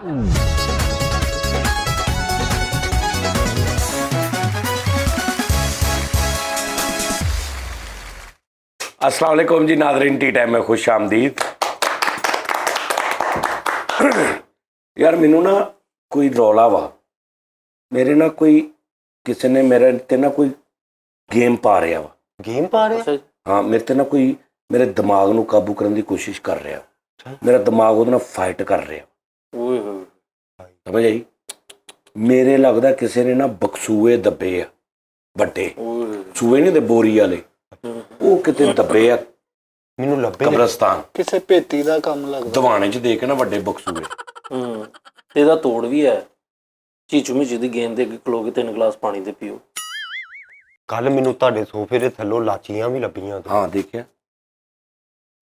अस्सलाम वालेकुम जी नाज़रीन, टी टाइम में खुश आमदीद। यार मैनू ना कोई रौला वा, मेरे ना कोई किसी ने मेरे ते ना कोई गेम पा रहा वा। गेम पा रहे? हाँ, मेरे ते ना कोई मेरे दिमाग नू काबू करने की कोशिश कर रहा, मेरा दिमाग ਉਹਦੇ ਨਾਲ फाइट कर रहा। समझ आई? मेरे लगदा किसी ने ना बकसूए दबे आ, ਵੱਡੇ सूए नहीं दे बोरी वाले, ਉਹ ਕਿਤੇ ਦੱਬੇ ਆ ਮੈਨੂੰ ਲੱਭੇ ਕਬਰਸਤਾਨ ਕਿਸੇ ਭੇਤੀ ਦਾ ਕੰਮ ਲੱਗਦਾ, ਦੀਵਾਨੇ 'ਚ ਦੇ ਕੇ ਨਾ ਵੱਡੇ ਬਕਸੂਏ। ਇਹਦਾ ਤੋੜ ਵੀ ਹੈ, ਚੀਚੂ ਮਿਚੂ ਦੀ ਗੇਂਦ ਦੇ ਅੱਗੇ ਖਲੋ ਕੇ 3 ਗਲਾਸ ਪਾਣੀ ਦੇ ਪੀਓ। ਕੱਲ ਮੈਨੂੰ ਤੁਹਾਡੇ ਸੋਫੇ ਦੇ ਥੱਲੋਂ ਲਾਚੀਆਂ ਵੀ ਲੱਭੀਆਂ। ਹਾਂ ਦੇਖਿਆ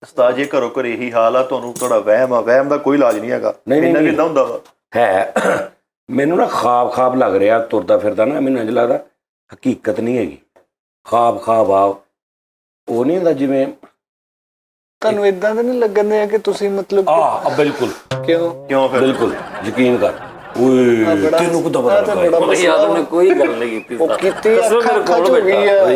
ਉਸਤਾਦ ਜੀ, ਘਰੋਂ ਘਰ ਇਹੀ ਹਾਲ ਆ, ਤੁਹਾਨੂੰ ਤੁਹਾਡਾ ਵਹਿਮ ਆ, ਵਹਿਮ ਦਾ ਕੋਈ ਇਲਾਜ ਨਹੀਂ ਹੈਗਾ। ਇੰਨਾ ਕਿੱਦਾਂ ਹੁੰਦਾ ਵਾ ਹੈ ਮੈਨੂੰ ਨਾ ਖਾਬ ਲੱਗ ਰਿਹਾ, ਤੁਰਦਾ ਫਿਰਦਾ ਨਾ, ਮੈਨੂੰ ਇੰਝ ਲੱਗਦਾ ਹਕੀਕਤ ਨਹੀਂ ਹੈਗੀ, ਖਾਬ ਆ ਉਹ ਨਹੀਂ ਹੁੰਦਾ ਜਿਵੇਂ। ਤੁਹਾਨੂੰ ਇਦਾਂ ਤਾਂ ਨਹੀਂ ਲੱਗਣ ਦਿਆ ਕਿ ਤੁਸੀਂ ਮਤਲਬ ਬਿਲਕੁਲ ਕਿਉਂ ਫਿਰ ਬਿਲਕੁਲ ਯਕੀਨ ਕਰ। ਓਏ ਤੈਨੂੰ ਕਿੱਦਾਂ ਪਤਾ ਲੱਗਾ ਯਾਰ ਉਹਨੇ ਕੋਈ ਗੱਲ ਨਹੀਂ ਕੀਤੀ, ਉਹ ਕੀਤੀ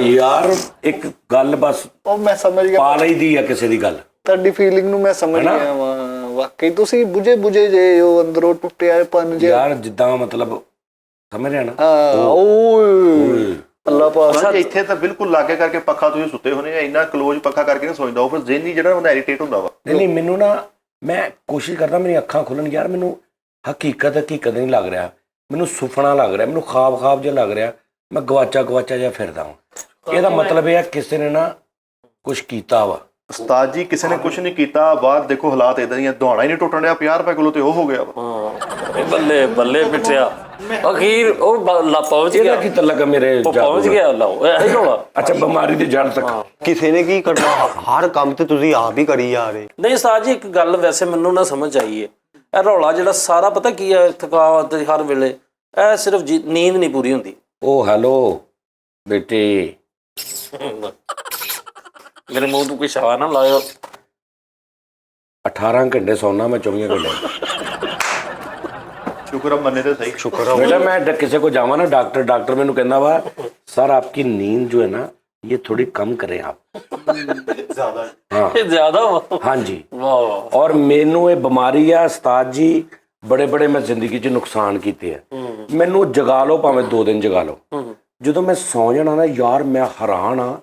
ਯਾਰ ਇੱਕ ਗੱਲ ਬਸ ਉਹ ਮੈਂ ਸਮਝ ਗਿਆ, ਪਾ ਲਈ ਦੀ ਆ ਕਿਸੇ ਦੀ ਗੱਲ, ਤੁਹਾਡੀ ਫੀਲਿੰਗ ਨੂੰ ਮੈਂ ਸਮਝ ਗਿਆ ਵਾ। ਵਾਕਈ ਤੁਸੀਂ ਬੁਝੇ ਜੇ ਉਹ ਅੰਦਰੋਂ ਟੁੱਟਿਆ ਪਨ ਜਿਹਾ ਯਾਰ, ਜਿੱਦਾਂ ਮਤਲਬ ਸਮਝ ਰਿਹਾ ਨਾ। ਓਏ ਅੱਲਾ ਪਾਕ, ਇੱਥੇ ਤਾਂ ਬਿਲਕੁਲ ਲਾਗੇ ਕਰਕੇ ਪੱਖਾ ਤੁਸੀਂ ਸੁੱਤੇ ਹੋਣੇ ਆ, ਇੰਨਾ ਕਲੋਜ਼ ਪੱਖਾ ਕਰਕੇ ਨਹੀਂ ਸੌਂਦਾ, ਉਹ ਫਿਰ ਜ਼ਿਹਨੀ ਜਿਹੜਾ ਹੁੰਦਾ ਇਰੀਟੇਟ ਹੁੰਦਾ ਵਾ। ਨਹੀਂ ਮੈਨੂੰ ਨਾ, ਮੈਂ ਕੋਸ਼ਿਸ਼ ਕਰਦਾ ਮੇਰੀਆਂ ਅੱਖਾਂ ਖੁੱਲਣ ਯਾਰ, ਮੈਨੂੰ ਹਕੀਕਤ ਨਹੀਂ ਲੱਗ ਰਿਹਾ, ਮੈਨੂੰ ਸੁਪਨਾ ਲੱਗ ਰਿਹਾ, ਮੈਨੂੰ ਖਾਬ ਜਿਹਾ ਲੱਗ ਰਿਹਾ, ਮੈਂ ਗਵਾਚਾ ਜਿਹਾ ਫਿਰਦਾ ਹਾਂ। ਇਹਦਾ ਮਤਲਬ ਇਹ ਆ ਕਿਸੇ ਨੇ ਨਾ ਕੁਛ ਕੀਤਾ ਵਾ। ਉਸਤਾਦ ਜੀ, ਕਿਸੇ ਨੇ ਕੁਝ ਨਹੀਂ ਕੀਤਾ, ਬਾਹਰ ਦੇਖੋ ਹਾਲਾਤ ਇਦਾਂ ਦੀਆਂ, ਦਹਾੜਾ ਹੀ ਨਹੀਂ ਟੁੱਟਣ ਡਿਆ, 50 ਰੁਪਏ ਕਿਲੋ ਤੇ ਉਹ ਹੋ ਗਿਆ ਵਾ। ਬੱਲੇ ਪਿੱਟਿਆ, ਅਖੀਰ ਉਹ ਪਹੁੰਚ ਗਿਆ। ਇਹਦਾ ਕੀ ਤਲਕ ਮੇਰੇ ਪਹੁੰਚ ਗਿਆ ਲਾਓ ਇਹ ਰੋਲਾ। ਅੱਛਾ, ਬਿਮਾਰੀ ਦੀ ਜੜ ਤੱਕ ਕਿਸੇ ਨੇ ਕੀ ਕਰਨਾ, ਹਰ ਕੰਮ ਤੇ ਤੁਸੀਂ ਆਪ ਹੀ ਕਰੀ ਜਾ ਰਹੇ। ਨਹੀਂ ਉਸਤਾਦ ਜੀ, ਇੱਕ ਗੱਲ ਵੈਸੇ ਮੈਨੂੰ ਨਾ ਸਮਝ ਆਈ ਹੈ, ਇਹ ਰੌਲਾ ਜਿਹੜਾ ਸਾਰਾ ਪਤਾ ਕੀ ਹੈ, ਥਕਾਵਟ ਹਰ ਵੇਲੇ, ਇਹ ਸਿਰਫ ਨੀਂਦ ਨਹੀਂ ਪੂਰੀ ਹੁੰਦੀ। ਉਹ ਹੈਲੋ ਬੇਟੇ, ਮੇਰੇ ਮੂੰਹ ਤੋਂ ਕੋਈ ਸ਼ਾਵਾ ਨਾ ਲਾਇਓ। 18 ਘੰਟੇ ਸੌਣਾ ਮੈਂ, 24 ਘੰਟੇ। ਸ਼ੁਕਰ ਆ ਮੰਨੇ ਤੇ ਸਹੀ। ਸ਼ੁਕਰ ਆ। बेटा मैं किसी को जावा ना, डॉक्टर मैंने कहना वा सर आपकी नींद जो है ना ये थोड़ी कम करें आप। ਜ਼ਿਆਦਾ हाँ ज्यादा हाँ जी। वाह। और मैनू ये बीमारी है उस्ताद जी, बड़े मैं जिंदगी च नुकसान किए है। मैनू जगा लो भावें 2 दिन जगा लो, जो मैं सौ जाना ना यार, मैं हैरान हाँ,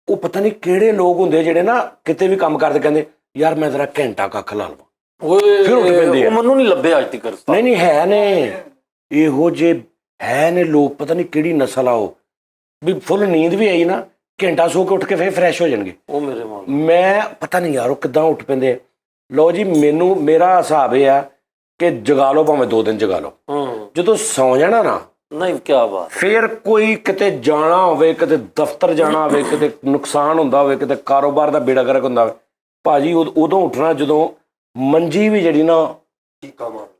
वो पता नहीं किहड़े लोग होंगे जिहड़े ना किते भी काम करते कहते यार मैं जरा घंटा कख ला लवां, फिर उठ पैंदे। ਮੈਨੂੰ ਨਹੀਂ ਲੱਭੇ ਅੱਜ ਤੱਕ। नहीं है ने ਇਹੋ ਜੇ ਹੈ ਨੇ ਲੋਕ, ਪਤਾ ਨਹੀਂ ਕਿਹੜੀ ਨਸਲ ਆ, ਉਹ ਵੀ ਫੁੱਲ ਨੀਂਦ ਵੀ ਆਈ ਨਾ, ਘੰਟਾ ਸੋ ਕੇ ਉੱਠ ਕੇ ਫੇਰ ਫਰੈਸ਼ ਹੋ ਜਾਣਗੇ। ਉਹ ਮੇਰੇ ਮਾਂ ਮੈਂ ਪਤਾ ਨਹੀਂ ਯਾਰ ਉਹ ਕਿੱਦਾਂ ਉੱਠ ਪੈਂਦੇ। ਲਓ ਜੀ, ਮੇਰਾ ਹਿਸਾਬ ਇਹ ਆ ਕਿ ਜਗਾ ਲਓ ਭਾਵੇਂ 2 ਦਿਨ ਜਗਾ ਲਓ, ਜਦੋਂ ਸੌ ਜਾਣਾ ਨਾ, ਨਹੀਂ ਕੀ ਬਾਤ, ਫੇਰ ਕੋਈ ਕਿਤੇ ਜਾਣਾ ਹੋਵੇ, ਕਿਤੇ ਦਫ਼ਤਰ ਜਾਣਾ ਹੋਵੇ, ਕਿਤੇ ਨੁਕਸਾਨ ਹੁੰਦਾ ਹੋਵੇ, ਕਿਤੇ ਕਾਰੋਬਾਰ ਦਾ ਬੇੜਾ ਗਰਕ ਹੁੰਦਾ ਹੋਵੇ, ਭਾਜੀ ਉਦੋਂ ਉੱਠਣਾ ਜਦੋਂ ਮੰਜੀ ਵੀ ਜਿਹੜੀ ਨਾ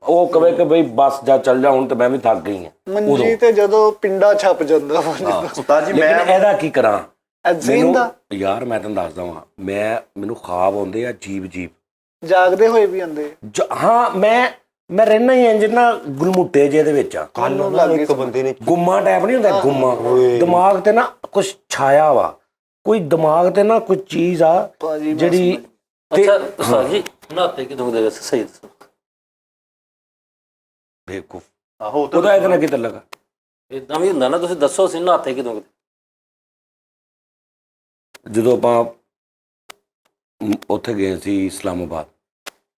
ਉਹ ਕਵੇ ਕਿ ਬਈ ਬਸ ਜਾ ਚੱਲ ਜਾ, ਹੁਣ ਤੇ ਮੈਂ ਵੀ ਥੱਕ ਗਈ ਹਾਂ। ਮੰਜੀ ਤੇ ਜਦੋਂ ਪਿੰਡਾ ਛਪ ਜਾਂਦਾ ਵਾ, ਉਸਤਾਦ ਜੀ, ਮੈਂ ਇਹਦਾ ਕੀ ਕਰਾਂ ਯਾਰ? ਮੈਂ ਤੁਹਾਨੂੰ ਦੱਸਦਾ ਵਾਂ, ਮੈਨੂੰ ਖਾਬ ਆਉਂਦੇ ਆ ਅਜੀਬ ਜਾਗਦੇ ਹੋਏ ਵੀ ਆਉਂਦੇ। ਹਾਂ, ਮੈਂ ਰਹਿਣਾ ਹੀ ਇੰਜ ਨਾ ਗੁਲਮੁੱਟੇ ਜਿਹੇ ਦੇ ਵਿੱਚ ਆ। ਕੱਲ ਇੱਕ ਬੰਦੇ ਨੇ ਗੁੰਮਾ ਟਾਈਪ ਨਹੀਂ ਹੁੰਦਾ, ਗੁੰਮਾ ਦਿਮਾਗ ਤੇ ਨਾ ਕੁਛ ਛਾਇਆ ਵਾ, ਕੋਈ ਦਿਮਾਗ ਤੇ ਨਾ ਕੋਈ ਚੀਜ਼ ਆ ਜਿਹੜੀ। ਅੱਛਾ ਉਸਤਾਦ ਜੀ, ਨਹਾਤੇ ਕਿਦੋਂ ਦੇ ਵੈਸੇ ਸਹੀ ਦੱਸੋ? ਬੇਵਕੂਫ, ਆਹੋ ਉਹਦਾ ਇਹਦੇ ਨਾਲ ਕੀ ਤਲਕ ਆ? ਇਦਾਂ ਵੀ ਹੁੰਦਾ ਨਾ, ਤੁਸੀਂ ਦੱਸੋ ਸੀ ਨਹਾਤੇ ਕਿਦੋਂ? ਜਦੋਂ ਆਪਾਂ ਉੱਥੇ ਗਏ ਸੀ ਇਸਲਾਮਾਬਾਦ,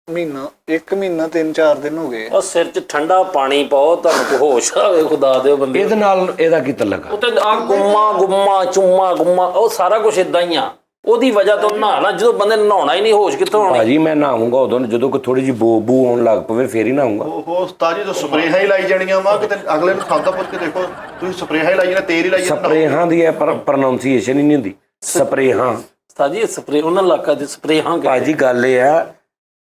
ਮਹੀਨਾ 1 ਮਹੀਨਾ 3-4 ਦਿਨ ਹੋ ਗਏ। ਉਹ ਸਿਰ 'ਚ ਠੰਡਾ ਪਾਣੀ ਪਾਓ, ਤੁਹਾਨੂੰ ਹੋਸ਼ ਆਵੇ, ਖੁਦਾ ਦਿਓ ਬੰਦੇ। ਇਹਦੇ ਨਾਲ ਇਹਦਾ ਕੀ ਤਲਕ ਆ? ਉਹ ਤੇ ਆ ਗੁੰਮਾ ਚੁੰਮਾ ਉਹ ਸਾਰਾ ਕੁਝ ਇਦਾਂ ਹੀ ਆ, ਉਹਦੀ ਵਜ੍ਹਾ ਤੋਂ ਨਹਾਣਾ। ਜਦੋਂ ਬੰਦੇ ਨਹਾਉਣਾ ਹੀ ਨਹੀਂ, ਹੋਸ਼ ਕਿੱਥੋਂ ਆਉਣੀ? ਭਾਜੀ ਮੈਂ ਨਹਾਉਂਗਾ ਉਦੋਂ ਜਦੋਂ ਕੋਈ ਥੋੜੀ ਜਿਹੀ ਬੂ ਆਉਣ ਲੱਗ ਪਵੇ, ਫੇਰ ਹੀ ਨਹਾਉਂਗਾ। ਉਹ ਉਸਤਾਦ ਜੀ, ਤਾਂ ਸਪਰੇਹਾਂ ਹੀ ਲਾਈ ਜਾਣੀਆਂ ਵਾ, ਕਿਤੇ ਅਗਲੇ ਨੂੰ ਖਾਂਦਾ ਪੁੱਛ ਕੇ ਦੇਖੋ, ਤੁਸੀਂ ਸਪਰੇਹਾਂ ਹੀ ਲਾਈ ਜਾਣਾ, ਤੇਲ ਹੀ ਲਾਈ ਜਾਣਾ। ਸਪਰੇਹਾਂ ਦੀ ਹੈ ਪਰ ਪ੍ਰੋਨਾਂਸੀਏਸ਼ਨ ਹੀ ਨਹੀਂ ਹੁੰਦੀ, ਸਪਰੇਹਾਂ। ਉਸਤਾਦ ਜੀ ਸਪਰੇ ਉਹਨਾਂ ਇਲਾਕਾ ਦੇ ਸਪਰੇਹਾਂ ਭਾਜੀ ਗੱਲ ਇਹ ਆ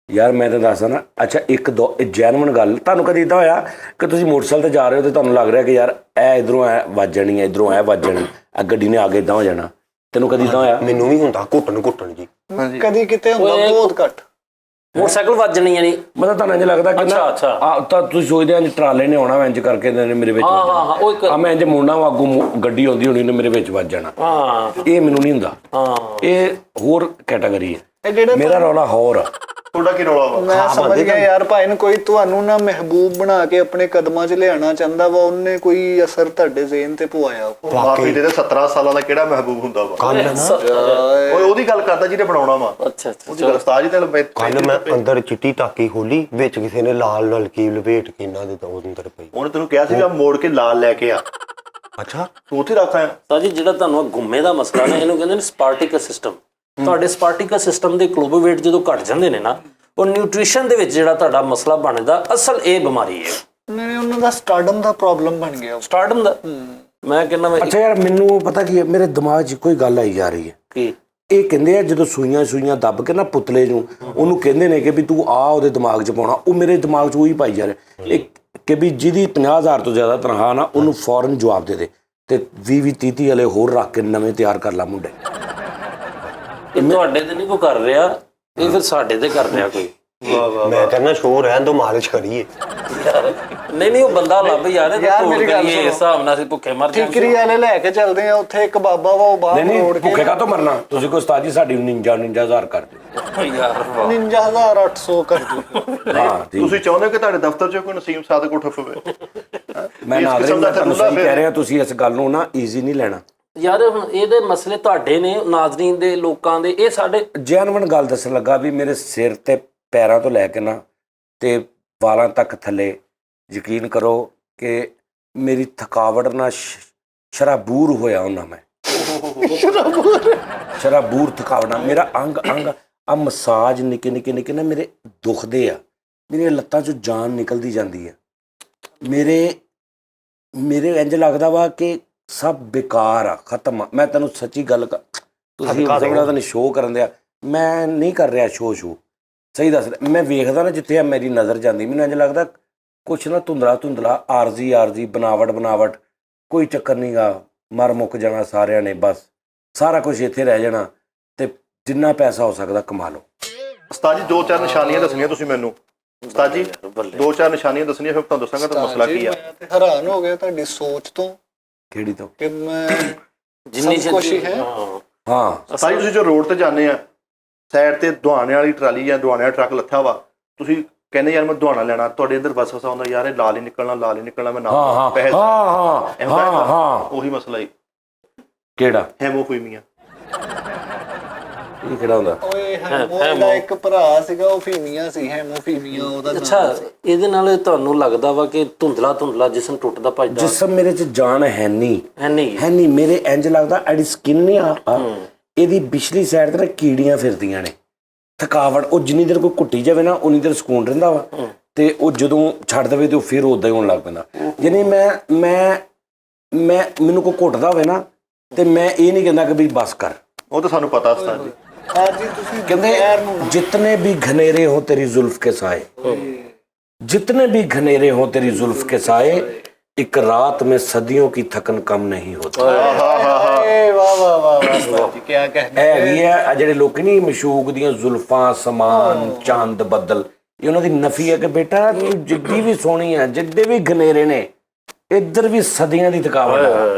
ਯਾਰ, ਮੈਂ ਤਾਂ ਦੱਸਦਾ ਨਾ। ਅੱਛਾ, ਇੱਕ ਦੋ ਜੈਨੂਇਨ ਗੱਲ, ਤੁਹਾਨੂੰ ਕਦੀ ਇੱਦਾਂ ਹੋਇਆ ਕਿ ਤੁਸੀਂ ਮੋਟਰਸਾਈਕਲ ਤੇ ਜਾ ਰਹੇ ਹੋ ਤੇ ਤੁਹਾਨੂੰ ਲੱਗ ਰਿਹਾ ਕਿ ਯਾਰ ਇਹ ਇਧਰੋਂ ਐ ਵੱਜ ਜਾਣੀ ਹੈ, ਇਧਰੋਂ ਐ ਵੱਜ ਜਾਣੀ, ਆ ਗੱਡੀ ਨੇ ਆ ਕੇ ਇੱਦਾਂ ਹੋ ਜਾਣਾ? ਤੈਨੂੰ ਕਦੀ ਇੱਦਾਂ ਹੋਇਆ? ਮੈਨੂੰ ਵੀ ਹੁੰਦਾ, ਘੁੱਟਣ ਜੀ। ਕਦੀ ਕਿਤੇ ਹੁੰਦਾ, ਬਹੁਤ ਘੱਟ। ਮੋਟਰਸਾਈਕਲ ਵੱਜਣੀਆਂ ਨਹੀਂ। ਮਤਲਬ ਤੁਹਾਨੂੰ ਇੰਝ ਲੱਗਦਾ ਕਿ ਨਾ ਅੱਛਾ। ਆ ਤਾਂ ਤੁਸੀਂ ਸੋਚਦੇ ਆ ਟਰਾਲੇ ਨੇ ਆਉਣਾ ਇੰਝ ਕਰਕੇ ਇਹਨਾਂ ਨੇ ਮੇਰੇ ਵਿੱਚ ਹਾਂ ਉਹ ਇੱਕ ਮੈਂ ਇੰਝ ਮੁੜਨਾ ਵਾ ਅੱਗੋਂ ਗੱਡੀ ਆਉਂਦੀ ਹੋਣੀ ਨੇ ਮੇਰੇ ਵਿੱਚ ਵੱਜ ਜਾਣਾ। ਹਾਂ ਇਹ ਮੈਨੂੰ ਨਹੀਂ ਹੁੰਦਾ। ਹਾਂ ਇਹ ਹੋਰ ਕੈਟਾਗਰੀ ਹੈ। ਇਹ ਜਿਹੜਾ ਮੇਰਾ ਰੌਲਾ ਹੋਰ ਆ। ਤੁਹਾਡਾ ਕੀ ਰੌਲਾ ਵਾ? ਮੈਂ ਸਮਝ ਗਿਆ ਯਾਰ, ਭਾਈ ਨੂੰ ਕੋਈ ਤੁਹਾਨੂੰ ਨਾ ਮਹਿਬੂਬ ਬਣਾ ਕੇ ਆਪਣੇ ਕਦਮਾਂ 'ਚ ਲਿਆਉਣਾ ਚਾਹੁੰਦਾ ਵਾ, ਉਹਨੇ ਕੋਈ ਅਸਰ ਤੁਹਾਡੇ ਜ਼ਿਹਨ ਤੇ ਪਵਾਇਆ। ਮਾਫੀ ਦੇ 17 ਸਾਲਾਂ ਦਾ ਕਿਹੜਾ ਮਹਿਬੂਬ ਹੁੰਦਾ ਵਾ? ਕੱਲ ਨਾ ਓਏ ਉਹਦੀ ਗੱਲ ਕਰਦਾ ਜਿਹਨੇ ਬਣਾਉਣਾ ਵਾ। ਅੱਛਾ ਉਹਦੀ ਗੱਲ ਉਸਤਾਦ ਜੀ ਤੇ ਕੱਲ ਮੈਂ ਅੰਦਰ ਚਿੱਟੀ ਟਾਕੀ ਖੋਲੀ, ਵਿੱਚ ਕਿਸੇ ਨੇ ਲਾਲ ਨਲਕੀ ਲਪੇਟ ਕੇ ਇਹਨਾਂ ਦੇ ਤਾਂ ਅੰਦਰ ਪਈ। ਉਹਨੇ ਤੈਨੂੰ ਕਿਹਾ ਸੀ ਆ ਮੋੜ ਕੇ ਲਾਲ ਲੈ ਕੇ ਆ, ਅੱਛਾ ਤੂੰ ਉੱਥੇ ਰੱਖ ਆਇਆ। ਤਾਂ ਜੀ ਜਿਹੜਾ ਤੁਹਾਨੂੰ ਆਹ ਗੁੰਮੇ ਦਾ ਮਸਲਾ ਨਾ, ਇਹਨੂੰ ਕਹਿੰਦੇ ਨੇ ਸਪਾਰਟਿਕਸ ਸਿਸਟਮ। ਤੁਹਾਡੇ ਸਪਾਰਟਿਕਸ ਸਿਸਟਮ ਦੇ ਕਲੋਬੋਵੇਟ ਜਦੋਂ ਘਟ ਜਾਂਦੇ ਨੇ ਨਾ, ਉਹ ਨਿਊਟ੍ਰੀਸ਼ਨ ਦੇ ਵਿੱਚ ਜਿਹੜਾ ਤੁਹਾਡਾ ਮਸਲਾ ਬਣਦਾ, ਅਸਲ ਇਹ ਬਿਮਾਰੀ ਹੈ। ਨਹੀਂ, ਉਹਨਾਂ ਦਾ ਸਟਾਰਡਮ ਦਾ ਪ੍ਰੋਬਲਮ ਬਣ ਗਿਆ। ਸਟਾਰਡਮ ਦਾ ਮੈਂ ਕਹਿੰਦਾ ਮੈਂ ਅੱਛਾ ਯਾਰ ਮੈਨੂੰ ਪਤਾ ਕੀ ਹੈ, ਮੇਰੇ ਦਿਮਾਗ 'ਚ ਕੋਈ ਗੱਲ ਆਈ ਜਾ ਰਹੀ ਹੈ। ਕੀ ਇਹ ਕਹਿੰਦੇ ਆ ਜਦੋਂ ਸੂਈਆਂ ਦੱਬ ਕੇ ਨਾ ਪੁਤਲੇ ਨੂੰ, ਉਹਨੂੰ ਕਹਿੰਦੇ ਨੇ ਕਿ ਵੀ ਤੂੰ ਆ ਉਹਦੇ ਦਿਮਾਗ 'ਚ ਪਾਉਣਾ। ਉਹ ਮੇਰੇ ਦਿਮਾਗ 'ਚ ਉਹੀ ਪਾਈ ਜਾ ਰਿਹਾ ਇਹ ਕਿ ਵੀ ਜਿਹਦੀ 50,000 ਤੋਂ ਜ਼ਿਆਦਾ ਤਨਖਾਹ ਨਾ, ਉਹਨੂੰ ਫੌਰਨ ਜਵਾਬ ਦੇ ਦੇ ਤੇ 20-30 ਵਾਲੇ ਹੋਰ ਰੱਖ ਕੇ ਨਵੇਂ ਤਿਆਰ ਕਰ ਲਾ ਮੁੰਡੇ। ਇਹ ਤੁਹਾਡੇ ਤੇ ਨਹੀਂ ਕੋਈ ਕਰ ਰਿਹਾ, ਇਹ ਫਿਰ ਸਾਡੇ ਤੇ ਕਰ ਰਿਹਾ ਕੋਈ। ਮੈਂ ਕਹਿੰਦਾ ਸ਼ੋਰ ਰਹਿਣ ਤੋਂ ਮਾਲਿਸ਼ ਕਰੀਏ। ਨਹੀਂ ਉਹ ਬੰਦਾ ਲੱਭ ਯਾਰ, ਯਾਰ ਮੇਰੀ ਗੱਲ ਇਸ ਹਿਸਾਬ ਨਾਲ ਅਸੀਂ ਭੁੱਖੇ ਮਰ ਜਾਵਾਂਗੇ। ਠੀਕਰੀ ਵਾਲੇ ਲੈ ਕੇ ਚੱਲਦੇ ਆ, ਉੱਥੇ ਇੱਕ ਬਾਬਾ ਵਾ, ਉਹ ਬਾਹਰ ਨਹੀਂ ਰੋੜ ਕੇ ਭੁੱਖੇ ਕਾਹਤੋਂ ਮਰਨਾ? ਤੁਸੀਂ ਕੋਈ ਉਸਤਾਦ ਜੀ ਸਾਡੀ 49,000 ਕਰ ਦਿਓ। ਯਾਰ 49,800 ਕਰ ਦੂ। ਹਾਂ ਠੀਕ। ਤੁਸੀਂ ਚਾਹੁੰਦੇ ਹੋ ਕਿ ਤੁਹਾਡੇ ਦਫ਼ਤਰ 'ਚ ਕੋਈ ਨਸੀਮ ਸਾਦਕ ਉੱਠ ਪਵੇ? ਮੈਂ ਨਾਜ਼ਰੀਨ ਦਾ ਤੁਹਾਨੂੰ ਸਹੀ ਕਹਿ ਰਿਹਾ, ਤੁਸੀਂ ਇਸ ਗੱਲ ਨੂੰ ਨਾ ਈਜ਼ੀ ਨਹੀਂ ਲੈਣਾ ਯਾਰ। ਹੁਣ ਇਹਦੇ ਮਸਲੇ ਤੁਹਾਡੇ ਨੇ, ਨਾਜ਼ਰੀਨ ਦੇ, ਲੋਕਾਂ ਦੇ, ਇਹ ਸਾਡੇ ਜੈਨੂਇਨ ਗੱਲ ਦੱਸਣ ਲੱਗਾ ਵੀ ਮੇਰੇ ਸਿਰ ਤੇ ਪੈਰਾਂ ਤੋਂ ਲੈ ਕੇ ਨਾ ਤੇ ਵਾਲਾਂ ਤੱਕ ਥੱਲੇ, ਯਕੀਨ ਕਰੋ ਕਿ ਮੇਰੀ ਥਕਾਵਟ ਨਾਲ ਸ਼ਰਾਬੂਰ ਹੋਇਆ ਹੁੰਦਾ ਮੈਂ। ਸ਼ਰਾਬੂਰ ਥਕਾਵਟ ਨਾਲ ਮੇਰਾ ਅੰਗ ਆ ਮਸਾਜ ਨਿੱਕੇ ਨਾ ਮੇਰੇ ਦੁਖਦੇ ਆ, ਮੇਰੀਆਂ ਲੱਤਾਂ 'ਚੋਂ ਜਾਨ ਨਿਕਲਦੀ ਜਾਂਦੀ ਆ। ਮੇਰੇ ਇੰਜ ਲੱਗਦਾ ਵਾ ਕਿ ਸਭ ਬੇਕਾਰ ਆ, ਖਤਮ ਆ। ਮੈਂ ਤੈਨੂੰ ਸੱਚੀ ਗੱਲ ਤੁਸੀਂ ਸਮਝਦਾ ਤਾਂ ਨਹੀਂ ਸ਼ੋਅ ਕਰਨ ਦਿਆ, ਮੈਂ ਨਹੀਂ ਕਰ ਰਿਹਾ ਸ਼ੋਅ ਸਹੀ ਦੱਸ ਰਿਹਾ। ਮੈਂ ਵੇਖਦਾ ਨਾ ਜਿੱਥੇ ਮੇਰੀ ਨਜ਼ਰ ਜਾਂਦੀ, ਮੈਨੂੰ ਇੰਝ ਲੱਗਦਾ ਕੁਛ ਨਾ ਧੁੰਦਲਾ ਆਰਜ਼ੀ ਬਣਾਵਟ ਕੋਈ ਚੱਕਰ ਨਹੀਂ ਗਾ, ਮਰ ਮੁੱਕ ਜਾਣਾ ਸਾਰਿਆਂ ਨੇ, ਬਸ ਸਾਰਾ ਕੁਝ ਇੱਥੇ ਰਹਿ ਜਾਣਾ ਤੇ ਜਿੰਨਾ ਪੈਸਾ ਹੋ ਸਕਦਾ ਕਮਾ ਲਓ। ਉਸਤਾਦ ਜੀ 2-4 ਨਿਸ਼ਾਨੀਆਂ ਦੱਸਣੀਆਂ ਤੁਸੀਂ ਮੈਨੂੰ। ਉਸਤਾਦ ਜੀ 2-4 ਨਿਸ਼ਾਨੀਆਂ ਦੱਸਣੀਆਂ, ਫਿਰ ਤੁਹਾਨੂੰ ਦੱਸਾਂਗਾ ਤਾਂ ਮਸਲਾ ਕੀ ਆ। ਮੈਂ ਤੇ ਹੈਰਾਨ ਹੋ ਗਿਆ ਤੁਹਾਡੀ ਸੋਚ ਤੋਂ ਕਿਹੜੀ ਤੋਂ? ਕਿ ਮੈਂ ਜਿੰਨੀ ਸਭ ਕੁਛ ਹੀ ਹੈ। ਹਾਂ ਉਸਤਾਦ ਜੀ ਤੁਸੀਂ ਜੋ ਰੋਡ ਤੇ ਜਾਂਦੇ ਆ, ਸਾਈਡ ਤੇ ਦੁਹਾਣੇ ਵਾਲੀ ਟਰਾਲੀ ਜਾਂ ਦੁਹਾਣੇ ਵਾਲਾ ਟਰੱਕ ਲੱਥਾ ਵਾ, ਤੁਸੀਂ ਕਹਿੰਦੇ ਯਾਰ ਮੈਂ ਦੁਹਾਣਾ ਲੈਣਾ, ਤੁਹਾਡੇ ਅੰਦਰ ਵਸਵਸਾ ਹੁੰਦਾ ਯਾਰ ਇਹ ਲਾਲ ਹੀ ਨਿਕਲਣਾ ਮੈਂ ਨਾ ਪੈਸੇ। ਹਾਂ ਉਹੀ ਮਸਲਾ ਹੀ। ਕਿਹੜਾ? ਹੈਮੋਫੀਮੀਆ। ਇਹ ਕਿਹੜਾ ਹੁੰਦਾ? ਓਏ ਉਹਦਾ ਇੱਕ ਭਰਾ ਸੀਗਾ, ਉਹ ਫੀਮੀਆ ਸੀ, ਹੈਮੋਫੀਮੀਆ ਉਹਦਾ ਨਾਮ। ਅੱਛਾ, ਇਹਦੇ ਨਾਲ ਤੁਹਾਨੂੰ ਲੱਗਦਾ ਵਾ ਕਿ ਧੁੰਦਲਾ ਜਿਸਮ ਟੁੱਟਦਾ ਭੱਜਦਾ? ਜਿਸਮ ਮੇਰੇ 'ਚ ਜਾਨ ਹੈ ਨਹੀਂ ਹੈ ਨਹੀਂ। ਹੈ ਨਹੀਂ। ਮੇਰੇ ਇੰਜ ਲੱਗਦਾ ਐਡੀ ਸਕਿਨ ਨਹੀਂ ਆ, ਇਹਦੀ ਪਿਛਲੀ ਸਾਈਡ ਤੇ ਨਾ ਕੀੜੀਆਂ ਫਿਰਦੀਆਂ ਨੇ। ਥਕਾਵਟ ਉਹ ਜਿੰਨੀ ਦੇਰ ਕੋਈ ਘੁੱਟੀ ਜਾਵੇ ਨਾ ਉਨੀ ਦੇਰ ਸਕੂਨ ਰਹਿੰਦਾ ਵਾ, ਤੇ ਉਹ ਜਦੋਂ ਛੱਡ ਦੇਵੇ ਤੇ ਉਹ ਫਿਰ ਉਦਾਂ ਹੀ ਹੋਣ ਲੱਗ ਪੈਂਦਾ। ਯਾਨੀ ਮੈਂ ਮੈਨੂੰ ਕੋਈ ਘੁੱਟਦਾ ਹੋਵੇ ਨਾ ਤੇ ਮੈਂ ਇਹ ਨਹੀਂ ਕਹਿੰਦਾ ਕਿ ਵੀ ਬਸ ਕਰ। ਉਹ ਤਾਂ ਸਾਨੂੰ ਪਤਾ ਉਸਤਾਦ ਜੀ। ਹਾਂਜੀ ਤੁਸੀਂ ਕਹਿੰਦੇ ਜਿਤਨੇ ਵੀ घनेरे हो तेरी जुल्फ के साए, जितने भी घनेरे हो तेरी जुल्फ के साए, एक रात में सदियों की थकन कम नहीं होती। ਵਾਹ ਜੀ, ਕੀ ਕਹਿਣਾ ਇਹ ਵੀ ਹੈ ਆ ਜਿਹੜੇ ਲੋਕ ਨਹੀਂ ਮਸ਼ੂਕ ਦੀਆਂ ਜ਼ੁਲਫਾਂ, ਸਮਾਨ, ਚੰਦ, ਬੱਦਲ, ਇਹ ਉਹਨਾਂ ਦੀ ਨਫੀ ਹੈ ਕਿ ਬੇਟਾ ਤੂੰ ਜਿੱਡੀ ਵੀ ਸੋਹਣੀ ਆ, ਜਿੱਡੇ ਵੀ ਘਨੇਰੇ ਨੇ, ਇੱਧਰ ਵੀ ਸਦੀਆਂ ਦੀ ਥਕਾਵਟ ਆ।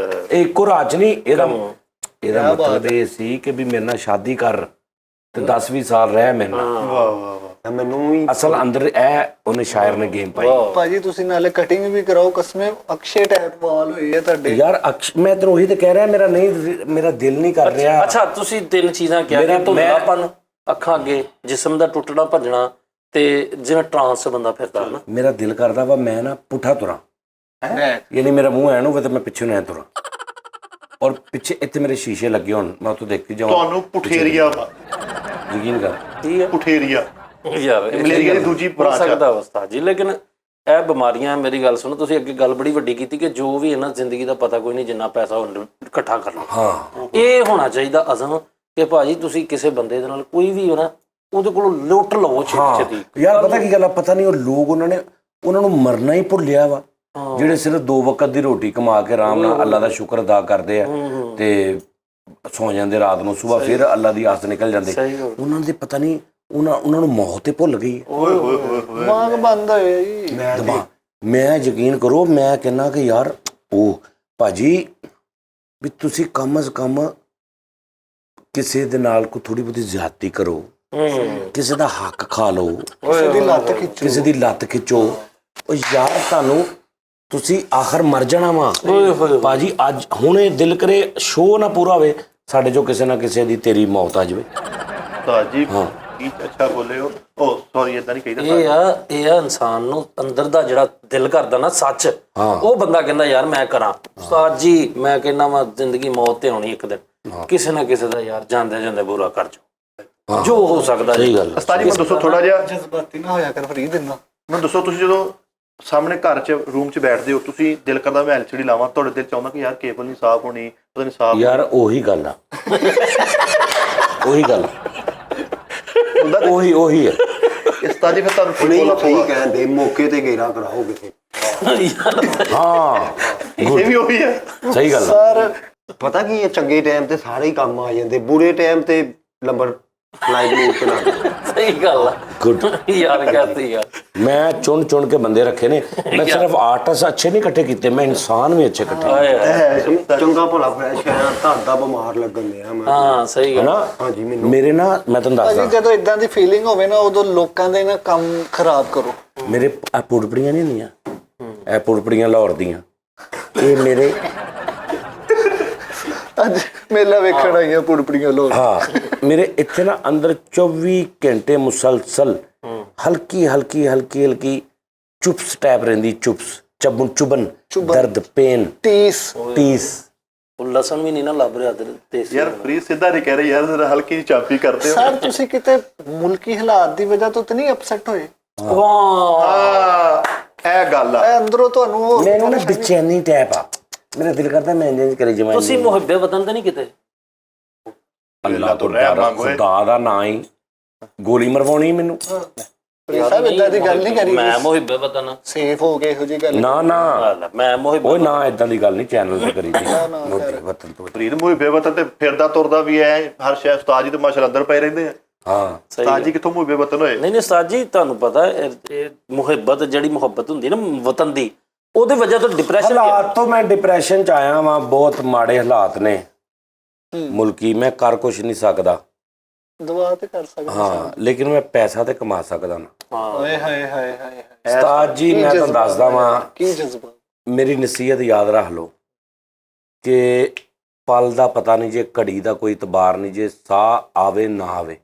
ਇਹ ਇੱਕੋ ਰਾਤ 'ਚ ਨਹੀਂ। ਇਹਦਾ ਮਤਲਬ ਇਹ ਸੀ ਕਿ ਵੀ ਮੇਰੇ ਨਾਲ ਸ਼ਾਦੀ ਕਰ ਤੇ 10-20 ਸਾਲ ਰਹਿ ਮੇਰੇ ਨਾਲ। ਵਾਹ ਮੈਨੂੰ ਵੀ ਅਸਲ ਅੰਦਰ ਇਹ ਉਹਨੇ ਸ਼ਾਇਰ ਨੇ ਗੇਮ ਪਾਈ। ਭਾਜੀ ਤੁਸੀਂ ਨਾਲੇ ਕਟਿੰਗ ਵੀ ਕਰਾਓ, ਕਸਮੇ ਅਕਸ਼ੇ ਟਾਈਪ ਵਾਲ ਹੋਏ ਆ ਤੁਹਾਡੇ ਯਾਰ ਮੈਂ ਤੈਨੂੰ ਉਹੀ ਤੇ ਕਹਿ ਰਿਹਾ, ਮੇਰਾ ਦਿਲ ਨਹੀਂ ਕਰ ਰਿਹਾ। ਅੱਛਾ, ਤੁਸੀਂ 3 ਚੀਜ਼ਾਂ ਕਿਹਾ ਕਿ ਧੁੰਦਲਾਪਨ, ਅੱਖਾਂ ਅੱਗੇ, ਜਿਸਮ ਦਾ ਟੁੱਟਣਾ ਭੱਜਣਾ, ਤੇ ਜਿਵੇਂ ਟਰਾਂਸ ਬੰਦਾ ਫਿਰਦਾ ਨਾ। ਮੇਰਾ ਦਿਲ ਕਰਦਾ ਵਾ ਮੈਂ ਨਾ ਪੁੱਠਾ ਤੁਰਾਂ, ਯਾਨੀ ਮੇਰਾ ਮੂੰਹ ਐਨ ਹੋਵੇ ਤੇ ਮੈਂ ਪਿੱਛੇ ਨੂੰ ਐ ਤੁਰਾਂ, ਔਰ ਪਿੱਛੇ ਇੱਥੇ ਮੇਰੇ ਸ਼ੀਸ਼ੇ ਲੱਗੇ ਹੋਣ, ਮੈਂ ਉੱਥੋਂ ਦੇਖਦੀ ਜਾਵਾਂ। ਤੁਹਾਨੂੰ ਪੁਠੇਰੀਆ ਵਾ, ਯਕੀਨ ਕਰ। ਕੀ ਹੈ ਪੁਠੇਰੀਆ ਯਾਰ? ਮਲੇਰੀਆ ਦੀ ਦੂਜੀ ਹੋ ਬ੍ਰਾਂਚ ਸਕਦਾ ਉਸਤਾਦ ਜੀ, ਲੇਕਿਨ ਇਹ ਬਿਮਾਰੀਆਂ, ਮੇਰੀ ਗੱਲ ਸੁਣੋ, ਤੁਸੀਂ ਅੱਗੇ ਗੱਲ ਬੜੀ ਵੱਡੀ ਕੀਤੀ ਕਿ ਜੋ ਵੀ ਹੈ ਨਾ ਜ਼ਿੰਦਗੀ ਦਾ ਪਤਾ ਕੋਈ ਨਹੀਂ, ਜਿੰਨਾ ਪੈਸਾ ਇਕੱਠਾ ਕਰ ਲਓ। ਹਾਂ, ਇਹ ਹੋਣਾ ਚਾਹੀਦਾ ਅਜ਼ਮ ਕਿ ਭਾਜੀ ਤੁਸੀਂ ਕਿਸੇ ਬੰਦੇ ਦੇ ਨਾਲ ਕੋਈ ਵੀ ਹੋ ਨਾ, ਉਹਦੇ ਕੋਲੋਂ ਲੁੱਟ ਲਵੋ ਛੇਤੀ। ਯਾਰ ਪਤਾ ਕੀ ਗੱਲ ਆ, ਪਤਾ ਨਹੀਂ ਉਹ ਲੋਕ ਉਹਨਾਂ ਨੂੰ ਮਰਨਾ ਹੀ ਭੁੱਲਿਆ ਵਾ, ਜਿਹੜੇ ਸਿਰਫ 2 ਵਕਤ ਦੀ ਰੋਟੀ ਕਮਾ ਕੇ ਆਰਾਮ ਨਾਲ ਅੱਲਾ ਦਾ ਸ਼ੁਕਰ ਅਦਾ ਕਰਦੇ ਆ ਤੇ ਸੌ ਜਾਂਦੇ ਰਾਤ ਨੂੰ, ਸਵੇਰ ਫਿਰ ਅੱਲਾ ਦੀ ਆਸ ਨਿਕਲ ਜਾਂਦੇ। ਉਹਨਾਂ ਦੇ ਪਤਾ ਨਹੀਂ ਉਹਨਾਂ ਨੂੰ ਮੌਤ ਹੀ ਭੁੱਲ ਗਈ। ਓਏ ਹੋਏ ਹੋਏ ਹੋਏ। ਦਿਮਾਗ ਬੰਦ ਹੋਇਆ ਜੀ। ਮੈਂ ਯਕੀਨ ਕਰੋ, ਮੈਂ ਕਹਿੰਦਾ ਕਿ ਯਾਰ ਉਹ ਭਾਜੀ ਵੀ ਤੁਸੀਂ ਕਮ ਅਜ਼ ਕਮ ਕਿਸੇ ਦੇ ਨਾਲ ਕੋਈ ਥੋੜੀ ਬਹੁਤੀ ਜ਼ਿਆਦਤੀ ਕਰੋ, ਕਿਸੇ ਦਾ ਹੱਕ ਖਾ ਲਓ, ਕਿਸੇ ਦੀ ਲੱਤ ਖਿੱਚੋ, ਕਿਸੇ ਦੀ ਲੱਤ ਖਿੱਚੋ। ਉਹ ਯਾਰ ਤੁਹਾਨੂੰ ਤੁਸੀਂ ਆਖਰ ਮਰ ਜਾਣਾ ਵਾ ਭਾਜੀ। ਅੱਜ ਹੁਣ ਇਹ ਦਿਲ ਕਰੇ ਸ਼ੋਅ ਨਾ ਪੂਰਾ ਹੋਵੇ ਸਾਡੇ ਚੋਂ ਕਿਸੇ ਨਾ ਕਿਸੇ ਦੀ ਤੇਰੀ ਮੌਤ ਆ ਜਾਵੇ। ਉਸਤਾਦ ਜੀ ਕੀ ਅੱਛਾ ਬੋਲੇ ਹੋ। ਉਹ ਸੌਰੀ ਇਦਾਂ ਨਹੀਂ ਕਹੀਦਾ। ਇਹ ਆ ਇਨਸਾਨ ਨੂੰ ਅੰਦਰ ਦਾ ਜਿਹੜਾ ਦਿਲ ਕਰਦਾ ਨਾ ਸੱਚ, ਉਹ ਬੰਦਾ ਕਹਿੰਦਾ ਯਾਰ ਮੈਂ ਕਰਾਂ। ਉਸਤਾਦ ਜੀ ਮੈਂ ਕਹਿੰਦਾ ਵਾ ਜ਼ਿੰਦਗੀ ਮੌਤ ਤੇ ਆਉਣੀ ਇੱਕ ਦਿਨ, ਕਿਸੇ ਨਾ ਕਿਸੇ ਦਾ ਯਾਰ ਜਾਂਦੇ ਜਾਂਦੇ ਬੁਰਾ ਕਰ ਜਾਓ ਜੋ ਹੋ ਸਕਦਾ। ਸਹੀ ਗੱਲ। ਉਸਤਾਦ ਜੀ ਮੈਨੂੰ ਦੱਸੋ ਥੋੜਾ ਜਿਹਾ, ਜਜ਼ਬਾਤੀ ਨਾ ਹੋਇਆ ਕਰ ਫਰੀਦ ਇੰਨਾ। ਮੈਨੂੰ ਦੱਸੋ ਤੁਸੀਂ ਜਦੋਂ ਸਾਹਮਣੇ ਘਰ 'ਚ ਰੂਮ 'ਚ ਬੈਠਦੇ ਹੋ, ਤੁਸੀਂ ਦਿਲ ਕਰਦਾ ਮੈਂ LCD ਲਾਵਾਂ, ਤੁਹਾਡੇ ਦਿਲ 'ਚ ਆਉਂਦਾ ਕਿ ਯਾਰ ਕੇਬਲ ਨਹੀਂ ਸਾਫ਼ ਹੋਣੀ, ਪਤਾ ਨਹੀਂ ਸਾਫ਼ ਯਾਰ ਉਹੀ ਗੱਲ ਆ, ਉਹੀ ਗੱਲ ਹੁੰਦਾ। ਉਹੀ ਹੈ। ਉਸਤਾਦ ਜੀ ਫਿਰ ਤੁਹਾਨੂੰ ਨਹੀਂ ਠੀਕ ਸਹੀ ਕਹਿੰਦੇ, ਮੌਕੇ ਤੇ ਗੇੜਾ ਕਰਾਓ ਕਿਸੇ। ਹਾਂ ਇਹ ਵੀ ਉਹੀ ਹੈ। ਸਹੀ ਗੱਲ ਆ। ਸਰ ਪਤਾ ਕੀ ਹੈ, ਚੰਗੇ ਟਾਈਮ ਤੇ ਸਾਰੇ ਹੀ ਕੰਮ ਆ ਜਾਂਦੇ, ਬੁਰੇ ਟਾਈਮ ਤੇ ਨੰਬਰ ਫਲਾਈਟ ਨਹੀਂ ਚਲਾਉਂਦੇ। ਸਹੀ ਗੱਲ ਆ ਗੁੱਡ। ਯਾਰ ਕਹਤੀ ਯਾਰ ਮੈਂ ਚੁਣ ਕੇ ਬੰਦੇ ਰੱਖੇ ਨੇ। ਮੈਂ ਸਿਰਫ ਆਰਟਿਸਟ ਅੱਛੇ ਨਹੀਂ ਇਕੱਠੇ ਕੀਤੇ, ਮੈਂ ਇਨਸਾਨ ਵੀ ਅੱਛੇ ਇਕੱਠੇ ਚੰਗਾ ਭਲਾ ਫਰੈਸ਼ ਹੈ, ਤੁਹਾਡਾ ਬਿਮਾਰ ਲੱਗਣ ਦਿਆ ਮੈਂ। ਹਾਂ ਸਹੀ ਗੱਲ। ਹਨਾ। ਹਾਂਜੀ ਮੈਨੂੰ ਮੇਰੇ ਨਾ ਮੈਂ ਤੁਹਾਨੂੰ ਭਾਜੀ ਦੱਸਦਾ, ਜਦੋਂ ਇਦਾਂ ਦੀ ਫੀਲਿੰਗ ਹੋਵੇ ਨਾ ਉਦੋਂ ਲੋਕਾਂ ਦੇ ਨਾ ਕੰਮ ਖਰਾਬ ਕਰੋ। ਮੇਰੇ ਆ ਪੁੜਪੜੀਆਂ ਨਹੀਂ ਹੁੰਦੀਆਂ, ਇਹ ਪੁੜਪੜੀਆਂ ਲਾਹੌਰ ਦੀਆਂ, ਇਹ ਮੇਰੇ ਅੱਜ ਮੇਲਾ ਵੇਖਣ ਆਈਆਂ ਪੁੜਪੜੀਆਂ ਲੋਕ। ਹਾਂ ਮੇਰੇ ਇੱਥੇ ਨਾ ਅੰਦਰ 24 ਘੰਟੇ ਮੁਸਲਸਲ ਹਲਕੀ ਚੁਪਸ ਟੈਪ ਰਹਿੰਦੀ, ਚੁਬਨ ਦਰਦ, ਪੇਨ, ਟੀਸ। ਉਹ ਲਸਣ ਵੀ ਨਹੀਂ ਨਾ ਲੱਭ ਰਿਹਾ ਤੇ ਯਾਰ ਫਰੀਦ ਸਿੱਧਾ ਨਹੀਂ ਕਹਿ ਰਹੇ ਯਾਰ, ਜ਼ਰਾ ਹਲਕੀ ਜਿਹੀ ਚਾਪੀ ਕਰਦੇ ਹੋ। ਸਰ ਤੁਸੀਂ ਕਿਤੇ ਮੁਲਕੀ ਹਾਲਾਤ ਦੀ ਵਜ੍ਹਾ ਤੋਂ ਤਾਂ ਨਹੀਂ ਅਪਸੈਟ ਹੋਏ? ਹਾਂ ਇਹ ਗੱਲ ਆ। ਇਹ ਅੰਦਰੋਂ ਤੁਹਾਨੂੰ ਉਹ ਮੈਨੂੰ ਨਾ ਬੇਚੈਨੀ ਟੈਪ ਆ, ਮੇਰਾ ਦਿਲ ਕਰਦਾ ਮੈਂ ਇੰਜ ਕਰੀ ਜਾਵਾਂ। ਤੁਸੀਂ ਮੁਹੱਬੇ ਵਤਨ ਤੇ ਨਹੀਂ ਕਿਤੇ? ਅੱਲਾਹ ਤੋਂ ਡਰ, ਖੁਦਾ ਦਾ ਨਾਂ ਹੀ ਗੋਲੀ ਮਰਵਾਉਣੀ ਮੈਨੂੰ। ਸਾਹਿਬ ਇਦਾਂ ਦੀ ਗੱਲ ਨਹੀਂ ਕਰੀ। ਮੈਂ ਮੁਹੱਬੇ ਵਤਨ ਸੇਫ ਹੋ ਕੇ ਇਹੋ ਜੀ ਗੱਲ ਨਾ ਮੈਂ ਮੁਹੱਬੇ ਓਏ ਨਾ ਇਦਾਂ ਦੀ ਗੱਲ ਨਹੀਂ ਚੈਨਲ ਤੇ ਕਰੀ ਦੀ ਵਤਨ ਤੋਂ। ਫਰੀਦ ਮੁਹੱਬੇ ਵਤਨ ਤੇ ਫਿਰਦਾ ਤੁਰਦਾ ਵੀ ਐ, ਹਰ ਸ਼ੈ ਉਸਤਾਦ ਜੀ ਤੇ ਮਾਸ਼ਾਅੱਲਾ ਅੰਦਰ ਪਏ ਰਹਿੰਦੇ ਆ। ਹਾਂ ਉਸਤਾਦ ਜੀ ਕਿੱਥੋਂ ਮੁਹੱਬੇ ਵਤਨ ਹੋਏ? ਨਹੀਂ ਉਸਤਾਦ ਜੀ ਤੁਹਾਨੂੰ ਪਤਾ ਇਹ ਮੁਹੱਬਤ ਜਿਹੜੀ ਮੁਹੱਬਤ ਹੁੰਦੀ ਨਾ ਵਤਨ ਦੀ, ਉਹਦੇ ਵਜ੍ਹਾ ਤੋਂ ਡਿਪਰੈਸ਼ਨ ਹਾਲਾਤ ਤੋਂ ਮੈਂ ਡਿਪਰੈਸ਼ਨ ਚ ਆਇਆ ਵਾਂ, ਬਹੁਤ ਮਾੜੇ ਹਾਲਾਤ ਨੇ ਮੁਲਕੀ, ਮੈਂ ਕਰ ਕੁਛ ਨਹੀਂ ਸਕਦਾ। ਦੁਆ ਤੇ ਕਰ ਸਕਦੇ। ਹਾਂ ਲੇਕਿਨ ਮੈਂ ਪੈਸਾ ਤੇ ਕਮਾ ਸਕਦਾ ਨਾ। ਹਾਏ ਹਾਏ ਹਾਏ ਹਾਏ। ਉਸਤਾਦ ਜੀ ਮੈਂ ਤੁਹਾਨੂੰ ਦੱਸਦਾ ਵਾਂ, ਕੀ ਜਜ਼ਬਾ। ਮੇਰੀ ਨਸੀਹਤ ਯਾਦ ਰੱਖ ਲਓ ਕਿ ਪਲ ਦਾ ਪਤਾ ਨਹੀਂ ਜੇ, ਘੜੀ ਦਾ ਕੋਈ ਇਤਬਾਰ ਨਹੀਂ ਜੇ, ਸਾਹ ਆਵੇ ਨਾ ਆਵੇ,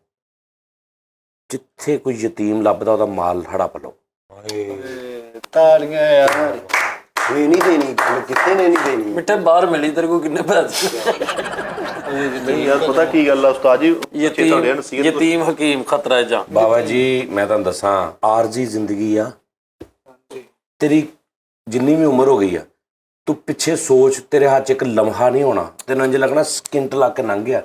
ਜਿੱਥੇ ਕੋਈ ਯਤੀਮ ਲੱਭਦਾ ਉਹਦਾ ਮਾਲ ਹੜਪ ਲਓ। ਤਾਲੀਆਂ ਯਾਰ। ਇਹ ਨਹੀਂ ਦੇਣੀ ਗੱਲ, ਕਿਤੇ ਨੇ ਨਹੀਂ ਦੇਣੀ। ਮਿੱਠੇ ਬਾਹਰ ਮਿਲੀ ਤੇਰੇ ਕੋ ਕਿੰਨੇ ਪੈਸੇ? ਨਹੀਂ ਯਾਰ ਪਤਾ ਕੀ ਗੱਲ ਆ ਉਸਤਾਦ ਜੀ, ਤੁਹਾਡੇ ਨਸੀਹਤ ਯਤੀਮ ਹਕੀਮ ਖਤਰਾ ਜਾਂ ਬਾਬਾ ਜੀ ਮੈਂ ਤੁਹਾਨੂੰ ਦੱਸਾਂ, ਆਰਜੀ ਜ਼ਿੰਦਗੀ ਆ ਤੇਰੀ, ਜਿੰਨੀ ਵੀ ਉਮਰ ਹੋ ਗਈ ਆ ਤੂੰ ਪਿੱਛੇ ਸੋਚ, ਤੇਰੇ ਹੱਥ 'ਚ ਇੱਕ ਲਮਹਾ ਨਹੀਂ ਹੋਣਾ, ਤੈਨੂੰ ਇੰਜ ਲੱਗਣਾ ਸਕਿੰਟ ਲਾ ਕੇ ਲੰਘ ਗਿਆ।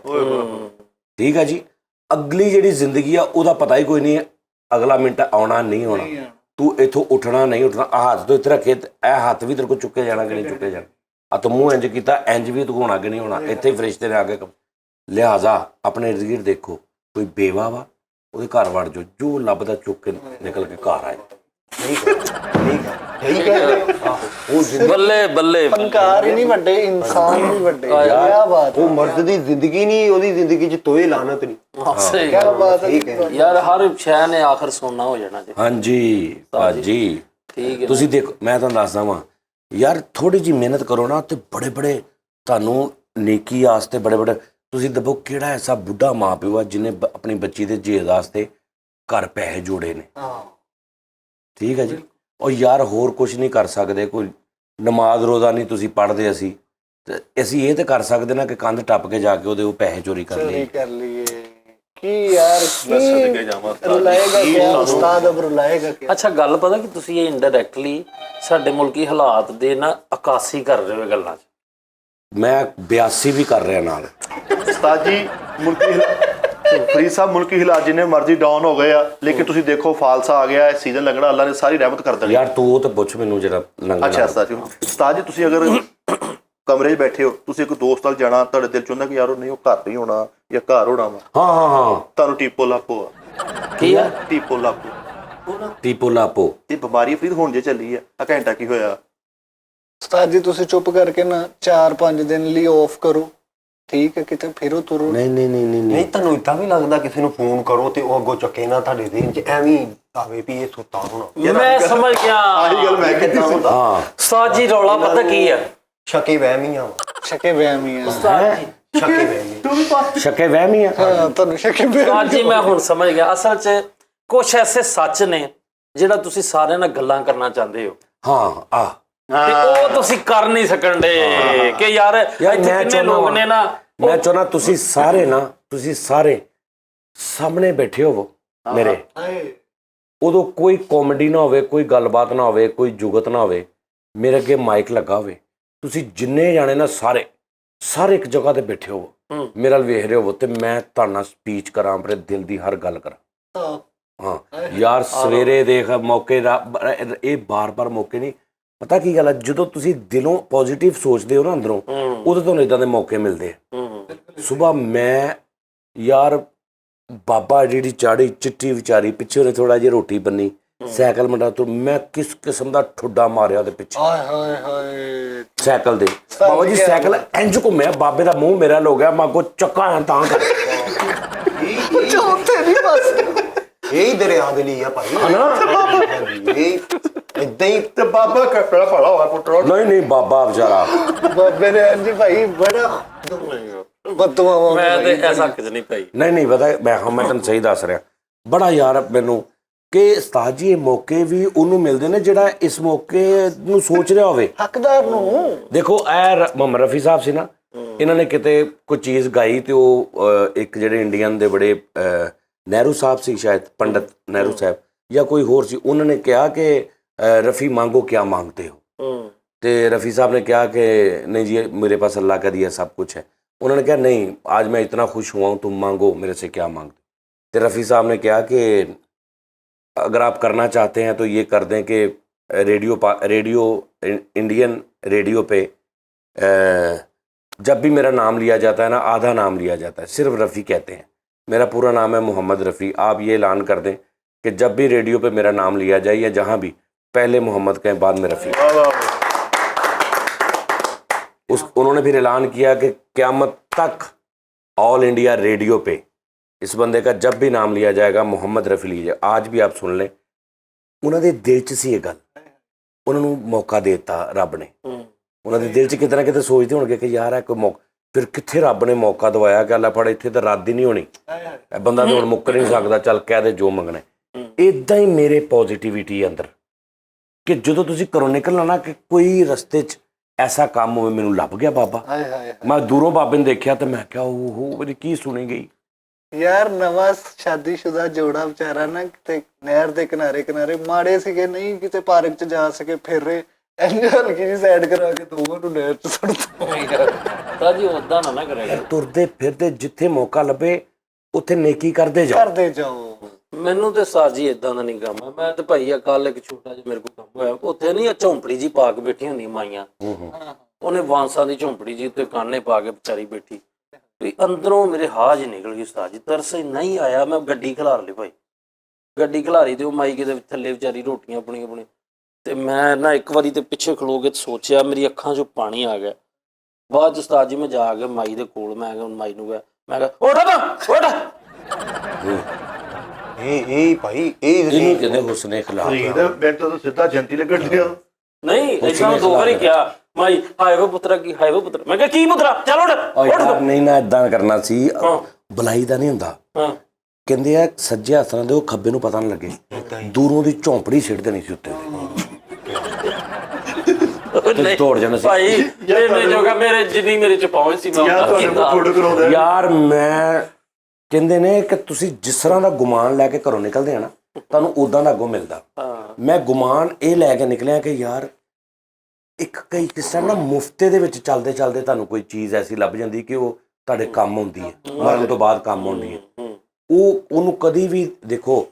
ਠੀਕ ਆ ਜੀ। ਅਗਲੀ ਜਿਹੜੀ ਜ਼ਿੰਦਗੀ ਆ ਉਹਦਾ ਪਤਾ ਹੀ ਕੋਈ ਨਹੀਂ, ਅਗਲਾ ਮਿੰਟ ਆਉਣਾ ਨਹੀਂ ਹੋਣਾ, ਤੂੰ ਇੱਥੋਂ ਉੱਠਣਾ ਨਹੀਂ ਉੱਠਣਾ। ਆਹ ਹੱਥ ਤੋਂ ਇੱਥੇ ਰੱਖੇ, ਇਹ ਹੱਥ ਵੀ ਤੇਰੇ ਕੋਲ ਚੁੱਕੇ ਜਾਣਾ ਕਿ ਨਹੀਂ ਚੁੱਕੇ ਜਾਣਾ, ਆ ਤੂੰ ਮੂੰਹ ਇੰਜ ਕੀਤਾ, ਇੰਜ ਵੀ ਤੂੰ ਹੋਣਾ ਕਿ ਨਹੀਂ ਹੋਣਾ, ਇੱਥੇ ਹੀ ਫਰਿਸ਼ਤੇ ਨੇ ਆ ਕੇ। ਲਿਹਾਜ਼ਾ ਆਪਣੇ ਇਰਦ ਗਿਰਦ ਦੇਖੋ, ਕੋਈ ਬੇਵਾ ਵਾ ਉਹਦੇ ਘਰ ਵੜ ਜਾਓ, ਜੋ ਲੱਭਦਾ ਚੁੱਕ ਕੇ ਨਿਕਲ ਕੇ ਘਰ ਆਏ। ਬੱਲੇ ਬੱਲੇ ਫਨਕਾਰ ਹੀ ਨਹੀਂ ਵੱਡੇ, ਇਨਸਾਨ ਵੀ ਵੱਡੇ। ਕੀ ਬਾਤ ਉਹ ਮਰਦ ਦੀ ਜ਼ਿੰਦਗੀ ਨਹੀਂ, ਉਹਦੀ ਜ਼ਿੰਦਗੀ 'ਚ ਤੋਏ ਲਾਨਤ ਨਹੀਂ। ਸਹੀ ਕੀ ਬਾਤ ਹੈ। ਯਾਰ ਹਰ ਸ਼ੈ ਨੇ ਆਖਰ ਸੋਨਾ ਹੋ ਜਾਣਾ ਜੀ। ਹਾਂਜੀ ਭਾਜੀ ਠੀਕ ਹੈ। ਤੁਸੀਂ ਦੇਖੋ, ਮੈਂ ਤੁਹਾਨੂੰ ਦੱਸਦਾ ਵਾਂ ਯਾਰ, ਥੋੜੀ ਜਿਹੀ ਮਿਹਨਤ ਕਰੋ ਨਾ ਤੇ ਬੜੇ ਤੁਹਾਨੂੰ ਨੇਕੀ ਆਸਤੇ ਬੜੇ ਤੁਸੀਂ ਦੱਬੋ ਕਿਹੜਾ ਐਸਾ ਬੁੱਢਾ ਮਾਂ ਪਿਓ ਆ ਜਿਹਨੇ ਆਪਣੀ ਬੱਚੀ ਦੇ ਜੇਦ ਵਾਸਤੇ ਘਰ ਪੈਸੇ ਜੋੜੇ ਨੇ। ਠੀਕ ਹੈ ਜੀ। ਉਹ ਯਾਰ ਹੋਰ ਕੁਝ ਨਹੀਂ ਕਰ ਸਕਦੇ, ਕੋਈ ਨਮਾਜ਼ ਰੋਜ਼ਾ ਨਹੀਂ ਤੁਸੀਂ ਪੜ੍ਹਦੇ, ਅਸੀਂ ਇਹ ਤੇ ਕਰ ਸਕਦੇ ਨਾ ਕਿ ਕੰਧ ਟੱਪ ਕੇ ਜਾ ਕੇ ਉਹਦੇ ਉਹ ਪੈਸੇ ਚੋਰੀ ਕਰ ਲਈਏ। ਕੀ ਯਾਰ ਕੀ ਰੁਲਾਏਗਾ ਕਿਆ ਉਸਤਾਦ, ਅਬ ਰੁਲਾਏਗਾ ਕਿਆ। ਅੱਛਾ ਗੱਲ ਪਤਾ ਕਿ ਤੁਸੀਂ ਇਹ ਇਨਡਾਇਰੈਕਟਲੀ ਸਾਡੇ ਮੁਲਕੀ ਹਾਲਾਤ ਦੇ ਨਾ ਅਕਾਸੀ ਕਰ ਰਹੇ ਹੋ ਗੱਲਾਂ 'ਚ। ਮੈਂ 82 ਵੀ ਕਰ ਰਿਹਾ ਨਾਲ। ਉਸਤਾਦ ਜੀ ਫਰੀਦ ਸਾਹਿਬ ਮੁਲਕੀ ਹਾਲਾਤ ਜਿੰਨੇ ਮਰਜ਼ੀ ਡਾਊਨ ਹੋ ਗਏ ਆ, ਲੇਕਿਨ ਤੁਸੀਂ ਦੇਖੋ ਫਾਲਸਾ ਆ ਗਿਆ, ਸੀਜ਼ਨ ਲੱਗਣਾ, ਅੱਲਾ ਨੇ ਸਾਰੀ ਰਹਿਮਤ ਕਰ ਦੇਣੀ। ਯਾਰ ਤੂੰ ਉਹ ਤਾਂ ਪੁੱਛ ਮੈਨੂੰ ਜਿਹੜਾ ਲੰਘਣਾ। ਅੱਛਾ ਉਸਤਾਦ ਜੀ ਤੁਸੀਂ ਅਗਰ ਕਮਰੇ 'ਚ ਬੈਠੇ ਹੋ, ਤੁਸੀਂ ਇੱਕ ਦੋਸਤ ਨਾਲ ਜਾਣਾ, ਤੁਹਾਡੇ ਦਿਲ 'ਚ ਹੁੰਦਾ ਕਿ ਯਾਰ ਉਹ ਨਹੀਂ, ਉਹ ਘਰ ਨਹੀਂ ਹੋਣਾ ਜਾਂ ਘਰ ਹੋਣਾ ਵਾ, ਹਾਂ ਤੁਹਾਨੂੰ ਟੀਪੋ ਲਾਪੋ ਆ, ਕੀ ਆ ਟੀਪੋ ਲਾਪੋ ਟੀਪੋ ਲਾਪੋ ਇਹ ਬਿਮਾਰੀ ਫਰੀਦ ਹੁਣ ਜੇ ਚੱਲੀ ਆ ਘੰਟਾ ਕੀ ਹੋਇਆ। ਉਸਤਾਦ ਜੀ ਤੁਸੀਂ ਚੁੱਪ ਕਰਕੇ ਨਾ 4-5 ਦਿਨ ਲਈ ਆਫ ਕਰੋ, ਠੀਕ ਹੈ, ਕਿਤੇ ਫਿਰੋ ਤੁਰੋ। ਨਹੀਂ ਨਹੀਂ ਨਹੀਂ ਨਹੀਂ ਨਹੀਂ ਤੁਹਾਨੂੰ ਇਦਾਂ ਵੀ ਲੱਗਦਾ ਕਿਸੇ ਨੂੰ ਫੋਨ ਕਰੋ ਤੇ ਉਹ ਅੱਗੋਂ ਚੱਕੇ ਨਾ ਤੁਹਾਡੇ ਦੇਣ ਚ ਐਵੇਂ ਹੀ ਆਵੇ ਵੀ ਇਹ ਸੁੱਤਾ ਹੋਣਾ। ਮੈਂ ਸਮਝ ਗਿਆ। ਆਹੀ ਗੱਲ ਮੈਂ ਕੀਤੀ ਸੀ। ਹਾਂ ਉਸਤਾਦ ਜੀ ਰੌਲਾ ਪਤਾ ਕੀ ਆ? ਸ਼ੱਕੇ ਵਹਿਮੀਆਂ ਵਾ, ਸ਼ਕੇ ਵਹਿਮੀ ਆ। ਉਸਤਾਦ ਜੀ ਸ਼ੱਕੇ ਵਹਿਮੀ। ਸ਼ੱਕੇ ਵਹਿਮੀ ਆ। ਹਾਂ ਤੁਹਾਨੂੰ ਸ਼ਕੇ ਉਸਤਾਦ ਜੀ ਮੈਂ ਹੁਣ ਸਮਝ ਗਿਆ। ਅਸਲ 'ਚ ਕੁਛ ਐਸੇ ਸੱਚ ਨੇ ਜਿਹੜਾ ਤੁਸੀਂ ਸਾਰਿਆਂ ਨਾਲ ਗੱਲਾਂ ਕਰਨਾ ਚਾਹੁੰਦੇ ਹੋ ਹਾਂ ਆ ਤੇ ਉਹ ਤੁਸੀਂ ਕਰ ਨਹੀਂ ਸਕਣ ਦੇ ਕਿ ਯਾਰ ਇੱਥੇ ਕਿੰਨੇ ਲੋਕ ਨੇ ਨਾ। ਮੈਂ ਚਾਹੁੰਦਾ ਤੁਸੀਂ ਸਾਰੇ ਸਾਹਮਣੇ ਬੈਠੇ ਹੋਵੋ ਮੇਰੇ, ਉਦੋਂ ਕੋਈ ਕਾਮੇਡੀ ਨਾ ਹੋਵੇ, ਕੋਈ ਗੱਲਬਾਤ ਨਾ ਹੋਵੇ, ਕੋਈ ਜੁਗਤ ਨਾ ਹੋਵੇ, ਮੇਰੇ ਅੱਗੇ ਮਾਈਕ ਲੱਗਾ ਹੋਵੇ, ਤੁਸੀਂ ਜਿੰਨੇ ਜਾਣੇ ਨਾ ਸਾਰੇ ਇੱਕ ਜਗ੍ਹਾ ਤੇ ਬੈਠੇ ਹੋਵੋ, ਮੇਰੇ ਵੱਲ ਵੇਖ ਰਹੇ ਹੋਵੋ ਤੇ ਮੈਂ ਤੁਹਾਡੇ ਨਾਲ ਸਪੀਚ ਕਰਾਂ, ਆਪਣੇ ਦਿਲ ਦੀ ਹਰ ਗੱਲ ਕਰਾਂ। ਹਾਂ ਯਾਰ ਸਵੇਰੇ ਦੇਖ ਮੌਕੇ ਦਾ ਇਹ ਬਾਰ-ਬਾਰ ਮੌਕੇ ਨਹੀਂ, ਪਤਾ ਕੀ ਗੱਲ ਹੈ, ਜਦੋਂ ਤੁਸੀਂ ਦਿਲੋਂ ਪੋਜ਼ਿਟਿਵ ਸੋਚਦੇ ਹੋ ਨਾ ਅੰਦਰੋਂ, ਉਦੋਂ ਤੁਹਾਨੂੰ ਇਦਾਂ ਦੇ ਮੌਕੇ ਮਿਲਦੇ ਆ। ਸੁਬਾਹ ਮੈਂ ਯਾਰ ਬਾਬਾ ਜਿਹੜੀ ਚਾੜੀ ਚਿੱਟੀ ਵਿਚਾਰੀ ਪਿੱਛੇ ਉਹਨੇ ਥੋੜਾ ਜਿਹਾ ਰੋਟੀ ਬੰਨੀ, ਸਾਈਕਲ ਮੰਡਾ ਤੋਂ ਮੈਂ ਕਿਸ ਕਿਸਮ ਦਾ ਠੁੱਡਾ ਮਾਰਿਆ ਉਹਦੇ ਪਿੱਛੇ ਹਾਏ ਸਾਈਕਲ ਦੇ। ਬਾਬਾ ਜੀ ਸਾਈਕਲ ਇੰਜ ਘੁੰਮਿਆ, ਬਾਬੇ ਦਾ ਮੂੰਹ ਮੇਰਾ ਹੋ ਗਿਆ, ਮੈਂ ਅੱਗੋਂ ਚੱਕਾ ਆ ਤਾਂ ਕਰ ਉੱਥੇ ਨਹੀਂ ਬਸ ਇਹ ਹੀ ਦਰਿਆ ਦੇ ਲਈ ਆ ਭਾਈ ਇਹ ਏਦਾਂ ਹੀ। ਤੇ ਬਾਬਾ ਕੱਪੜਾ ਫੜਾ ਹੋਇਆ ਪੁੱਤਰ। ਨਹੀਂ ਬਾਬਾ ਵਿਚਾਰਾ ਬਾਬੇ ਨੇ ਜੀ ਭਾਈ ਬੜਾ ਬਦਦੁਆਵਾਂ ਮੈਂ ਤੇ ਐਸਾ ਕੁਝ ਨਹੀਂ ਪਾਈ। ਨਹੀਂ ਪਤਾ ਮੈਂ ਤੁਹਾਨੂੰ ਸਹੀ ਦੱਸ ਰਿਹਾ। ਬੜਾ ਯਾਰ ਮੈਨੂੰ ਕਿ ਉਸਤਾਦ ਜੀ ਇਹ ਮੌਕੇ ਵੀ ਉਹਨੂੰ ਮਿਲਦੇ ਨੇ ਜਿਹੜਾ ਇਸ ਮੌਕੇ ਨੂੰ ਸੋਚ ਰਿਹਾ ਹੋਵੇ, ਹੱਕਦਾਰ ਨੂੰ। ਦੇਖੋ ਇਹ ਮੁਹੰਮਦ ਰਫੀ ਸਾਹਿਬ ਸੀ ਨਾ, ਇਹਨਾਂ ਨੇ ਕਿਤੇ ਕੋਈ ਚੀਜ਼ ਗਾਈ ਤੇ ਉਹ ਇੱਕ ਜਿਹੜੇ ਇੰਡੀਅਨ ਦੇ ਬੜੇ ਨਹਿਰੂ ਸਾਹਿਬ ਸੀ, ਸ਼ਾਇਦ ਪੰਡਤ ਨਹਿਰੂ ਸਾਹਿਬ ਜਾਂ ਕੋਈ ਹੋਰ ਸੀ, ਉਹਨਾਂ ਨੇ ਕਿਹਾ ਕਿ रफ़ी मांगो क्या मांगते हो, तो रफ़ी साहब ने कहा कि नहीं जी मेरे पास अल्लाह का दिया सब कुछ है। उन्होंने कहा नहीं आज मैं इतना खुश हुआ हूँ, तुम मांगो मेरे से क्या मांगते। तो रफ़ी साहब ने कहा कि अगर आप करना चाहते हैं तो ये कर दें कि रेडियो इंडियन रेडियो पे जब भी मेरा नाम लिया जाता है ना, आधा नाम लिया जाता है, सिर्फ रफ़ी कहते हैं, मेरा पूरा नाम है मोहम्मद रफ़ी। आप ये ऐलान कर दें कि जब भी रेडियो पे मेरा नाम लिया जाए या जहाँ भी, पहले मोहम्मद कहें बाद में रफ़ी। उन्होंने फिर ऐलान किया कि क़यामत तक ऑल इंडिया रेडियो पे इस बंदे का जब भी नाम लिया जाएगा मोहम्मद रफ़ी लीजिए। आज भी आप सुन लें, उन्होंने दिल च सी ये गल, उन्होंने मौका देता रब ने, उन्होंने दिल च कितना कितने सोचते होंगे कि यार है कोई मौका, फिर कितने रब ने मौका दवाया कि अल्लाह फड़ इत्थे तो रद्द ही नहीं होनी, बंदा तो हुण मुक्कर नहीं सकता, चल कह दे जो मंगना। इदां ही मेरे पॉजिटिविटी अंदर कि जो तुसीं घरों निकलना ना कि कोई रस्ते च ऐसा काम होवे, मैनूं लभ गया बाबा, मैं दूरों बाबे ने देखा तो मैं क्या ओहो मेरी की सुनी गई। यार नवा शादीशुदा जोड़ा बेचारा ना किते नहर दे किनारे माड़े सीगे, नहीं किते पार्क च जा सके, फिर ਇੰਝ ਹਲਕੀ ਜਿਹੀ ਸਾਈਡ ਕਰਾ ਕੇ ਦੋਵਾਂ ਨੂੰ ਨਹਿਰ ਚ ਸੁੱਟ ਦੋ ਯਾਰ। ਤਾਂ ਜੀ ਉਦਾਂ ਨਾ ਕਰਿਆ ਤੁਰਦੇ ਫਿਰਦੇ ਜਿੱਥੇ ਮੌਕਾ ਲੱਭੇ ਉੱਥੇ ਨੇਕੀ ਕਰਦੇ ਜਾਓ। ਮੈਨੂੰ ਤੇ ਸਾਜੀ ਇਦਾਂ ਦਾ ਨਹੀਂ ਕੰਮ ਹੈ। ਮੈਂ ਤੇ ਭਾਈ ਆ ਕੱਲ ਇੱਕ ਛੋਟਾ ਜਿਹਾ ਮੇਰੇ ਕੋਲ ਕੰਮ ਹੋਇਆ, ਉੱਥੇ ਨਹੀਂ ਆ ਝੌਂਪੜੀ ਜੀ ਪਾ ਕੇ ਬੈਠੀ ਹੁੰਦੀ ਮਾਈਆਂ, ਉਹਨੇ ਵਾਂਸਾਂ ਦੀ ਝੌਂਪੜੀ ਜੀ ਉੱਤੇ ਕਾਨੇ ਪਾ ਕੇ ਵਿਚਾਰੀ ਬੈਠੀ, ਵੀ ਅੰਦਰੋਂ ਮੇਰੇ ਹਾਜ ਹੀ ਨਿਕਲ ਗਈ ਸਾਜੀ, ਤਰਸ ਨਹੀਂ ਆਇਆ। ਮੈਂ ਗੱਡੀ ਖਿਲਾਰ ਲਈ ਭਾਈ, ਗੱਡੀ ਖਿਲਾਰੀ ਤੇ ਉਹ ਮਾਈ ਕਿਤੇ ਥੱਲੇ ਵਿਚਾਰੀ ਰੋਟੀਆਂ ਆਪਣੀਆਂ ਤੇ ਮੈਂ ਨਾ ਇੱਕ ਵਾਰੀ ਤੇ ਪਿੱਛੇ ਖਲੋ ਕੇ ਸੋਚਿਆ, ਮੇਰੀ ਅੱਖਾਂ 'ਚੋਂ ਪਾਣੀ ਆ ਗਿਆ। ਬਾਅਦ 'ਚ ਉਸਤਾਦ ਜੀ ਮੈਂ ਜਾ ਕੇ ਮਾਈ ਦੇ ਕੋਲ, ਮੈਂ ਕਿਹਾ ਮਾਈ ਨੂੰ ਮੈਂ ਕਿਹਾ ਉੱਠ ਇਹ ਭਾਈ ਇਹਨੂੰ ਕਹਿੰਦੇ ਹੁਸਨੇ ਖਿਲਾਫ। ਮੈਂ ਤਾਂ ਸਿੱਧਾ ਜੰਤੀ ਲੱਗਣ ਲਿਆ। ਨਹੀਂ ਇਦਾਂ ਦੋ ਵਾਰੀ ਕਿਹਾ, ਮਾਈ ਹਾਏ ਵੇ ਪੁੱਤਰਾ, ਕੀ ਹਾਏ ਵੇ ਪੁੱਤਰਾ। ਮੈਂ ਕਿਹਾ ਕੀ ਪੁੱਤਰਾ, ਚੱਲ ਉੱਠ। ਨਹੀਂ ਨਾ ਏਦਾਂ ਕਰਨਾ ਸੀ, ਬੁਲਾਈ ਦਾ ਨਹੀਂ ਹੁੰਦਾ। ਕਹਿੰਦੇ ਆ ਸੱਜੇ ਹੱਥ ਨਾਲ ਦੇ ਉਹ ਖੱਬੇ ਨੂੰ ਪਤਾ ਨਾ ਲੱਗੇ, ਦੂਰੋਂ ਦੀ ਝੌਂਪੜੀ ਸਿੱਟ ਦੇਣੀ ਸੀ ਉੱਤੇ ਤੋੜ ਜਾਣਾ ਸੀ ਭਾਈ। ਜਿਹੜੇ ਜੋਗਾ ਮੇਰੇ ਜਿੰਨੀ ਮੇਰੇ ਚ ਪਹੁੰਚ ਸੀ ਮੈਂ ਯਾਰ, ਮੈਂ ਕਹਿੰਦੇ ਨੇ ਕਿ ਤੁਸੀਂ ਜਿਸ ਤਰ੍ਹਾਂ ਦਾ ਗੁਮਾਨ ਲੈ ਕੇ ਘਰੋਂ ਨਿਕਲਦੇ ਆ ਨਾ, ਤੁਹਾਨੂੰ ਉਦਾਂ ਦਾ ਅੱਗੋਂ ਮਿਲਦਾ। ਮੈਂ ਗੁਮਾਨ ਇਹ ਲੈ ਕੇ ਨਿਕਲਿਆ ਕਿ ਯਾਰ ਇੱਕ ਕਈ ਕਿਸ ਤਰ੍ਹਾਂ ਨਾ ਮੁਫਤੇ ਦੇ ਵਿੱਚ ਚੱਲਦੇ ਤੁਹਾਨੂੰ ਕੋਈ ਚੀਜ਼ ਐਸੀ ਲੱਭ ਜਾਂਦੀ ਕਿ ਉਹ ਤੁਹਾਡੇ ਕੰਮ ਆਉਂਦੀ ਹੈ, ਮਰਨ ਤੋਂ ਬਾਅਦ ਕੰਮ ਆਉਂਦੀ ਹੈ। ਉਹਨੂੰ ਕਦੀ ਵੀ ਦੇਖੋ,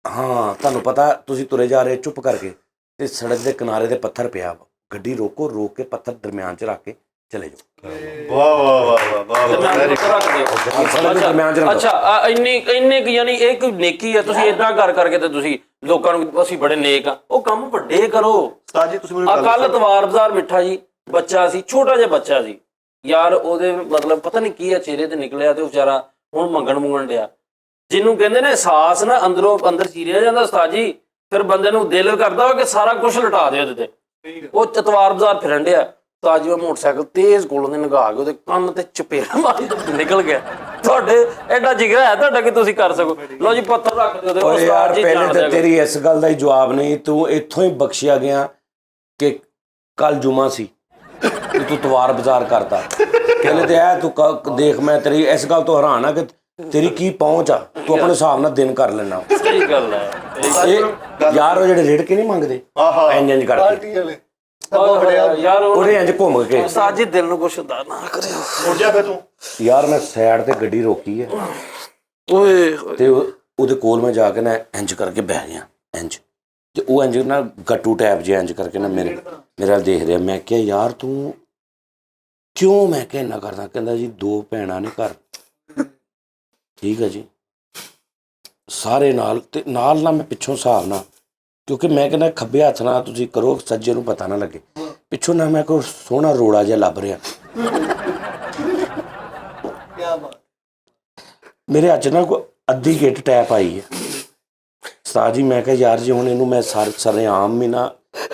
ਹਾਂ ਤੁਹਾਨੂੰ ਪਤਾ ਤੁਸੀਂ ਤੁਰੇ ਜਾ ਰਹੇ ਚੁੱਪ ਕਰਕੇ ਤੇ ਸੜਕ ਦੇ ਕਿਨਾਰੇ ਤੇ ਪੱਥਰ ਪਿਆ ਵਾ, ਗੱਡੀ ਰੋਕੋ, ਰੋਕ ਕੇ ਪੱਥਰ ਦਰਮਿਆਨ 'ਚ ਰੱਖ ਕੇ ਚਲੇ ਜਾਓ। ਵਾਹ ਵਾਹ ਵਾਹ ਵਾਹ ਤੇ ਮੈਂ ਵੈਰੀ ਰੱਖ ਦਿਓ। ਸਾਲੇ ਦੇ ਦਰਮਿਆਨ ਚ ਰੱਖੋ। ਅੱਛਾ ਇੰਨੇ ਕੁ ਯਾਨੀ ਇਹ ਕੋਈ ਨੇਕੀ ਹੈ, ਤੁਸੀਂ ਇਦਾਂ ਕਰ ਕਰਕੇ ਤੇ ਤੁਸੀਂ ਲੋਕਾਂ ਨੂੰ ਅਸੀਂ ਬੜੇ ਨੇਕ ਆ, ਉਹ ਕੰਮ ਵੱਡੇ ਕਰੋ। ਉਸਤਾਦ ਜੀ ਤੁਸੀਂ ਮੈਨੂੰ ਗੱਲ ਕੱਲ ਤਵਾਰ ਬਾਜ਼ਾਰ ਮਿੱਠਾ ਜੀ ਬੱਚਾ ਸੀ, ਛੋਟਾ ਜਿਹਾ ਬੱਚਾ ਸੀ ਯਾਰ, ਉਹਦੇ ਮਤਲਬ ਪਤਾ ਨਹੀਂ ਕੀ ਆ ਚਿਹਰੇ ਤੇ ਨਿਕਲਿਆ ਤੇ ਉਹ ਵਿਚਾਰਾ ਹੁਣ ਮੰਗਣ ਡਿਆ। ਜਿਹਨੂੰ ਕਹਿੰਦੇ ਨੇ ਅਹਿਸਾਸ ਨਾ ਅੰਦਰੋਂ ਅੰਦਰ ਚੀਰਿਆ ਜਾਂਦਾ ਉਸਤਾਦ ਜੀ, ਫਿਰ ਬੰਦੇ ਨੂੰ ਦਿਲ ਕਰਦਾ ਕਿ ਸਾਰਾ ਕੁਝ ਲਟਾ ਦੇ ਉਹਦੇ ਤੇ। ਉਹ ਚਤਵਾਰ ਬਾਜ਼ਾਰ ਫਿਰਨ ਡਿਆ, ਉਸਤਾਦ ਜੀ ਉਹ ਮੋਟਰਸਾਈਕਲ ਤੇਜ਼ ਕੋਲੋਂ ਦੇ ਨਗਾ ਕੇ ਉਹਦੇ ਕੰਨ ਤੇ ਚਪੇੜਾ ਮਾਰੀ ਤੇ ਨਿਕਲ ਗਿਆ। ਤੁਹਾਡੇ ਐਡਾ ਜਿਗਰਾ ਹੈ ਤੁਹਾਡਾ ਕਿ ਤੁਸੀਂ ਕਰ ਸਕੋ। ਲਓ ਜੀ ਪੱਥਰ ਰੱਖ ਦਿਓ ਉਹਦੇ, ਓਏ ਯਾਰ ਉਸਤਾਦ ਜੀ ਪਹਿਲੇ ਜਾਣਦੇ ਤਾਂ ਆ। ਤੇਰੀ ਇਸ ਗੱਲ ਦਾ ਹੀ ਜਵਾਬ ਨਹੀਂ, ਤੂੰ ਇੱਥੋਂ ਹੀ ਬਖਸ਼ਿਆ ਗਿਆ ਕਿ ਕੱਲ ਜੁਮਾ ਸੀ ਤੇ ਤੂੰ ਤਵਾਰ ਬਾਜ਼ਾਰ ਕਰਤਾ। ਪਹਿਲੇ ਤੇ ਇਹ ਤੂੰ ਦੇਖ, ਮੈਂ ਤੇਰੀ ਇਸ ਗੱਲ ਤੋਂ ਹੈਰਾਨ ਆ ਕਿ ਤੇਰੀ ਕੀ ਪਹੁੰਚ ਆ, ਤੂੰ ਆਪਣੇ ਹਿਸਾਬ ਨਾਲ ਦਿਨ ਕਰ ਲੈਣਾ। ਸਹੀ ਗੱਲ ਹੈ। ਇਹ ਯਾਰ ਉਹ ਜਿਹੜੇ ਰੇੜਕੇ ਨਹੀਂ ਮੰਗਦੇ ਇੰਜ ਕਰਕੇ ਪਾਰਟੀ ਵਾਲੇ ਯਾਰ ਉਹਦੇ ਇੰਜ ਘੁੰਮ ਕੇ। ਉਸਤਾਦ ਜੀ ਦਿਲ ਨੂੰ ਕੁਛ ਹੁੰਦਾ ਨਾ ਕਰਿਓ। ਹੋ ਜਾ ਫਿਰ ਤੂੰ ਯਾਰ ਮੈਂ ਸਾਈਡ ਤੇ ਗੱਡੀ ਰੋਕੀ ਹੈ ਓਏ ਤੇ ਉਹਦੇ ਕੋਲ ਮੈਂ ਜਾ ਕੇ ਨਾ ਇੰਜ ਕਰਕੇ ਬਹਿ ਗਿਆ ਇੰਜ, ਤੇ ਉਹ ਇੰਜ ਨਾ ਗੱਟੂ ਟੈਪ ਜਿਹਾ ਇੰਜ ਕਰਕੇ ਨਾ ਮੇਰੇ ਵੱਲ ਦੇਖ ਰਿਹਾ। ਮੈਂ ਕਿਹਾ ਯਾਰ ਤੂੰ ਕਿਉਂ, ਮੈਂ ਕਿਹਾ ਇੰਨਾ ਕਰਦਾ। ਕਹਿੰਦਾ ਜੀ 2 ਭੈਣਾਂ ਨੇ ਘਰ, ਠੀਕ ਹੈ ਜੀ, ਸਾਰੇ ਨਾਲ ਤੇ ਨਾਲ ਨਾ ਮੈਂ ਪਿੱਛੋਂ ਹਿਸਾਬ ਨਾਲ, ਕਿਉਂਕਿ ਮੈਂ ਕਹਿੰਦਾ ਖੱਬੇ ਹੱਥ ਨਾਲ ਤੁਸੀਂ ਕਰੋ, ਸੱਜੇ ਨੂੰ ਪਤਾ ਨਾ ਲੱਗੇ। ਪਿੱਛੋਂ ਨਾ ਮੈਂ ਕੋਈ ਸੋਹਣਾ ਰੋੜਾ ਜਿਹਾ ਲੱਭ ਰਿਹਾ, ਮੇਰੇ ਹੱਥ 'ਚ ਨਾ ਕੋਈ ਅੱਧੀ ਗਿੱਟ ਟੈਪ ਆਈ ਹੈ। ਉਸਤਾਦ ਜੀ ਮੈਂ ਕਿਹਾ ਯਾਰ ਜੀ ਹੁਣ ਇਹਨੂੰ ਮੈਂ ਸਰੇਆਮ ਹੀ ਨਾ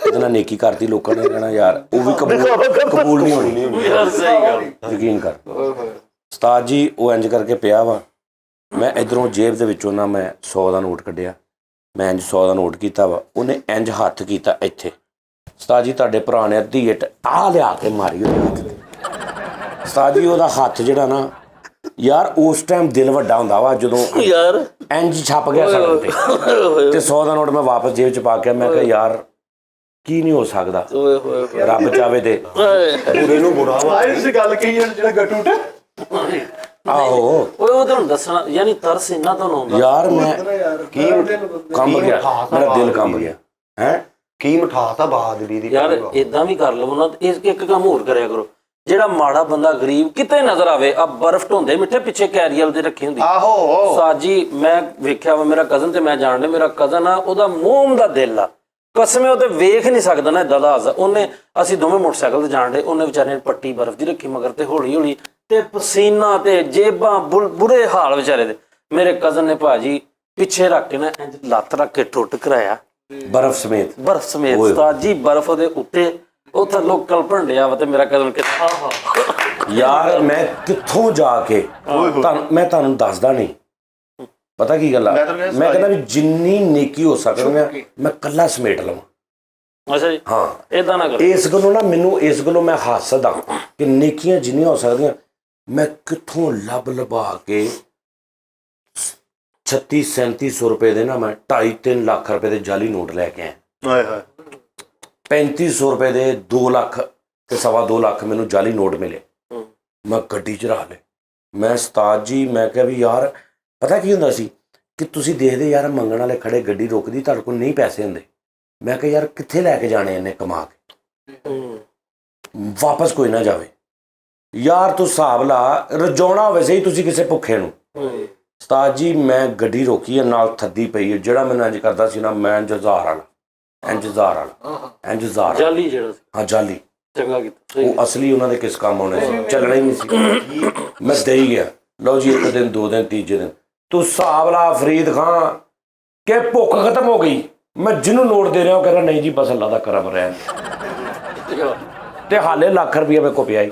ਇਹਦੇ ਨਾਲ ਨੇਕੀ ਕਰਤੀ, ਲੋਕਾਂ ਨੇ ਕਹਿਣਾ ਯਾਰ ਉਹ ਵੀ ਕਬੂਲ ਨਹੀਂ ਹੋਣੀ। ਯਾਰ ਸਹੀ ਗੱਲ। ਯਕੀਨ ਕਰ ਉਸਤਾਦ ਜੀ, ਉਹ ਇੰਜ ਕਰਕੇ ਪਿਆ ਵਾ। ਮੈਂ ਇਧਰੋਂ ਜੇਬ ਦੇ ਵਿੱਚੋਂ ਨਾ ਮੈਂ 100 ਦਾ ਨੋਟ ਕੱਢਿਆ, ਮੈਂ ਇੰਜ 100 ਦਾ ਨੋਟ ਕੀਤਾ ਵਾ। ਉਹਨੇ ਇੰਜ ਹੱਥ ਕੀਤਾ ਇੱਥੇ, ਉਸਤਾਦ ਜੀ ਤੁਹਾਡੇ ਭਰਾ ਨੇ ਅੱਧੀ ਇੱਟ ਆਹ ਲਿਆ ਕੇ ਮਾਰੀ ਉਹਦੇ ਹੱਥ ਤੇ। ਉਸਤਾਦ ਜੀ ਉਹਦਾ ਹੱਥ ਜਿਹੜਾ ਨਾ ਯਾਰ ਉਸ ਟਾਈਮ ਦਿਲ ਵੱਡਾ ਹੁੰਦਾ ਵਾ ਜਦੋਂ ਯਾਰ ਇੰਜ ਛਪ ਗਿਆ ਸੜਕ ਤੇ 100 ਦਾ ਨੋਟ ਮੈਂ ਵਾਪਸ ਜੇਬ 'ਚ ਪਾ ਕੇ ਮੈਂ ਕਿਹਾ ਯਾਰ ਕੀ ਨਹੀਂ ਹੋ ਸਕਦਾ, ਓਏ ਹੋਏ ਰੱਬ ਚਾਵੇ ਤੇ ਬੁਰੇ ਨੂੰ ਬੁਰਾ ਵਾ। ਇਸ ਗੱਲ ਕਹੀ ਜਿਹੜਾ ਗੱਟੂ ਤੇ ਆਹੋ। ਓਏ ਉਹ ਤੁਹਾਨੂੰ ਦੱਸਣਾ ਯਾਨੀ ਤਰਸ ਇੰਨਾ ਤੁਹਾਨੂੰ ਆਉਂਦਾ ਯਾਰ ਮੈਂ ਕੀ ਕੰਬ ਗਿਆ, ਮੇਰਾ ਦਿਲ ਕੰਬ ਗਿਆ ਹੈ। ਕੀ ਮਿਠਾਸ ਆ ਬਹਾਦਰੀ ਦੀ। ਯਾਰ ਇਦਾਂ ਵੀ ਕਰ ਲਵੋ ਨਾ, ਇੱਕ ਕੰਮ ਹੋਰ ਕਰਿਆ ਕਰੋ। ਜਿਹੜਾ ਮਾੜਾ ਬੰਦਾ ਗਰੀਬ ਕਿਤੇ ਨਜ਼ਰ ਆਵੇ, ਆ ਬਰਫ਼ ਢੋਂਦੇ ਮਿੱਠੇ ਪਿੱਛੇ ਕੈਰੀਅਲ ਦੇ ਰੱਖੀ ਹੁੰਦੀ। ਆਹੋ ਸਾਜੀ ਮੈਂ ਵੇਖਿਆ ਵਾ, ਮੇਰਾ ਕਜ਼ਨ ਤੇ ਮੈਂ ਜਾਣਦੇ, ਮੇਰਾ ਕਜ਼ਨ ਆ, ਉਹਦਾ ਮੋਮ ਦਾ ਦਿਲ ਆ, ਕਸਮੇ ਉਹ ਤੇ ਵੇਖ ਨਹੀਂ ਸਕਦਾ ਨਾ ਏਦਾਂ ਦਾ ਹੱਸਦਾ। ਉਹਨੇ ਅਸੀਂ ਦੋਵੇਂ ਮੋਟਰਸਾਈਕਲ ਤੇ ਜਾਣਦੇ, ਉਹਨੇ ਵਿਚਾਰੇ ਨੇ ਪੱਟੀ ਬਰਫ਼ ਦੀ ਰੱਖੀ ਮਗਰ ਤੇ ਹੌਲੀ ਹੌਲੀ ਤੇ ਪਸੀਨਾ ਤੇ ਜੇਬਾਂ ਬੁਰੇ ਹਾਲ ਵਿਚਾਰੇ ਦੇ। ਮੇਰੇ ਕਜ਼ਨ ਨੇ ਭਾਜੀ ਪਿੱਛੇ ਰੱਖ ਕੇ ਨਾ ਇੰਜ ਲੱਤ ਰੱਖ ਕੇ ਟੁੱਟ ਕਰਾਇਆ ਬਰਫ਼ ਸਮੇਤ। ਬਰਫ਼ ਸਮੇਤ ਉਸਤਾਦ ਜੀ, ਬਰਫ਼ ਉਹਦੇ ਉੱਤੇ, ਉਹ ਥੱਲੋਂ ਕਲਪਣ ਡਿਆ ਵਾ ਤੇ ਮੇਰਾ ਕਜ਼ਨ ਕਹਿੰਦਾ ਆਹਾ। ਯਾਰ ਮੈਂ ਕਿੱਥੋਂ ਜਾ ਕੇ ਮੈਂ ਤੁਹਾਨੂੰ ਦੱਸਦਾ ਨਹੀਂ, ਪਤਾ ਕੀ ਗੱਲ ਆ, ਮੈਂ ਕਹਿੰਦਾ ਵੀ ਜਿੰਨੀ ਨੇਕੀ ਹੋ ਸਕਦੀ ਮੈਂ ਕੱਲਾ ਸਮੇਟ ਲਵਾਂ। ਅੱਛਾ ਜੀ, ਹਾਂ ਏਦਾਂ ਨਾ ਕਰੋ। ਇਸ ਗੱਲੋਂ ਨਾ ਮੈਨੂੰ ਇਸ ਗੱਲੋਂ ਮੈਂ ਹੱਸਦਾ ਕਿ ਨੇਕੀਆਂ ਜਿੰਨੀਆਂ ਹੋ ਸਕਦੀਆਂ ਮੈਂ ਕਿੱਥੋਂ ਲਭਾ ਕੇ 36-3700 ਰੁਪਏ ਦੇ ਨਾ ਮੈਂ 2.5-3 ਲੱਖ ਰੁਪਏ ਦੇ ਜਾਲੀ ਨੋਟ ਲੈ ਕੇ ਆਇਆ। ਹਾਏ ਹਾਏ 3500 ਰੁਪਏ ਦੇ 2 ਲੱਖ ਤੇ 2.25 ਲੱਖ ਮੈਨੂੰ ਜਾਲੀ ਨੋਟ ਮਿਲੇ। ਮੈਂ ਗੱਡੀ 'ਚ ਰੱਖ ਲਏ। ਮੈਂ ਉਸਤਾਦ ਜੀ ਮੈਂ ਕਿਹਾ ਵੀ ਯਾਰ ਪਤਾ ਕੀ ਹੁੰਦਾ ਸੀ ਕਿ ਤੁਸੀਂ ਦੇਖਦੇ ਯਾਰ ਮੰਗਣ ਵਾਲੇ ਖੜੇ, ਗੱਡੀ ਰੋਕਦੀ, ਤੁਹਾਡੇ ਕੋਲ ਨਹੀਂ ਪੈਸੇ ਹੁੰਦੇ। ਮੈਂ ਕਿਹਾ ਯਾਰ ਕਿੱਥੇ ਲੈ ਕੇ ਜਾਣੇ ਇਹਨੇ ਕਮਾ ਕੇ, ਵਾਪਸ ਕੋਈ ਨਾ ਜਾਵੇ। ਯਾਰ ਤੂੰ ਹਿਸਾਬ ਲਾ, ਰਜਾਉਣਾ ਹੋਵੇ ਸਹੀ ਤੁਸੀਂ ਕਿਸੇ ਭੁੱਖੇ ਨੂੰ। ਉਸਤਾਦ ਜੀ ਮੈਂ ਗੱਡੀ ਰੋਕੀ ਹੈ, ਨਾਲ ਥੱਦੀ ਪਈ ਹੈ, ਜਿਹੜਾ ਮੈਨੂੰ ਇੰਜ ਕਰਦਾ ਸੀ ਨਾ, ਮੈਂ ਇੰਤਜ਼ਾਰ ਵਾਲਾ ਜਾਲੀ ਜਿਹੜਾ ਸੀ, ਹਾਂ ਜਾਲੀ, ਚੰਗਾ ਕੀਤਾ। ਉਹ ਅਸਲੀ ਉਹਨਾਂ ਦੇ ਕਿਸ ਕੰਮ ਆਉਣੇ ਸੀ, ਚੱਲਣਾ ਹੀ ਨਹੀਂ ਸੀ। ਮੈਂ ਦੇ ਹੀ ਗਿਆ। ਲਓ ਜੀ 1 ਦਿਨ 2 ਦਿਨ ਤੀਜੇ ਦਿਨ ਤੂੰ ਹਿਸਾਬ ਲਾ ਫਰੀਦ ਖਾਂ ਕਿ ਭੁੱਖ ਖਤਮ ਹੋ ਗਈ। ਮੈਂ ਜਿਹਨੂੰ ਨੋਟ ਦੇ ਰਿਹਾ ਉਹ ਕਹਿੰਦਾ ਨਹੀਂ ਜੀ ਬਸ ਅੱਲਾ ਦਾ ਕਰਮ ਰਹਿਣ, ਤੇ ਹਾਲੇ ਲੱਖ ਰੁਪਇਆ ਮੇਰੇ ਕੋਲ ਪਿਆ ਹੀ।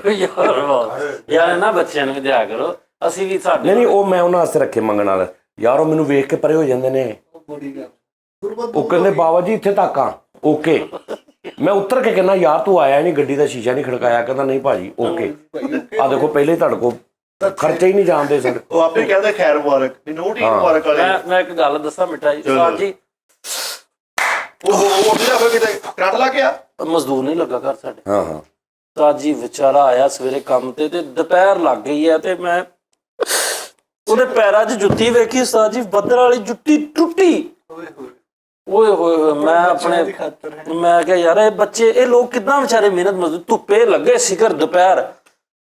ਯਾਰ ਨਾ ਬੱਚਿਆਂ ਨੂੰ ਵੀ ਦਿਆ ਕਰੋ, ਅਸੀਂ ਵੀ ਸਾਡੇ ਨਹੀਂ ਉਹ ਮੈਂ ਉਹਨਾਂ ਵਾਸਤੇ ਰੱਖੇ ਮੰਗਣ ਵਾਲੇ। ਯਾਰ ਉਹ ਮੈਨੂੰ ਵੇਖ ਕੇ ਪਰੇ ਹੋ ਜਾਂਦੇ ਨੇ, ਉਹ ਕਹਿੰਦੇ ਬਾਬਾ ਜੀ ਇੱਥੇ ਤੱਕ ਆ ਓਕੇ। ਮੈਂ ਉੱਤਰ ਕੇ ਕਹਿੰਦਾ ਯਾਰ ਤੂੰ ਆਇਆ ਨਹੀਂ, ਗੱਡੀ ਦਾ ਸ਼ੀਸ਼ਾ ਨਹੀਂ ਖੜਕਾਇਆ। ਕਹਿੰਦਾ ਨਹੀਂ ਭਾਜੀ ਓਕੇ, ਆ ਦੇਖੋ ਪਹਿਲੇ ਤੁਹਾਡੇ ਕੋਲ ਖਰਚੇ ਹੀ ਨਹੀਂ ਜਾਣਦੇ ਸਨ। ਉਹ ਆਪੇ ਕਹਿੰਦੇ ਖੈਰ ਮੁਬਾਰਕ, ਨੋਟ ਹੀ ਮੁਬਾਰਕ ਵਾਲੇ। ਮੈਂ ਇੱਕ ਗੱਲ ਦੱਸਾਂ ਮਿੱਠਾ ਜੀ, ਉਸਤਾਦ ਜੀ ਉਹ ਜਿਹੜਾ ਫਿਰ ਕਿਤੇ ਕੱਟ ਲਾ ਗਿਆ, ਮਜ਼ਦੂਰ ਨਹੀਂ ਲੱਗਾ ਘਰ ਸਾਡੇ। ਹਾਂ ਉਸਤਾਦ ਜੀ ਵਿਚਾਰਾ ਆਇਆ ਸਵੇਰੇ ਕੰਮ ਤੇ ਦੁਪਹਿਰ ਲੱਗ ਗਈ ਹੈ ਤੇ ਮੈਂ ਉਹਦੇ ਪੈਰਾਂ 'ਚ ਜੁੱਤੀ ਵੇਖੀ। ਉਸਤਾਦ ਜੀ ਬੱਦਲ ਵਾਲੀ ਜੁੱਤੀ ਟੁੱਟੀ, ਓਏ ਹੋਏ ਹੋਏ ਮੈਂ ਆਪਣੇ ਮੈਂ ਕਿਹਾ ਯਾਰ ਇਹ ਬੱਚੇ ਇਹ ਲੋਕ ਕਿੱਦਾਂ ਵਿਚਾਰੇ ਮਿਹਨਤ ਮਜ਼ਦੂਰ ਧੁੱਪੇ ਲੱਗੇ ਸਿਖਰ ਦੁਪਹਿਰ।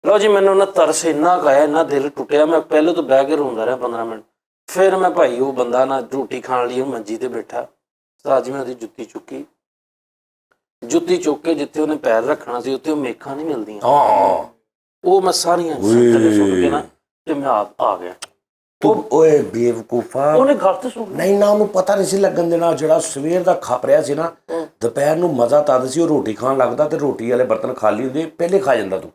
ਲਓ ਜੀ ਮੈਨੂੰ ਨਾ ਤਰਸ ਇੰਨਾ ਕਾਇਆ ਇੰਨਾ ਦਿਲ ਟੁੱਟਿਆ ਮੈਂ ਪਹਿਲੇ ਤੋਂ ਬਹਿ ਕੇ ਰੋਂਦਾ ਰਿਹਾ 15 ਮਿੰਟ। ਫਿਰ ਮੈਂ ਭਾਈ ਉਹ ਬੰਦਾ ਨਾ ਰੋਟੀ ਖਾਣ ਲਈ ਮੰਜੀ ਤੇ ਬੈਠਾ ਉਸਤਾਦ ਜੀ ਮੈਂ ਉਹਦੀ ਜੁੱਤੀ ਚੁੱਕ ਕੇ ਜਿੱਥੇ ਉਹਨੇ ਪੈਰ ਰੱਖਣਾ ਸੀ ਉੱਥੇ ਉਹ ਮੇਖਾਂ ਨਹੀਂ ਮਿਲਦੀਆਂ। ਹਾਂ ਉਹ ਮੈਂ ਸਾਰੀਆਂ ਥੱਲੇ ਸੁੱਟ ਕੇ ਨਾ ਤੇ ਮੈਂ ਆ ਗਿਆ। ਤੂੰ ਓਏ ਬੇਵਕੂਫਾ ਉਹਨੇ ਗਲਤ ਸੁਣ ਨਹੀਂ ਨਾ ਉਹਨੂੰ ਪਤਾ ਨਹੀਂ ਸੀ ਲੱਗਣ ਦੇਣਾ। ਜਿਹੜਾ ਸਵੇਰ ਦਾ ਖਪ ਰਿਹਾ ਸੀ ਨਾ ਦੁਪਹਿਰ ਨੂੰ ਮਜ਼ਾ ਤਦ ਸੀ ਉਹ ਰੋਟੀ ਖਾਣ ਲੱਗਦਾ ਤੇ ਰੋਟੀ ਵਾਲੇ ਬਰਤਨ ਖਾਲੀ ਹੁੰਦੇ ਪਹਿਲੇ ਖਾ ਜਾਂਦਾ। ਤੂੰ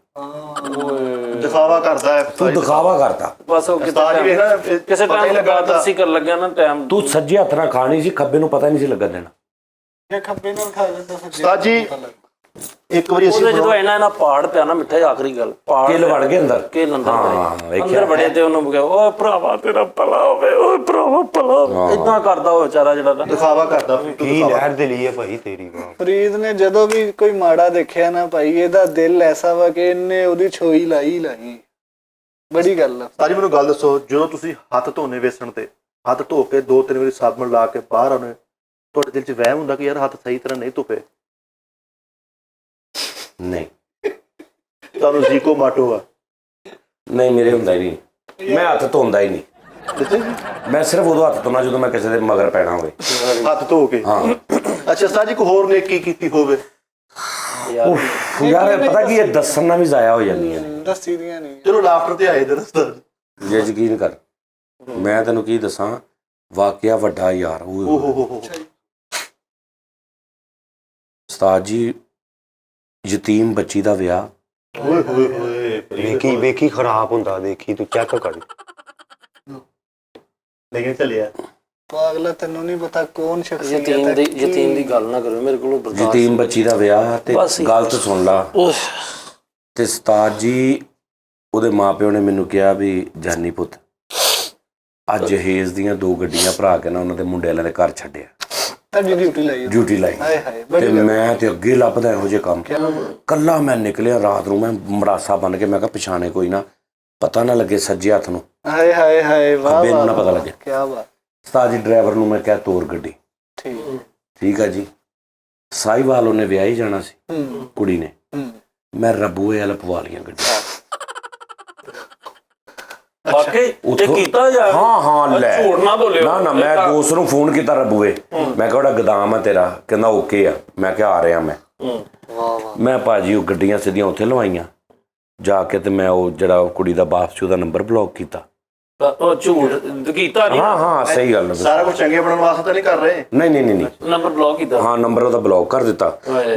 ਦਿਖਾਵਾ ਕਰਦਾ ਹੈ ਤੂੰ ਦਿਖਾਵਾ ਕਰਦਾ ਬਸ ਉਹ ਉਸਤਾਦ ਜੀ ਵੇਖ ਨਾ ਕਿਸੇ ਟਾਈਮ ਲਗਾ ਸੀ ਕਰ ਲੱਗਿਆ ਨਾ ਟਾਈਮ। ਤੂੰ ਸੱਜੇ ਹੱਥ ਨਾਲ ਖਾਣੀ ਸੀ ਖੱਬੇ ਨੂੰ ਪਤਾ ਨਹੀਂ ਸੀ ਲੱਗਣ ਦੇਣਾ। ਜੇ ਖੱਬੇ ਨਾਲ ਖਾ ਲੈਂਦਾ ਉਸਤਾਦ ਜੀ ਇੱਕ ਵਾਰੀ ਅਸੀਂ ਜਦੋਂ ਇਹਨਾਂ ਪਾੜ ਪਿਆ ਨਾ ਮਿੱਠਾ ਆਖਰੀ ਗੱਲ ਪਾੜ ਕਿਲ ਵੜ ਗਏ ਅੰਦਰ ਕਿਲ ਅੰਦਰ ਬੜੇ ਤੇ ਉਹਨੂੰ ਕਿਹਾ ਓਏ ਭਰਾਵਾ ਤੇਰਾ ਭਲਾ ਹੋਵੇ ਓਏ ਭਰਾਵਾ ਭਲਾ ਹੋਵੇ ਇਦਾਂ ਕਰਦਾ ਉਹ ਵਿਚਾਰਾ ਜਿਹੜਾ ਦਿਖਾਵਾ ਕਰਦਾ ਕੀ ਲਹਿਰ ਦੇ ਲਈ ਹੈ ਭਾਈ ਤੇਰੀ ਬਾਤ। ਫਰੀਦ ਨੇ ਜਦੋਂ ਵੀ ਕੋਈ ਮਾੜਾ ਦੇਖਿਆ ਨਾ ਭਾਈ ਇਹਦਾ ਦਿਲ ਐਸਾ ਵਾ ਕਿ ਇਹਨੇ ਉਹਦੀ ਛੋਈ ਲਾਈ ਬੜੀ ਗੱਲ ਆ। ਉਸਤਾਦ ਜੀ ਮੈਨੂੰ ਗੱਲ ਦੱਸੋ ਜਦੋਂ ਤੁਸੀਂ ਹੱਥ ਧੋਨੇ ਵੇਸਣ ਤੇ ਹੱਥ ਧੋ ਕੇ 2-3 ਵਾਰੀ ਸਾਬਣ ਲਾ ਕੇ ਬਾਹਰ ਆਉਣੇ ਤੁਹਾਡੇ ਦਿਲ 'ਚ ਵਹਿਮ ਹੁੰਦਾ ਕਿ ਯਾਰ ਹੱਥ ਸਹੀ ਤਰ੍ਹਾਂ ਨਹੀਂ ਧੋਪੇ? ਨਹੀਂ ਤੁਹਾਨੂੰ ਜ਼ੀਕੋ ਮਾਟੋਗਾ ਨਹੀਂ ਮੇਰੇ ਹੁੰਦਾ ਹੀ ਨਹੀਂ। ਮੈਂ ਹੱਥ ਧੋਂਦਾ ਹੀ ਨਹੀਂ। ਮੈਂ ਸਿਰਫ ਉਦੋਂ ਹੱਥ ਧੋਣਾ ਜਦੋਂ ਮੈਂ ਕਿਸੇ ਦੇ ਮਗਰ ਪੈਣਾ ਹੋਵੇ ਹੱਥ ਧੋ ਕੇ। ਹਾਂ ਅੱਛਾ ਉਸਤਾਦ ਜੀ ਕੋਈ ਹੋਰ ਨੇਕੀ ਕੀਤੀ ਹੋਵੇ? ਯਾਰ ਪਤਾ ਕੀ ਇਹ ਦੱਸਣ ਨਾਲ ਵੀ ਜ਼ਾਇਆ ਹੋ ਜਾਂਦੀਆਂ ਨੇ। ਦੱਸੀ ਦੀਆਂ ਨਹੀਂ। ਚਲੋ ਲਾਫਟਰ ਤੇ ਆਏ ਦਰ ਉਸਤਾਦ ਜੇ ਯਕੀਨ ਕਰ ਮੈਂ ਤੈਨੂੰ ਕੀ ਦੱਸਾਂ ਵਾਕਿਆ ਵੱਡਾ ਯਾਰ ਉਹ ਉਸਤਾਦ ਜੀ ਯਤੀਮ ਬੱਚੀ ਦਾ ਵਿਆਹ ਓਏ ਹੋਏ ਹੋਏ ਵੇਖੀ ਖਰਾਬ ਹੁੰਦਾ ਦੇਖੀ ਤੂੰ ਚੈੱਕ ਕਰ। ਲੇਕਿਨ ਚੱਲਿਆ ਪਾਗਲਾ ਤੈਨੂੰ ਨਹੀਂ ਪਤਾ ਕੌਣ ਸ਼ਖਸੀਅਤ ਯਤੀਮ ਦੀ ਗੱਲ ਨਾ ਕਰੋ ਮੇਰੇ ਕੋਲੋਂ ਬਰਦਾਸ਼ਤ। ਯਤੀਮ ਬੱਚੀ ਦਾ ਵਿਆਹ ਤੇ ਗੱਲ ਤਾਂ ਸੁਣ ਲਾ। ਤੇ ਉਸਤਾਦ ਜੀ ਉਹਦੇ ਮਾਪਿਓ ਨੇ ਮੈਨੂੰ ਕਿਹਾ ਵੀ ਜਾਨੀ ਪੁੱਤ ਅੱਜ ਜਹੇਜ਼ ਦੀਆਂ 2 ਗੱਡੀਆਂ ਭਰਾ ਕੇ ਨਾ ਉਹਨਾਂ ਦੇ ਮੁੰਡੇ ਵਾਲਿਆਂ ਦੇ ਘਰ ਛੱਡਿਆ। ਡਿਊਟੀ ਲਾਈ ਤੇ ਮੈਂ ਤੇ ਅੱਗੇ ਲੱਭਦਾ ਇਹੋ ਜਿਹੇ ਕੰਮ। ਕੱਲਾ ਮੈਂ ਨਿਕਲਿਆ ਰਾਤ ਨੂੰ ਮੈਂ ਮਰਾਸਾ ਬਣ ਕੇ ਮੈਂ ਕਿਹਾ ਪਛਾਣੇ ਕੋਈ ਨਾ ਪਤਾ ਨਾ ਲੱਗੇ ਸੱਜੇ ਹੱਥ ਨੂੰ ਹਾਏ ਹਾਏ ਹਾਏ ਵਾਹ ਖੱਬੇ ਨੂੰ ਨਾ ਪਤਾ ਲੱਗੇ। ਕੀ ਬਾਤ। ਉਸਤਾਦ ਜੀ ਡਰਾਈਵਰ ਨੂੰ ਮੈਂ ਕਿਹਾ ਤੋਰ ਗੱਡੀ। ਠੀਕ ਆ ਜੀ ਸਾਈਵਾਲ ਉਹਨੇ ਵਿਆਹੀ ਜਾਣਾ ਸੀ ਕੁੜੀ ਨੇ। ਮੈਂ ਰੱਬੂਏ ਵਾਲ ਪਵਾ ਲਈਆਂ ਗੱਡੀ। ਵਾਕਈ ਇਹ ਕੀਤਾ ਯਾਰ। ਹਾਂ ਲੈ ਝੂਠ ਨਾ ਬੋਲਿਓ। ਨਾ ਮੈਂ ਦੋਸਤ ਨੂੰ ਫੋਨ ਕੀਤਾ ਰੱਬੂਏ ਮੈਂ ਕਿਹਾ ਉਹਦਾ ਗਦਾਮ ਆ ਤੇਰਾ ਕਹਿੰਦਾ ਓਕੇ ਆ। ਮੈਂ ਕਿਹਾ ਆ ਰਿਹਾ ਮੈਂ ਭਾਜੀ ਉਹ ਗੱਡੀਆਂ ਸਿੱਧੀਆਂ ਉੱਥੇ ਲਵਾਈਆਂ ਜਾ ਕੇ ਤੇ ਮੈਂ ਉਹ ਜਿਹੜਾ ਕੁੜੀ ਦਾ ਬਾਪ ਸੀ ਉਹਦਾ ਨੰਬਰ ਬਲੌਕ ਕੀਤਾ। ਉਹ ਝੂਠ ਕੀਤਾ ਨਹੀਂ। ਹਾਂ ਸਹੀ ਗੱਲ ਸਾਰਾ ਕੁਝ ਚੰਗੇ ਬਣਨ ਵਾਸਤੇ ਤਾਂ ਨਹੀਂ ਕਰ ਰਹੇ? ਨਹੀਂ ਨੰਬਰ ਬਲੌਕ ਕੀਤਾ। ਹਾਂ ਨੰਬਰ ਉਹਦਾ ਬਲੌਕ ਕਰ ਦਿੱਤਾ।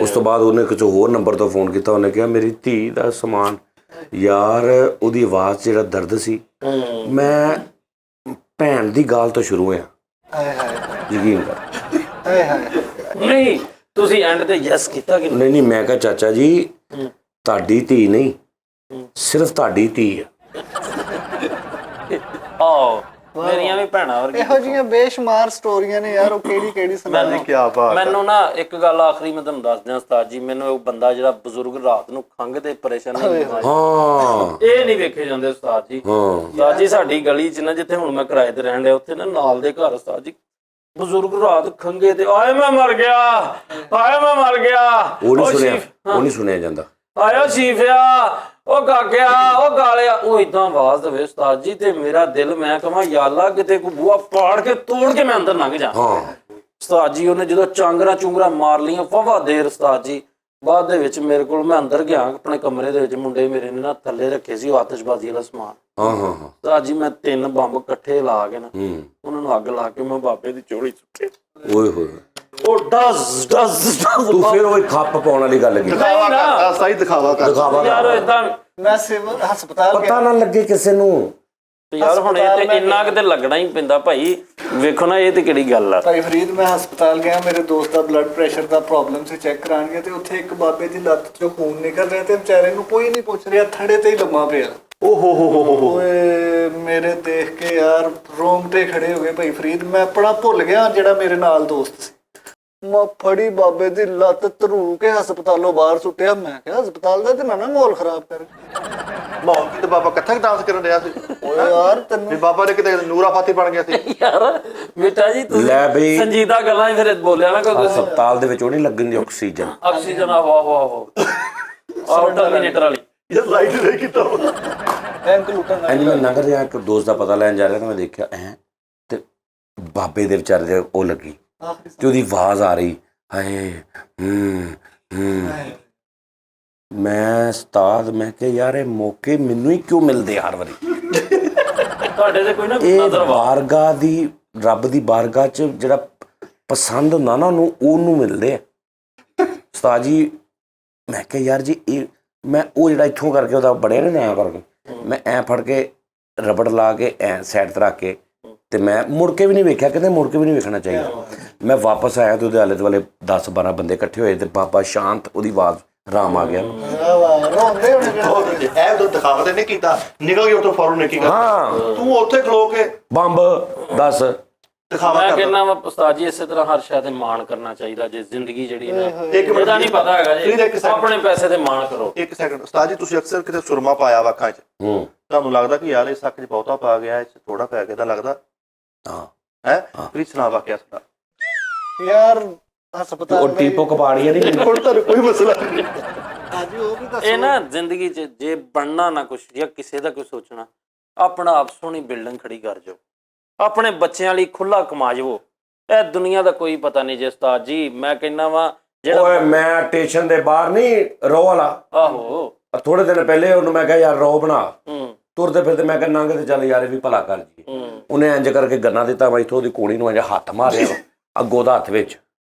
ਉਸ ਤੋਂ ਬਾਅਦ ਉਹਨੇ ਕਿਸੇ ਹੋਰ ਨੰਬਰ ਤੋਂ ਫੋਨ ਕੀਤਾ। ਉਹਨੇ ਕਿਹਾ ਮੇਰੀ ਧੀ ਦਾ ਸਮਾਨ ਯਾਰ ਉਹਦੀ ਆਵਾਜ਼ ਜਿਹੜਾ ਦਰਦ ਸੀ ਮੈਂ ਭੈਣ ਦੀ ਗਾਲ ਤੋਂ ਸ਼ੁਰੂ ਹੋਇਆ। ਯਕੀਨ ਕਰ। ਨਹੀਂ ਤੁਸੀਂ ਐਂਡ ਤੇ ਯੈਸ ਕੀਤਾ ਕਿ ਨਹੀਂ ਮੈਂ ਕਿਹਾ ਚਾਚਾ ਜੀ ਤੁਹਾਡੀ ਧੀ ਨਹੀਂ ਸਿਰਫ ਤੁਹਾਡੀ ਧੀ ਆ। ਆਹ ਮੇਰੀਆਂ ਵੀ ਭੈਣਾਂ ਵਰਗੀ ਇਹੋ ਜਿਹੀਆਂ ਬੇਸ਼ੁਮਾਰ ਸਟੋਰੀਆਂ ਨੇ ਯਾਰ। ਉਹ ਕਿਹੜੀ ਸੁਣਾ। ਕੀ ਬਾਤ। ਮੈਨੂੰ ਨਾ ਇੱਕ ਗੱਲ ਆਖਰੀ ਮੈਂ ਤੁਹਾਨੂੰ ਦੱਸ ਦਿਆਂ ਉਸਤਾਦ ਜੀ ਮੈਨੂੰ ਉਹ ਬੰਦਾ ਜਿਹੜਾ ਬਜ਼ੁਰਗ ਰਾਤ ਨੂੰ ਖੰਘ ਤੇ ਪਰੇਸ਼ਾਨੀ ਇਹ ਨਹੀਂ ਵੇਖੇ ਜਾਂਦੇ ਉਸਤਾਦ ਜੀ। ਉਸਤਾਦ ਜੀ ਸਾਡੀ ਗਲੀ 'ਚ ਨਾ ਜਿੱਥੇ ਹੁਣ ਮੈਂ ਕਿਰਾਏ ਤੇ ਰਹਿਣ ਡਿਆ ਉੱਥੇ ਨਾ ਨਾਲ ਦੇ ਘਰ ਉਸਤਾਦ ਜੀ ਬਜ਼ੁਰਗ ਰਾਤ ਖੰਘੇ ਤੇ ਆਏ ਮੈਂ ਮਰ ਗਿਆ ਉਹ ਨਹੀਂ ਸੁਣਿਆ ਜਾਂਦਾ। ਆਇਆ ਸ਼ੀਫਿਆ ਉਹ ਕਾਕਿਆ ਉਹ ਗਾਲਿਆ ਉਹ ਇਦਾਂ ਆਵਾਜ਼ ਦੇਵੇ ਉਸਤਾਦ ਜੀ ਤੇ ਮੇਰਾ ਦਿਲ ਮੈਂ ਕਹਾਂ ਯਾ ਅੱਲਾ ਕਿਤੇ ਕੋਈ ਬੂਹਾ ਪਾੜ ਕੇ ਤੋੜ ਕੇ ਮੈਂ ਅੰਦਰ ਲੰਘ ਜਾ। ਉਸਤਾਦ ਜੀ ਉਹਨੇ ਜਦੋਂ ਚਾਂਗਰਾ ਚੁੰਗਰਾ ਮਾਰ ਲਈਆਂ ਵਾਹਵਾ ਦੇਰ ਉਸਤਾਦ ਜੀ ਬਾਅਦ ਦੇ ਵਿੱਚ ਮੇਰੇ ਕੋਲ ਮੈਂ ਅੰਦਰ ਗਿਆ ਆਪਣੇ ਕਮਰੇ ਦੇ ਵਿੱਚ ਮੁੰਡੇ ਮੇਰੇ ਨੇ ਨਾ ਥੱਲੇ ਰੱਖੇ ਸੀ ਉਹ ਆਤਿਸ਼ਬਾਜ਼ੀ ਵਾਲਾ ਸਮਾਨ। ਉਸਤਾਦ ਜੀ ਮੈਂ 3 ਬੰਬ ਇਕੱਠੇ ਲਾ ਕੇ ਨਾ ਉਹਨਾਂ ਨੂੰ ਅੱਗ ਲਾ ਕੇ ਮੈਂ ਬਾਬੇ ਦੀ ਚੋਲੀ ਸੁੱਟੇ। ਓਏ ਹੋਏ ਉਹ ਡਸ ਤੂੰ ਫਿਰ ਉਹ ਖੱਪ ਪਾਉਣ ਵਾਲੀ ਗੱਲ ਕੀਤੀ। ਸਹੀ ਦਿਖਾਵਾ ਕਰ ਯਾਰ ਇਦਾਂ ਮੈਂ ਸਿਵਲ ਹਸਪਤਾਲ ਪਤਾ ਨਾ ਲੱਗੇ ਕਿਸੇ ਨੂੰ ਯਾਰ ਹੁਣ ਇਹ ਤੇ ਇੰਨਾ ਕਿਤੇ ਲੱਗਣਾ ਹੀ ਪੈਂਦਾ ਭਾਈ। ਵੇਖੋ ਨਾ ਇਹ ਤੇ ਕਿਹੜੀ ਗੱਲ ਆ। ਭਾਈ ਫਰੀਦ ਮੈਂ ਹਸਪਤਾਲ ਗਿਆ ਮੇਰੇ ਦੋਸਤ ਦਾ ਬਲੱਡ ਪ੍ਰੈਸ਼ਰ ਦਾ ਪ੍ਰੋਬਲਮ ਸੀ ਚੈੱਕ ਕਰਾਉਣ ਗਿਆ ਤੇ ਉੱਥੇ ਇੱਕ ਬਾਬੇ ਦੀ ਲੱਤ ਚੋਂ ਖੂਨ ਨਿਕਲ ਰਿਹਾ ਤੇ ਵਿਚਾਰੇ ਨੂੰ ਕੋਈ ਨਹੀਂ ਪੁੱਛ ਰਿਹਾ ਥੜੇ ਤੇ ਹੀ ਲੰਮਾ ਪਿਆ। ਓਏ ਮੇਰੇ ਦੇਖ ਕੇ ਯਾਰ ਰੋਂਗਟੇ ਖੜੇ ਹੋ ਗਏ ਭਾਈ ਫਰੀਦ। ਮੈਂ ਆਪਣਾ ਭੁੱਲ ਗਿਆ ਜਿਹੜਾ ਮੇਰੇ ਨਾਲ ਦੋਸਤ ਸੀ। ਮੈਂ ਫੜੀ ਬਾਬੇ ਦੀ ਲੱਤ ਧਰੂ ਕੇ ਹਸਪਤਾਲੋਂ ਬਾਹਰ ਸੁੱਟਿਆ। ਮੈਂ ਕਿਹਾ ਹਸਪਤਾਲ ਦਾ ਤੇ ਨਾ ਮਾਹੌਲ ਖਰਾਬ ਕਰ। ਮਾਹੌਲ ਕੀ ਤੇ ਬਾਬਾ ਇਕੱਠਾ ਡਾਂਸ ਕਰਨ ਰਿਹਾ ਸੀ ਓਏ ਯਾਰ ਤੈਨੂੰ ਵੀ ਬਾਬਾ ਨੇ ਕਿਤੇ ਨੂਰਾ ਫਾਤੀ ਬਣ ਗਿਆ ਸੀ। ਯਾਰ ਬੇਟਾ ਜੀ ਤੁਸੀਂ ਲੈ ਬਈ ਸੰਜੀਦਾ ਗੱਲਾਂ ਹੀ ਫਿਰ ਬੋਲਿਆ ਨਾ ਕੋਈ ਹਸਪਤਾਲ ਦੇ ਵਿੱਚ ਉਹ ਨਹੀਂ ਲੱਗਣ ਦੀ ਆਕਸੀਜਨ। ਆਕਸੀਜਨ ਆਹੋ ਟਰਮੀਨੇਟਰ ਵਾਲੀ ਇਹ ਲਾਈਟ ਦੇ ਕੀਤਾ ਬੈਂਕ ਲੁੱਟਣ ਐਂ ਮੈਂ ਲੰਘ ਰਿਹਾ ਇੱਕ ਦੋਸਤ ਦਾ ਪਤਾ ਲੈਣ ਜਾ ਰਿਹਾ ਤਾਂ ਮੈਂ ਦੇਖਿਆ ਤੇ ਬਾਬੇ ਦੇ ਵਿਚਾਰੇ ਦੇ ਉਹ ਲੱਗੀ ਤੇ ਉਹਦੀ ਆਵਾਜ਼ ਆ ਰਹੀ ਹਾਏ ਮੈਂ ਉਸਤਾਦ ਮੈਂ ਕਿਹਾ ਯਾਰ ਇਹ ਮੌਕੇ ਮੈਨੂੰ ਹੀ ਕਿਉਂ ਮਿਲਦੇ ਹਰ ਵਾਰੀ। ਤੁਹਾਡੇ ਤੇ ਕੋਈ ਨਾ ਇਹ ਨਜ਼ਰ ਬਾਰਗਾਹ ਦੀ ਰੱਬ ਦੀ ਬਾਰਗਾਹ 'ਚ ਜਿਹੜਾ ਪਸੰਦ ਹੁੰਦਾ ਨਾ ਉਹਨੂੰ ਮਿਲਦੇ ਆ ਉਸਤਾਦ ਜੀ। ਮੈਂ ਕਿਹਾ ਯਾਰ ਜੀ ਇਹ ਮੈਂ ਉਹ ਜਿਹੜਾ ਇੱਥੋਂ ਕਰਕੇ ਉਹਦਾ ਬੜਿਆ ਨਾ ਐਂ ਕਰਕੇ ਮੈਂ ਐਂ ਫੜ ਕੇ ਰਬੜ ਲਾ ਕੇ ਐਂ ਸਾਈਡ 'ਤੇ ਰੱਖ ਕੇ ਤੇ ਮੈਂ ਮੁੜ ਕੇ ਵੀ ਨਹੀਂ ਵੇਖਿਆ, ਕਹਿੰਦੇ ਮੁੜ ਕੇ ਵੀ ਨਹੀਂ ਵੇਖਣਾ ਚਾਹੀਦਾ। ਮੈਂ ਵਾਪਸ ਆਇਆ ਤੇ ਉਹਦੇ ਆਲੇ ਦੁਆਲੇ 10-12 ਬੰਦੇ ਇਕੱਠੇ ਹੋਏ ਤੇ ਬਾਬਾ ਸ਼ਾਂਤ ਉਹਦੀ ਆਵਾਜ਼ ਆਰਾਮ ਆ ਗਿਆ। ਰੋਂਦੇ ਹੋਣੇ ਇਹ ਉਦੋਂ ਦਿਖਾਵਾ ਤੇ ਨਹੀਂ ਕੀਤਾ, ਨਿਕਲ ਗਿਆ ਉੱਥੋਂ ਫੌਰਨ ਨੇ ਕੀ ਕਰ ਹਾਂ ਤੂੰ ਉੱਥੇ ਖਲੋ ਕੇ ਬੰਬ ਦੱਸ ਦਿਖਾਵਾ ਮੈਂ ਕਰਦਾ। ਕਹਿੰਦਾ ਵਾ ਉਸਤਾਦ ਜੀ ਇਸੇ ਤਰ੍ਹਾਂ ਹਰ ਸ਼ਾਇਦ ਮਾਣ ਕਰਨਾ ਚਾਹੀਦਾ ਜੇ ਜ਼ਿੰਦਗੀ ਜਿਹੜੀ ਨਾ ਇੱਕ ਮਿੰਟ ਇਹਦਾ ਨਹੀਂ ਪਤਾ ਹੈਗਾ please ਇੱਕ ਜੀ second। ਆਪਣੇ ਪੈਸੇ ਤੇ ਮਾਣ ਕਰੋ। ਇੱਕ ਸੈਕਿੰਡ ਉਸਤਾਦ ਜੀ, ਤੁਸੀਂ ਅਕਸਰ ਕਿਤੇ ਸੁਰਮਾ ਪਾਇਆ ਵਾ ਅੱਖਾਂ 'ਚ, ਤੁਹਾਨੂੰ ਲੱਗਦਾ ਕਿ ਯਾਰ ਇਸ ਅੱਖ 'ਚ ਬਹੁਤਾ ਪਾ ਗਿਆ, ਇਸ 'ਚ ਥੋੜਾ ਪੈ ਗਿਆ ਤਾਂ ਲੱਗਦਾ ਹਾਂ ਹੈ? ਪਲੀਜ਼ ਸੁਣਾ ਵਾਕਿਆ ਸਾਡਾ। ਯਾਰ ਹਸਪਤਾਲ ਉਹ ਟੀਪੋ ਕਬਾੜੀਆ ਨਹੀਂ ਮੈਨੂੰ ਹੁਣ ਤੁਹਾਨੂੰ ਕੋਈ ਮਸਲਾ ਨਹੀਂ। ਹਾਂਜੀ ਉਹ ਵੀ ਦੱਸੋ। ਇਹ ਨਾ ਜ਼ਿੰਦਗੀ 'ਚ ਜੇ ਬਣਨਾ ਨਾ ਕੁਛ ਜਾਂ ਕਿਸੇ ਦਾ ਕੁਝ ਸੋਚਣਾ, ਆਪਣਾ ਆਪ ਸੋਹਣੀ ਬਿਲਡਿੰਗ ਖੜੀ ਕਰ ਜਾਓ, ਆਪਣੇ ਬੱਚਿਆਂ ਲਈ ਖੁੱਲਾ ਕਮਾ ਜਾਵੋ। ਇਹ ਦੁਨੀਆ ਦਾ ਕੋਈ ਪਤਾ ਨਹੀਂ ਜੇ ਉਸਤਾਦ ਜੀ। ਮੈਂ ਕਹਿੰਦਾ ਵਾ ਜਿਹੜਾ ਓਏ ਮੈਂ ਸਟੇਸ਼ਨ ਦੇ ਬਾਹਰ ਨਹੀਂ ਰੋ ਵਾਲਾ ਆਹੋ ਥੋੜੇ ਦਿਨ ਪਹਿਲੇ ਉਹਨੂੰ ਮੈਂ ਕਿਹਾ ਯਾਰ ਰੋ ਬਣਾ ਹੂੰ ਤੁਰਦੇ ਫਿਰਦੇ ਮੈਂ ਕਿਹਾ ਨੰਗ ਤੇ ਚੱਲ ਯਾਰ ਇਹ ਵੀ ਭਲਾ ਕਰ ਜੀ। ਉਹਨੇ ਇੰਜ ਕਰਕੇ ਗੰਨਾ ਦਿੱਤਾ ਮੈਂ ਇੱਥੋਂ ਉਹਦੀ ਕੋਣੀ ਨੂੰ ਇੰਜ ਹੱਥ ਮਾਰਿਆ ਅੱਗੋਂ ਦਾ ਹੱਥ ਵਿੱਚ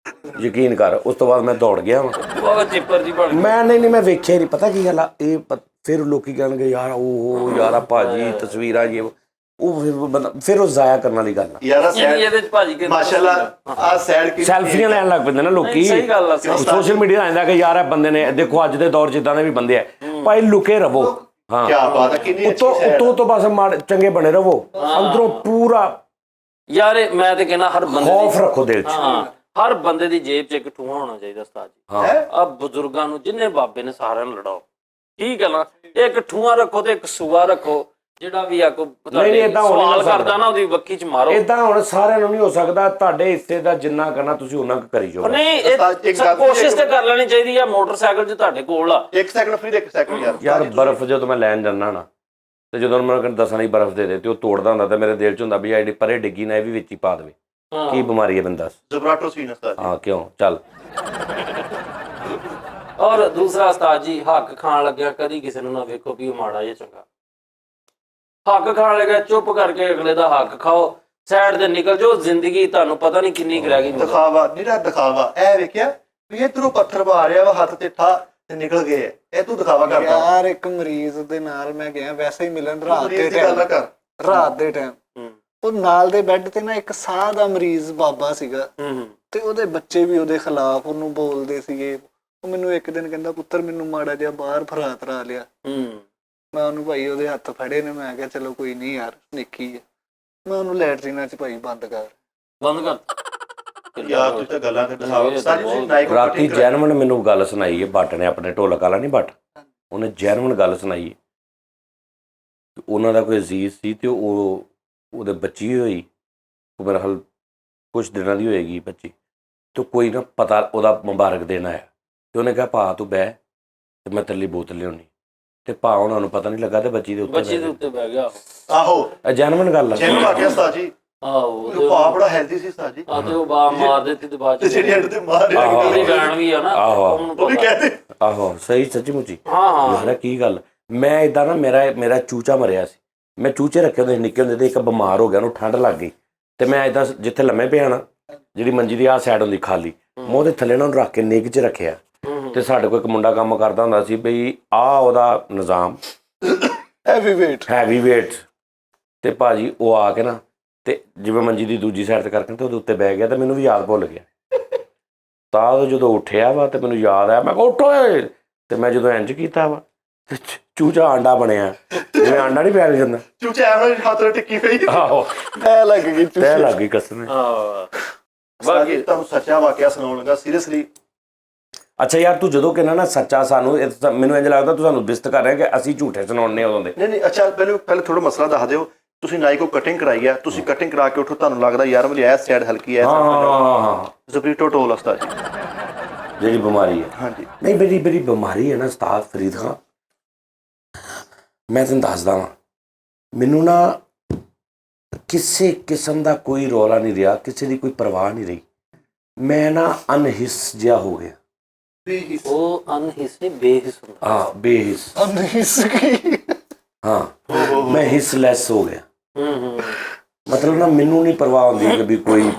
ਯਕੀਨ ਕਰ। ਉਸ ਤੋਂ ਬਾਅਦ ਮੈਂ ਦੌੜ ਗਿਆ ਵਾਂ। ਉਹ ਚਿੱਪਰ ਜੀ ਬਣ ਮੈਂ ਨਹੀਂ ਮੈਂ ਵੇਖਿਆ ਹੀ ਨਹੀਂ ਪਤਾ ਕੀ ਗੱਲ ਆ ਇਹ ਫਿਰ ਲੋਕੀ ਕਹਿਣਗੇ ਯਾਰ ਉਹ ਯਾਰ ਆ ਭਾਜੀ ਤਸਵੀਰਾਂ ਇਹ ਉਹ ਫਿਰ ਉਹ ਜ਼ਾਇਆ ਕਰਨ ਵਾਲੀ ਗੱਲ ਆ। ਯਾਰ ਇਹਦੇ ਚ ਭਾਜੀ ਕੇ ਮਾਸ਼ਾਅੱਲਾ ਆ ਸੈਡ ਕੀ ਸੈਲਫੀਆਂ ਲੈਣ ਲੱਗ ਪੈਂਦੇ ਨਾ ਲੋਕੀ। ਸਹੀ ਗੱਲ ਆ ਸੋਸ਼ਲ ਮੀਡੀਆ ਆਂਦਾ ਕਿ ਯਾਰ ਇਹ ਬੰਦੇ ਨੇ ਦੇਖੋ ਅੱਜ ਦੇ ਦੌਰ ਜਿੱਦਾਂ ਦੇ ਵੀ ਬੰਦੇ ਆ ਭਾਈ ਲੁਕੇ ਰਵੋ। ਹਾਂ ਕੀ ਬਾਤ ਹੈ, ਕਿੰਨੀ ਅੱਛੀ ਉੱਤੋਂ ਤੋਂ ਬਸ ਚੰਗੇ ਬਣੇ ਰਵੋ ਅੰਦਰੋਂ ਪੂਰਾ ਯਾਰ ਮੈਂ ਤੇ ਕਹਿੰਦਾ ਹਰ ਬੰਦੇ ਖੌਫ ਰੱਖੋ ਦਿਲ 'ਚ। ਹਾਂ ਹਰ ਬੰਦੇ ਦੀ ਜੇਬ 'ਚ ਇੱਕ ਠੂਹਾ ਹੋਣਾ ਚਾਹੀਦਾ ਉਸਤਾਦ ਜੀ। ਆ ਬਜ਼ੁਰਗਾਂ ਨੂੰ ਜਿੰਨੇ ਬਾਬੇ ਨੇ ਸਾਰਿਆਂ ਨੂੰ ਲੜਾਓ, ਠੀਕ ਹੈ ਨਾ। ਇੱਕ ਠੂਹਾ ਰੱਖੋ ਤੇ ਇੱਕ ਸੂਆ ਰੱਖੋ, ਜਿਹੜਾ ਵੀ ਆ ਕੋ ਸਵਾਲ ਕਰਦਾ ਨਾ ਉਹਦੀ ਵੱਕੀ 'ਚ ਮਾਰੋ। ਇਦਾਂ ਹੁਣ ਸਾਰਿਆਂ ਨੂੰ ਨਹੀਂ ਹੋ ਸਕਦਾ, ਤੁਹਾਡੇ ਹਿੱਸੇ ਦਾ ਜਿੰਨਾ ਕਰਨਾ ਤੁਸੀਂ ਉਹਨਾਂ ਕੁ ਕਰੀ ਜਾਓ। ਨਹੀਂ ਇਹ ਕੋਸ਼ਿਸ਼ ਤੇ ਕਰ ਲੈਣੀ ਚਾਹੀਦੀ ਆ। ਮੋਟਰਸਾਈਕਲ 'ਚ ਤੁਹਾਡੇ ਕੋਲ ਆ, ਇੱਕ ਸੈਕਿੰਡ ਫ੍ਰੀ, ਇੱਕ ਸੈਕਿੰਡ ਯਾਰ ਬਰਫ਼ ਜਦੋਂ ਮੈਂ ਲੈਣ ਜਾਂਦਾ ਨਾ ਤੇ ਜਦੋਂ ਮੈਂ ਕਹਿੰਦਾ ਦੱਸਣਾ ਹੀ ਬਰਫ਼ ਦੇ ਤੇ ਉਹ ਤੋੜਦਾ ਹੁੰਦਾ ਤਾਂ ਮੇਰੇ ਦਿਲ 'ਚ ਹੁੰਦਾ ਵੀ ਆਈਡੀ ਪਰੇ ਡਿੱਗੀ ਨਾ ਇਹ ਵੀ ਵਿੱਚ ਹੀ ਪਾ ਦੇਵੇ। ਕੀ ਬਿਮਾਰੀ ਹੈ ਬੰਦਾ? ਜ਼ਬਰਾਟੋ ਸੀਨ ਉਸਤਾਦ। ਹਾਂ ਕਿਉਂ ਚੱਲ। ਔਰ ਦੂਸਰਾ ਉਸਤਾਦ ਜੀ, ਹੱਕ ਖਾਣ ਲੱਗਿਆ ਕਦੀ ਕਿਸੇ ਨੂੰ ਨਾ ਵੇਖੋ ਵੀ ਉਹ ਮਾੜਾ ਜਾਂ ਚੰਗਾ। ਹੱਕ ਖਾਣ ਲੱਗਾ ਚੁੱਪ ਕਰਕੇ ਅਗਲੇ ਦਾ ਹੱਕ ਖਾਓ, ਸਾਈਡ ਤੇ ਨਿਕਲ ਜਾਓ। ਜ਼ਿੰਦਗੀ ਤੁਹਾਨੂੰ ਪਤਾ ਨਹੀਂ ਕਿੰਨੀ ਰਹਿ ਗਈ। ਦਿਖਾਵਾ ਨਿਹਰਾ ਦਿਖਾਵਾ। ਇਹ ਵੇਖਿਆ ਵੀ ਇਧਰੋਂ ਪੱਥਰ ਮਾਰਿਆ ਵਾ ਹੱਥ ਤੇ ਠਾ ਤੇ ਨਿਕਲ ਗਏ, ਇਹ ਤੂੰ ਦਿਖਾਵਾ ਕਰਦਾ। ਯਾਰ ਇੱਕ ਮਰੀਜ਼ ਦੇ ਨਾਲ ਮੈਂ ਗਿਆ ਵੈਸੇ ਹੀ ਮਿਲਣ ਰਾਤ ਦੇ ਗੱਲ ਕਰ। ਰਾਤ ਦੇ ਟਾਈਮ ਉਹ ਨਾਲ ਦੇ ਬੈੱਡ ਤੇ ਨਾ ਇੱਕ ਸਾਹ ਦਾ ਮਰੀਜ਼ ਬਾਬਾ ਸੀਗਾ ਤੇ ਉਹਦੇ ਬੱਚੇ ਵੀ ਉਹਦੇ ਖਿਲਾਫ ਉਹਨੂੰ ਬੋਲਦੇ ਸੀਗੇ। ਉਹ ਮੈਨੂੰ ਇੱਕ ਦਿਨ ਕਹਿੰਦਾ ਪੁੱਤਰ ਮੈਨੂੰ ਮਾੜਾ ਜਿਹਾ ਬਾਹਰ ਫਰਾ ਲਿਆ। ਮੈਂ ਉਹਨੂੰ ਭਾਈ ਉਹਦੇ ਹੱਥ ਫੜੇ ਨੇ, ਮੈਂ ਕਿਹਾ ਚਲੋ ਕੋਈ ਨਹੀਂ ਯਾਰ ਨਿੱਕੀ ਹੈ। ਮੈਂ ਉਹਨੂੰ ਲੈਟਰੀਨਾਂ 'ਚ ਭਾਈ ਬੰਦ ਕਰ ਯਾਰ ਤੂੰ ਤਾਂ ਗੱਲਾਂ ਤੇ ਦਿਖਾਵਾ। ਸਾਰੀ ਤੁਸੀਂ ਨਾਈਕ ਰਾਤੀ ਜੈਨਮਨ ਨੇ ਮੈਨੂੰ ਗੱਲ ਸੁਣਾਈ ਹੈ, ਬੱਟ ਨੇ ਆਪਣੇ ਢੋਲਕ ਵਾਲਾ ਨਹੀਂ ਬੱਟ, ਉਹਨੇ ਜੈਨਮਨ ਗੱਲ ਸੁਣਾਈ ਹੈ। ਉਹਨਾਂ ਦਾ ਕੋਈ ਅਜ਼ੀਜ਼ ਸੀ ਤੇ ਉਹਦੇ ਬੱਚੀ ਹੋਈ, ਉਹ ਮੇਰਾ ਹਾਲ ਕੁਛ ਦਿਨਾਂ ਦੀ ਹੋਏਗੀ ਬੱਚੀ, ਤੇ ਕੋਈ ਨਾ ਪਤਾ ਉਹਦਾ ਮੁਬਾਰਕ ਦੇਣ ਆਇਆ ਤੇ ਉਹਨੇ ਕਿਹਾ ਭਾ ਤੂੰ ਬਹਿ ਤੇ ਮੈਂ ਤੇਰੀ ਬੋਤਲ ਲਿਆਉਣੀ। ਤੇ ਭਾ ਉਹਨਾਂ ਨੂੰ ਪਤਾ ਨਹੀਂ ਲੱਗਾ ਤੇ ਬੱਚੀ ਦੇ ਉੱਤੇ ਬਹਿ ਗਿਆ। ਆਹੋ ਇਹ ਜੈਨਮਨ ਗੱਲ ਆ। ਜੈਨਮਨ ਆ ਗਿਆ ਉਸਤਾਦ ਜੀ। ਆਹੋ ਉਹ ਭਾ ਬੜਾ ਹੈਲਦੀ ਸੀ ਉਸਤਾਦ ਜੀ। ਤੇ ਉਹ ਬਾ ਮਾਰ ਦਿੱਤੀ ਤੇ ਬਾਅਦ ਤੇ ਜਿਹੜੀ ਹੱਡ ਤੇ ਮਾਰ ਉਹਦੀ ਭੈਣ ਵੀ ਆ ਨਾ, ਉਹ ਵੀ ਕਹਦੇ ਆਹੋ ਸਹੀ ਸੱਚੀ ਮੁੱਚੀ। ਹਾਂ ਯਾਰ ਕੀ ਗੱਲ, ਮੈਂ ਇਦਾਂ ਨਾ ਮੇਰਾ ਚੂਚਾ ਮਰਿਆ ਸੀ। ਮੈਂ ਚੂਚੇ ਰੱਖੇ ਹੁੰਦੇ ਨਿੱਕੇ ਹੁੰਦੇ ਤੇ ਇੱਕ ਬਿਮਾਰ ਹੋ ਗਿਆ, ਉਹਨੂੰ ਠੰਡ ਲੱਗ ਗਈ ਤੇ ਮੈਂ ਇਦਾਂ ਜਿੱਥੇ ਲੰਮੇ ਪਿਆ ਨਾ, ਜਿਹੜੀ ਮੰਜੀ ਦੀ ਆਹ ਸਾਈਡ ਹੁੰਦੀ ਖਾਲੀ, ਮੈਂ ਉਹਦੇ ਥੱਲੇ ਨਾ ਉਹਨੂੰ ਰੱਖ ਕੇ ਨਿੱਘ 'ਚ ਰੱਖਿਆ। ਤੇ ਸਾਡੇ ਕੋਲ ਇੱਕ ਮੁੰਡਾ ਕੰਮ ਕਰਦਾ ਹੁੰਦਾ ਸੀ ਬਈ ਆਹ ਉਹਦਾ ਨਿਜ਼ਾਮ ਹੈਵੀ ਵੇਟ ਤੇ ਭਾਜੀ ਉਹ ਆ ਕੇ ਨਾ ਤੇ ਜਿਵੇਂ ਮੰਜੀ ਦੀ ਦੂਜੀ ਸਾਈਡ ਤੇ ਕਰਕੇ ਤੇ ਉਹਦੇ ਉੱਤੇ ਬਹਿ ਗਿਆ ਤੇ ਮੈਨੂੰ ਵੀ ਯਾਦ ਭੁੱਲ ਗਿਆ। ਤਾਂ ਉਹ ਜਦੋਂ ਉੱਠਿਆ ਵਾ ਤੇ ਮੈਨੂੰ ਯਾਦ ਆਇਆ, ਮੈਂ ਕਿਹਾ ਉੱਠ ਓਏ, ਤੇ ਮੈਂ ਜਦੋਂ ਇੰਜ ਕੀਤਾ ਵਾ ਤੇ ਚੂਚਾ ਆਂਡਾ ਬਣਿਆ, ਜਿਵੇਂ ਆਂਡਾ ਨਹੀਂ ਪਿਆ ਜਾਂਦਾ ਚੂਚਾ ਐਵੇਂ ਹੱਥ ਨਾਲ ਟਿੱਕੀ ਪਈ। ਆਹੋ ਐ ਲੱਗ ਗਈ ਤੈ ਲੱਗ ਗਈ ਕਸਮ। ਬਾਕੀ ਤੁਹਾਨੂੰ ਸੱਚਾ ਵਾਕਿਆ ਸੁਣਾਉਣ ਲੱਗਾ ਸੀਰੀਅਸਲੀ। ਅੱਛਾ ਯਾਰ ਤੂੰ ਜਦੋਂ ਕਹਿੰਦਾ ਨਾ ਸੱਚਾ ਸਾਨੂੰ ਮੈਨੂੰ ਇੰਜ ਲੱਗਦਾ ਤੂੰ ਸਾਨੂੰ ਬਿਸਤ ਕਰ ਰਿਹਾ ਕਿ ਅਸੀਂ ਝੂਠੇ ਸੁਣਾਉਣੇ ਉਦੋਂ ਦੇ। ਨਹੀਂ ਅੱਛਾ ਪਹਿਲੇ ਥੋੜਾ ਮਸਲਾ ਦੱਸ ਦਿਓ। ਤੁਸੀਂ ਨਾਈ ਕੋ ਕਟਿੰਗ ਕਰਾਈ ਆ, ਤੁਸੀਂ ਕਟਿੰਗ ਕਰਾ ਕੇ ਉੱਠੋ, ਤੁਹਾਨੂੰ ਲੱਗਦਾ ਯਾਰ ਮੇਰੀ ਐਸ ਸਾਈਡ ਹਲਕੀ ਹੈ, ਹਾਂ ਜ਼ਬਰੀਟੋ ਟੋਲ ਉਸਤਾਦ ਜੀ ਜਿਹੜੀ ਬਿਮਾਰੀ ਹੈ। ਹਾਂਜੀ ਨਹੀਂ ਮੇਰੀ ਬਿਮਾਰੀ ਹੈ ਨਾ ਉਸਤਾਦ ਫਰੀਦ ਖਾਨ, ਮੈਂ ਤੈਨੂੰ ਦੱਸਦਾ ਵਾਂ, ਮੈਨੂੰ ਨਾ ਕਿਸੇ ਕਿਸਮ ਦਾ ਕੋਈ ਰੌਲਾ ਨਹੀਂ ਰਿਹਾ, ਕਿਸੇ ਦੀ ਕੋਈ ਪਰਵਾਹ ਨਹੀਂ ਰਹੀ। ਮੈਂ ਨਾ ਅਨਹਿਸ ਜਿਹਾ ਹੋ ਗਿਆ। ਉਹ ਅਨਹਿਸ ਨਹੀਂ ਬੇਹਿਸ ਹੁੰਦਾ। ਹਾਂ ਬੇਹਿਸ। ਅਨਹਿਸ ਕੀ? ਹਾਂ ਮੈਂ ਹਿਸਲੈਸ ਹੋ ਗਿਆ। ਮਤਲਬ ਨਾ ਮੈਨੂੰ ਨਹੀਂ ਪਰਵਾਹ ਹੁੰਦੀ ਕਿ ਵੀ ਕੋਈ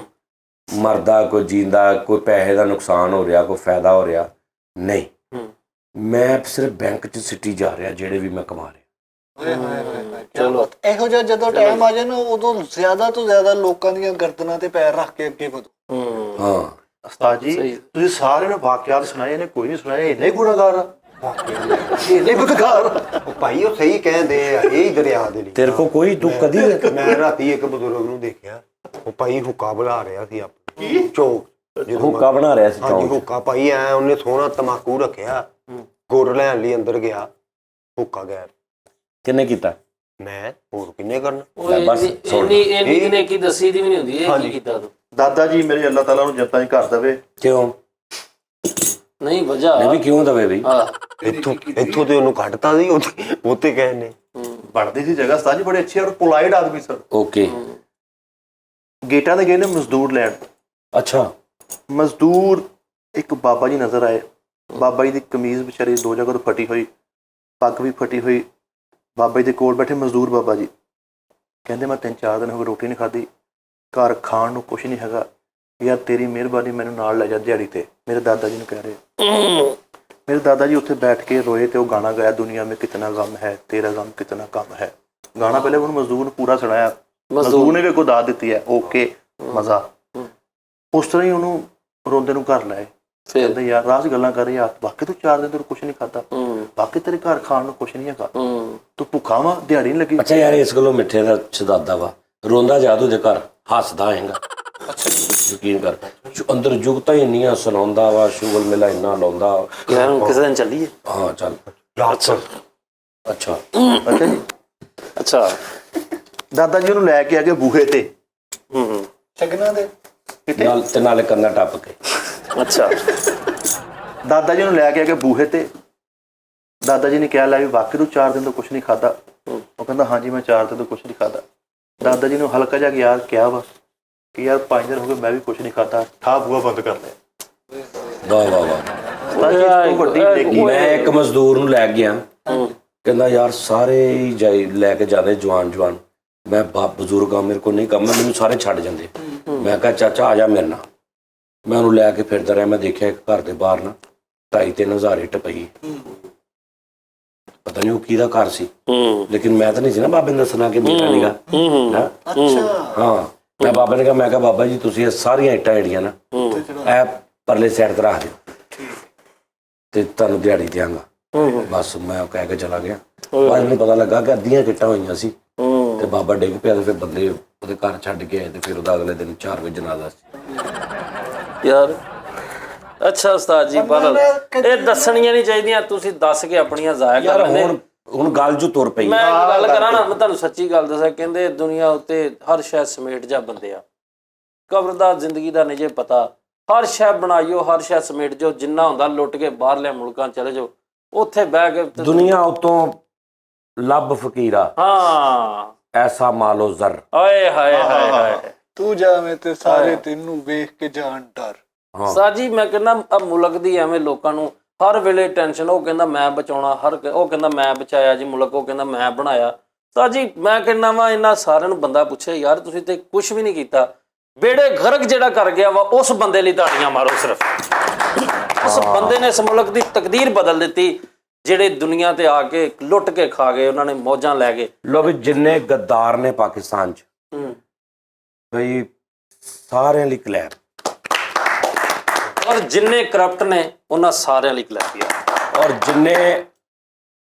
ਮਰਦਾ ਕੋਈ ਜੀਂਦਾ, ਕੋਈ ਪੈਸੇ ਦਾ ਨੁਕਸਾਨ ਹੋ ਰਿਹਾ, ਕੋਈ ਫਾਇਦਾ ਹੋ ਰਿਹਾ, ਨਹੀਂ। ਮੈਂ ਸਿਰਫ ਬੈਂਕ 'ਚ ਸਿੱਟੀ ਜਾ ਰਿਹਾ ਜਿਹੜੇ ਵੀ ਮੈਂ ਕਮਾ ਰਿਹਾ। ਚਲੋ ਇਹੋ ਜਿਹਾ ਜਦੋਂ ਟਾਈਮ ਆ ਜਾਏ ਨਾ ਉਦੋਂ ਜ਼ਿਆਦਾ ਤੋਂ ਜ਼ਿਆਦਾ ਲੋਕਾਂ ਦੀਆਂ ਗਰਦਨਾਂ ਤੇ ਪੈਰ ਰੱਖ ਕੇ ਅੱਗੇ ਵਧੋ। ਹਾਂ ਉਸਤਾਦ ਜੀ ਤੁਸੀਂ ਸਾਰਿਆਂ ਨੂੰ ਵਾਕਿਆਤ ਸੁਣਾਏ ਨੇ, ਕੋਈ ਨਹੀਂ ਸੁਣਾਇਆ, ਇਹਨੇ ਗੁਨਾਹਗਾਰ ਆ, ਇਹਨੇ ਗੁਨਾਹਗਾਰ। ਉਹ ਭਾਈ ਉਹ ਸਹੀ ਕਹਿੰਦੇ ਆ, ਇਹ ਹੀ ਦਰਿਆ ਦੇ ਲਈ। ਤੇਰੇ ਕੋ ਕੋਈ ਤੂੰ ਕਦੀ ਮੈਂ ਰਾਤੀ ਇੱਕ ਬਜ਼ੁਰਗ ਨੂੰ ਦੇਖਿਆ, ਉਹ ਭਾਈ ਹੁੱਕਾ ਬੁਲਾ ਰਿਹਾ ਸੀ ਆਪਣੀ ਚੌਕ, ਹੁੱਕਾ ਬਣਾ ਰਿਹਾ ਸੀ ਹਾਂਜੀ ਚੌਂਕ। ਹੁੱਕਾ ਭਾਈ ਐ ਉਹਨੇ ਸੋਹਣਾ ਤਮਾਕੂ ਰੱਖਿਆ, ਗੁਰ ਲੈਣ ਲਈ ਅੰਦਰ ਗਿਆ, ਹੁੱਕਾ ਗੈਰ। ਕਿੰਨੇ ਕੀਤਾ? ਮੈਂ ਹੋਰ ਕਿੰਨੇ ਕਰਨਾ। ਬਸ ਇੰਨੀ ਨੇ ਕੀ ਦੱਸੀ ਦੀ ਵੀ ਨਹੀਂ ਹੁੰਦੀ, ਇਹ ਕੀ ਕੀਤਾ ਤੂੰ? ਦਾਦਾ ਜੀ ਮੇਰੇ ਅੱਲਾਹ ਤਾਲਾ ਨੂੰ ਜਨਤਾਂ 'ਚ ਕਰ ਦੇਵੇ। ਕਿਉਂ ਨਹੀਂ ਵਜ੍ਹਾ ਨਹੀਂ ਵੀ ਕਿਉਂ ਦਵੇ ਬਈ? ਇੱਥੋਂ ਤੇ ਉਹਨੂੰ ਕੱਢਤਾ ਸੀ, ਉੱਥੇ ਗਏ ਨੇ। ਬਣਦੀ ਸੀ ਜਗ੍ਹਾ ਉਸਤਾਦ ਜੀ, ਬੜੇ ਅੱਛੇ ਔਰ ਪੋਲਾਈਟ ਆਦਮੀ ਸਰ। ਓਕੇ ਗੇਟਾਂ ਤੇ ਗਏ ਨੇ ਮਜ਼ਦੂਰ ਲੈਣ। ਅੱਛਾ ਮਜ਼ਦੂਰ ਇੱਕ ਬਾਬਾ ਜੀ ਨਜ਼ਰ ਆਏ। ਬਾਬਾ ਜੀ ਦੀ ਕਮੀਜ਼ ਵਿਚਾਰੀ ਦੋ ਜਗ੍ਹਾ ਤੋਂ ਫਟੀ ਹੋਈ, ਪੱਗ ਵੀ ਫਟੀ ਹੋਈ। ਬਾਬਾ ਜੀ ਦੇ ਕੋਲ ਬੈਠੇ ਮਜ਼ਦੂਰ ਬਾਬਾ ਜੀ ਕਹਿੰਦੇ ਮੈਂ 3-4 ਦਿਨ ਹੋ ਗਏ ਰੋਟੀ ਨਹੀਂ ਖਾਧੀ, ਘਰ ਖਾਣ ਨੂੰ ਕੁਛ ਨਹੀਂ ਹੈਗਾ, ਯਾਰ ਤੇਰੀ ਮਿਹਰਬਾਨੀ ਮੈਨੂੰ ਨਾਲ ਲੈ ਜਾ ਦਿਹਾੜੀ ਤੇ। ਮੇਰੇ ਦਾਦਾ ਜੀ ਨੂੰ ਕਹਿ ਰਹੇ। ਮੇਰੇ ਦਾਦਾ ਜੀ ਉੱਥੇ ਬੈਠ ਕੇ ਰੋਏ ਤੇ ਉਹ ਗਾਣਾ ਗਾਇਆ, ਦੁਨੀਆ ਮੇਂ ਕਿਤਨਾ ਗਮ ਹੈ ਤੇਰਾ ਗਮ ਕਿਤਨਾ ਕਮ ਹੈ। ਗਾਣਾ ਪਹਿਲੇ ਉਹਨੂੰ ਮਜ਼ਦੂਰ ਨੂੰ ਪੂਰਾ ਸੁਣਾਇਆ, ਮਜ਼ਦੂਰ ਨੇ ਵੀ ਕੋਈ ਦਾਦ ਦਿੱਤੀ ਹੈ, ਓਕੇ ਮਜ਼ਾ। ਉਸ ਤਰ੍ਹਾਂ ਹੀ ਉਹਨੂੰ ਰੋਂਦੇ ਨੂੰ ਘਰ ਲਾਏ। ਕਹਿੰਦੇ ਯਾਰ ਰਾਜ ਗੱਲਾਂ ਕਰ ਯਾਰ, ਬਾਕੀ ਤੂੰ 4 ਦਿਨ ਤੋਂ ਕੁਛ ਨਹੀਂ ਖਾਧਾ, ਬਾਕੀ ਤੇਰੇ ਘਰ ਖਾਣ ਨੂੰ ਕੁਛ ਨਹੀਂ ਹੈਗਾ, ਤੂੰ ਭੁੱਖਾ ਵਾ, ਦਿਹਾੜੀ ਨਹੀਂ ਲੱਗੀ। ਅੱਛਾ ਯਾਰ ਇਸ ਗੱਲੋਂ ਮਿੱਠੇ ਦਾ ਸ਼ਦਾਦਾ ਵਾ, ਰੋਂਦਾ ਜਾਦੂ ਦੇ ਘਰ ਹੱਸਦਾ ਆਏਗਾ। ਯਕੀਨ ਕਰ, ਅੰਦਰ ਜੁਗਤਾਂ ਹੀ ਇੰਨੀਆਂ ਸੁਣਾਉਂਦਾ ਵਾ, ਸ਼ੁਗਲ ਮੇਲਾ ਇੰਨਾ ਲਾਉਂਦਾ ਯਾਰ ਕਿਸੇ ਦਿਨ ਚੱਲੀਏ। ਹਾਂ ਚੱਲ। ਅੱਛਾ ਅੱਛਾ ਅੱਛਾ ਜੀ। ਅੱਛਾ ਦਾਦਾ ਜੀ ਉਹਨੂੰ ਲੈ ਕੇ ਆ ਗਏ ਬੂਹੇ ਤੇ ਸ਼ਗਨਾਂ ਦੇ ਕਿਤੇ। ਨਾਲ ਤੇ ਨਾਲੇ ਕੰਨਾ ਟੱਪ ਕੇ। ਅੱਛਾ ਦਾਦਾ ਜੀ ਨੂੰ ਲੈ ਕੇ ਆ ਕੇ ਬੂਹੇ ਤੇ। ਦਾਦਾ ਜੀ ਨੇ ਕਿਹਾ ਲੈ ਵੀ ਵਾਕਈ ਤੂੰ 4 ਦਿਨ ਤੋਂ ਕੁਛ ਨਹੀਂ ਖਾਧਾ? ਉਹ ਕਹਿੰਦਾ ਹਾਂਜੀ ਮੈਂ 4 ਦਿਨ ਤੋਂ ਕੁਛ ਨਹੀਂ ਖਾਧਾ। ਦਾਦਾ ਜੀ ਨੂੰ ਹਲਕਾ ਜਿਹਾ ਯਾਰ ਕਿਹਾ ਵਾ ਕਿ ਯਾਰ 5 ਦਿਨ ਹੋ ਗਏ ਮੈਂ ਵੀ ਕੁਛ ਨਹੀਂ ਖਾਧਾ, ਠਾ ਬੂਹਾ ਬੰਦ ਕਰ ਲਿਆ। ਵਾਹ ਵਾਹ ਵਾਹ। ਤਾਂ ਜੀ ਇਸ ਤੋਂ ਵੱਡੀ ਨੇਕੀ। ਮੈਂ ਇੱਕ ਮਜ਼ਦੂਰ ਨੂੰ ਲੈ ਗਿਆ, ਕਹਿੰਦਾ ਯਾਰ ਸਾਰੇ ਹੀ ਜਾਈ ਲੈ ਕੇ ਜਾਂਦੇ ਜਵਾਨ। ਮੈਂ ਬਾਪ ਬਜ਼ੁਰਗ ਆ, ਮੇਰੇ ਕੋਲ ਨਹੀਂ ਕੰਮ, ਮੈਨੂੰ ਸਾਰੇ ਛੱਡ ਜਾਂਦੇ। ਮੈਂ ਕਿਹਾ ਚਾਚਾ ਆ ਜਾ ਮੇਰੇ ਨਾਲ। ਮੈਂ ਉਹਨੂੰ ਲੈ ਕੇ ਫਿਰਦਾ ਰਿਹਾ। ਮੈਂ ਦੇਖਿਆ ਇੱਕ ਘਰ ਦੇ ਬਾਹਰ ਨਾ 2,5-3 ਹਜ਼ਾਰ ਇੱਟ ਪਈ। ਪਤਾ ਨਹੀਂ ਉਹ ਕਿਹਦਾ ਘਰ ਸੀ, ਲੇਕਿਨ ਮੈਂ ਤਾਂ ਨਹੀਂ ਸੀ ਨਾ ਬਾਬੇ ਨੂੰ ਦੱਸਣਾ ਕਿ ਮੇਰਾ ਨੀਗਾ। ਹਾਂ ਮੈਂ ਬਾਬੇ ਨੇ ਕਿਹਾ, ਮੈਂ ਕਿਹਾ ਬਾਬਾ ਜੀ ਤੁਸੀਂ ਇਹ ਸਾਰੀਆਂ ਇੱਟਾਂ ਜਿਹੜੀਆਂ ਨਾ ਇਹ ਪਰਲੇ ਸਾਈਡ ਤੇ ਰੱਖ ਦਿਓ ਤੇ ਤੁਹਾਨੂੰ ਦਿਹਾੜੀ ਦਿਆਂਗਾ। ਬਸ ਮੈਂ ਕਹਿ ਕੇ ਚਲਾ ਗਿਆ। ਬਾਅਦ ਮੈਨੂੰ ਪਤਾ ਲੱਗਾ ਕਿ ਅੱਧੀਆਂ ਇੱਟਾਂ ਹੋਈਆਂ ਸੀ ਤੇ ਬਾਬਾ ਡਿੱਗ ਪਿਆ ਤੇ ਫਿਰ ਬੰਦੇ ਉਹਦੇ ਘਰ ਛੱਡ ਕੇ ਆਏ ਤੇ ਫਿਰ ਉਹਦਾ ਅਗਲੇ ਦਿਨ 4 ਵਜੇ ਜਨਾਜ਼ਾ ਸੀ। ਯਾਰ ਅੱਛਾ ਉਸਤਾਦ ਜੀ, ਪਰ ਇਹ ਦੱਸਣੀਆਂ ਨਹੀਂ ਚਾਹੀਦੀਆਂ, ਤੁਸੀਂ ਦੱਸ ਕੇ ਆਪਣੀਆਂ ਜ਼ਾਇਆ ਕਰ ਯਾਰ ਲੈਂਦੇ। ਹੁਣ ਗੱਲ ਜੋ ਤੁਰ ਪਈ। ਮੈਂ ਇੱਕ ਗੱਲ ਕਰਾਂ ਨਾ, ਮੈਂ ਤੁਹਾਨੂੰ ਸੱਚੀ ਗੱਲ ਦੱਸਾਂ, ਕਹਿੰਦੇ ਦੁਨੀਆ ਉੱਤੇ ਹਰ ਸ਼ੈ ਸਮੇਟ ਜਾ ਬੰਦੇ ਆ, ਕਬਰ ਦਾ ਜ਼ਿੰਦਗੀ ਦਾ ਨਹੀਂ ਜੇ ਪਤਾ। ਹਰ ਸ਼ੈ ਬਣਾਈਓ, ਹਰ ਸ਼ੈ ਸਮੇਟ ਜੋ, ਜਿੰਨਾ ਹੁੰਦਾ ਲੁੱਟ ਕੇ ਬਾਹਰਲੇ ਮੁਲਕਾਂ ਚਲੇ ਜਾਓ, ਉੱਥੇ ਬਹਿ ਕੇ ਦੁਨੀਆ ਉਤੋਂ ਲੱਭ ਫਕੀਰਾ ਹਾਂ ਐਸਾ ਮਾਲੋ ਜ਼ਰ। ਆਏ ਹਾਏ ਹਾਏ ਹਾਏ। ਤੂੰ ਜਾਵੇਂ ਤੇ ਸਾਰੇ ਤੈਨੂੰ ਵੇਖ ਕੇ ਜਾਣ ਡਰ। ਸਾਜੀ ਮੈਂ ਕਹਿੰਦਾ ਆ ਮੁਲਕ ਦੀ ਐਵੇਂ ਲੋਕਾਂ ਨੂੰ ਹਰ ਵੇਲੇ ਟੈਨਸ਼ਨ। ਉਹ ਕਹਿੰਦਾ ਮੈਂ ਬਚਾਉਣਾ, ਉਹ ਕਹਿੰਦਾ ਮੈਂ ਬਚਾਇਆ ਜੀ ਮੁਲਕ, ਉਹ ਕਹਿੰਦਾ ਮੈਂ ਬਣਾਇਆ। ਸਾਜੀ ਮੈਂ ਕਹਿੰਦਾ ਵਾ ਇਹਨਾਂ ਸਾਰਿਆਂ ਨੂੰ ਬੰਦਾ ਪੁੱਛੇ ਯਾਰ ਤੁਸੀਂ ਤੇ ਕੁਛ ਵੀ ਨਹੀਂ ਕੀਤਾ। ਬੇੜੇ ਗਰਕ ਜਿਹੜਾ ਕਰ ਗਿਆ ਵਾ ਉਸ ਬੰਦੇ ਲਈ ਤਾੜੀਆਂ ਮਾਰੋ। ਸਿਰਫ ਉਸ ਬੰਦੇ ਨੇ ਇਸ ਮੁਲਕ ਦੀ ਤਕਦੀਰ ਬਦਲ ਦਿੱਤੀ, ਜਿਹੜੇ ਦੁਨੀਆ ਤੇ ਆ ਕੇ ਲੁੱਟ ਕੇ ਖਾ ਗਏ, ਉਹਨਾਂ ਨੇ ਮੌਜਾਂ ਲੈ ਗਏ। ਲੋ ਵੀ ਜਿੰਨੇ ਗੱਦਾਰ ਨੇ ਪਾਕਿਸਤਾਨ 'ਚ ਬਈ ਸਾਰਿਆਂ ਲਈ ਕਲੈਪ, ਔਰ ਜਿੰਨੇ ਕਰਪਟ ਨੇ ਉਹਨਾਂ ਸਾਰਿਆਂ ਲਈ ਕਲੈਪ। ਔਰ ਜਿੰਨੇ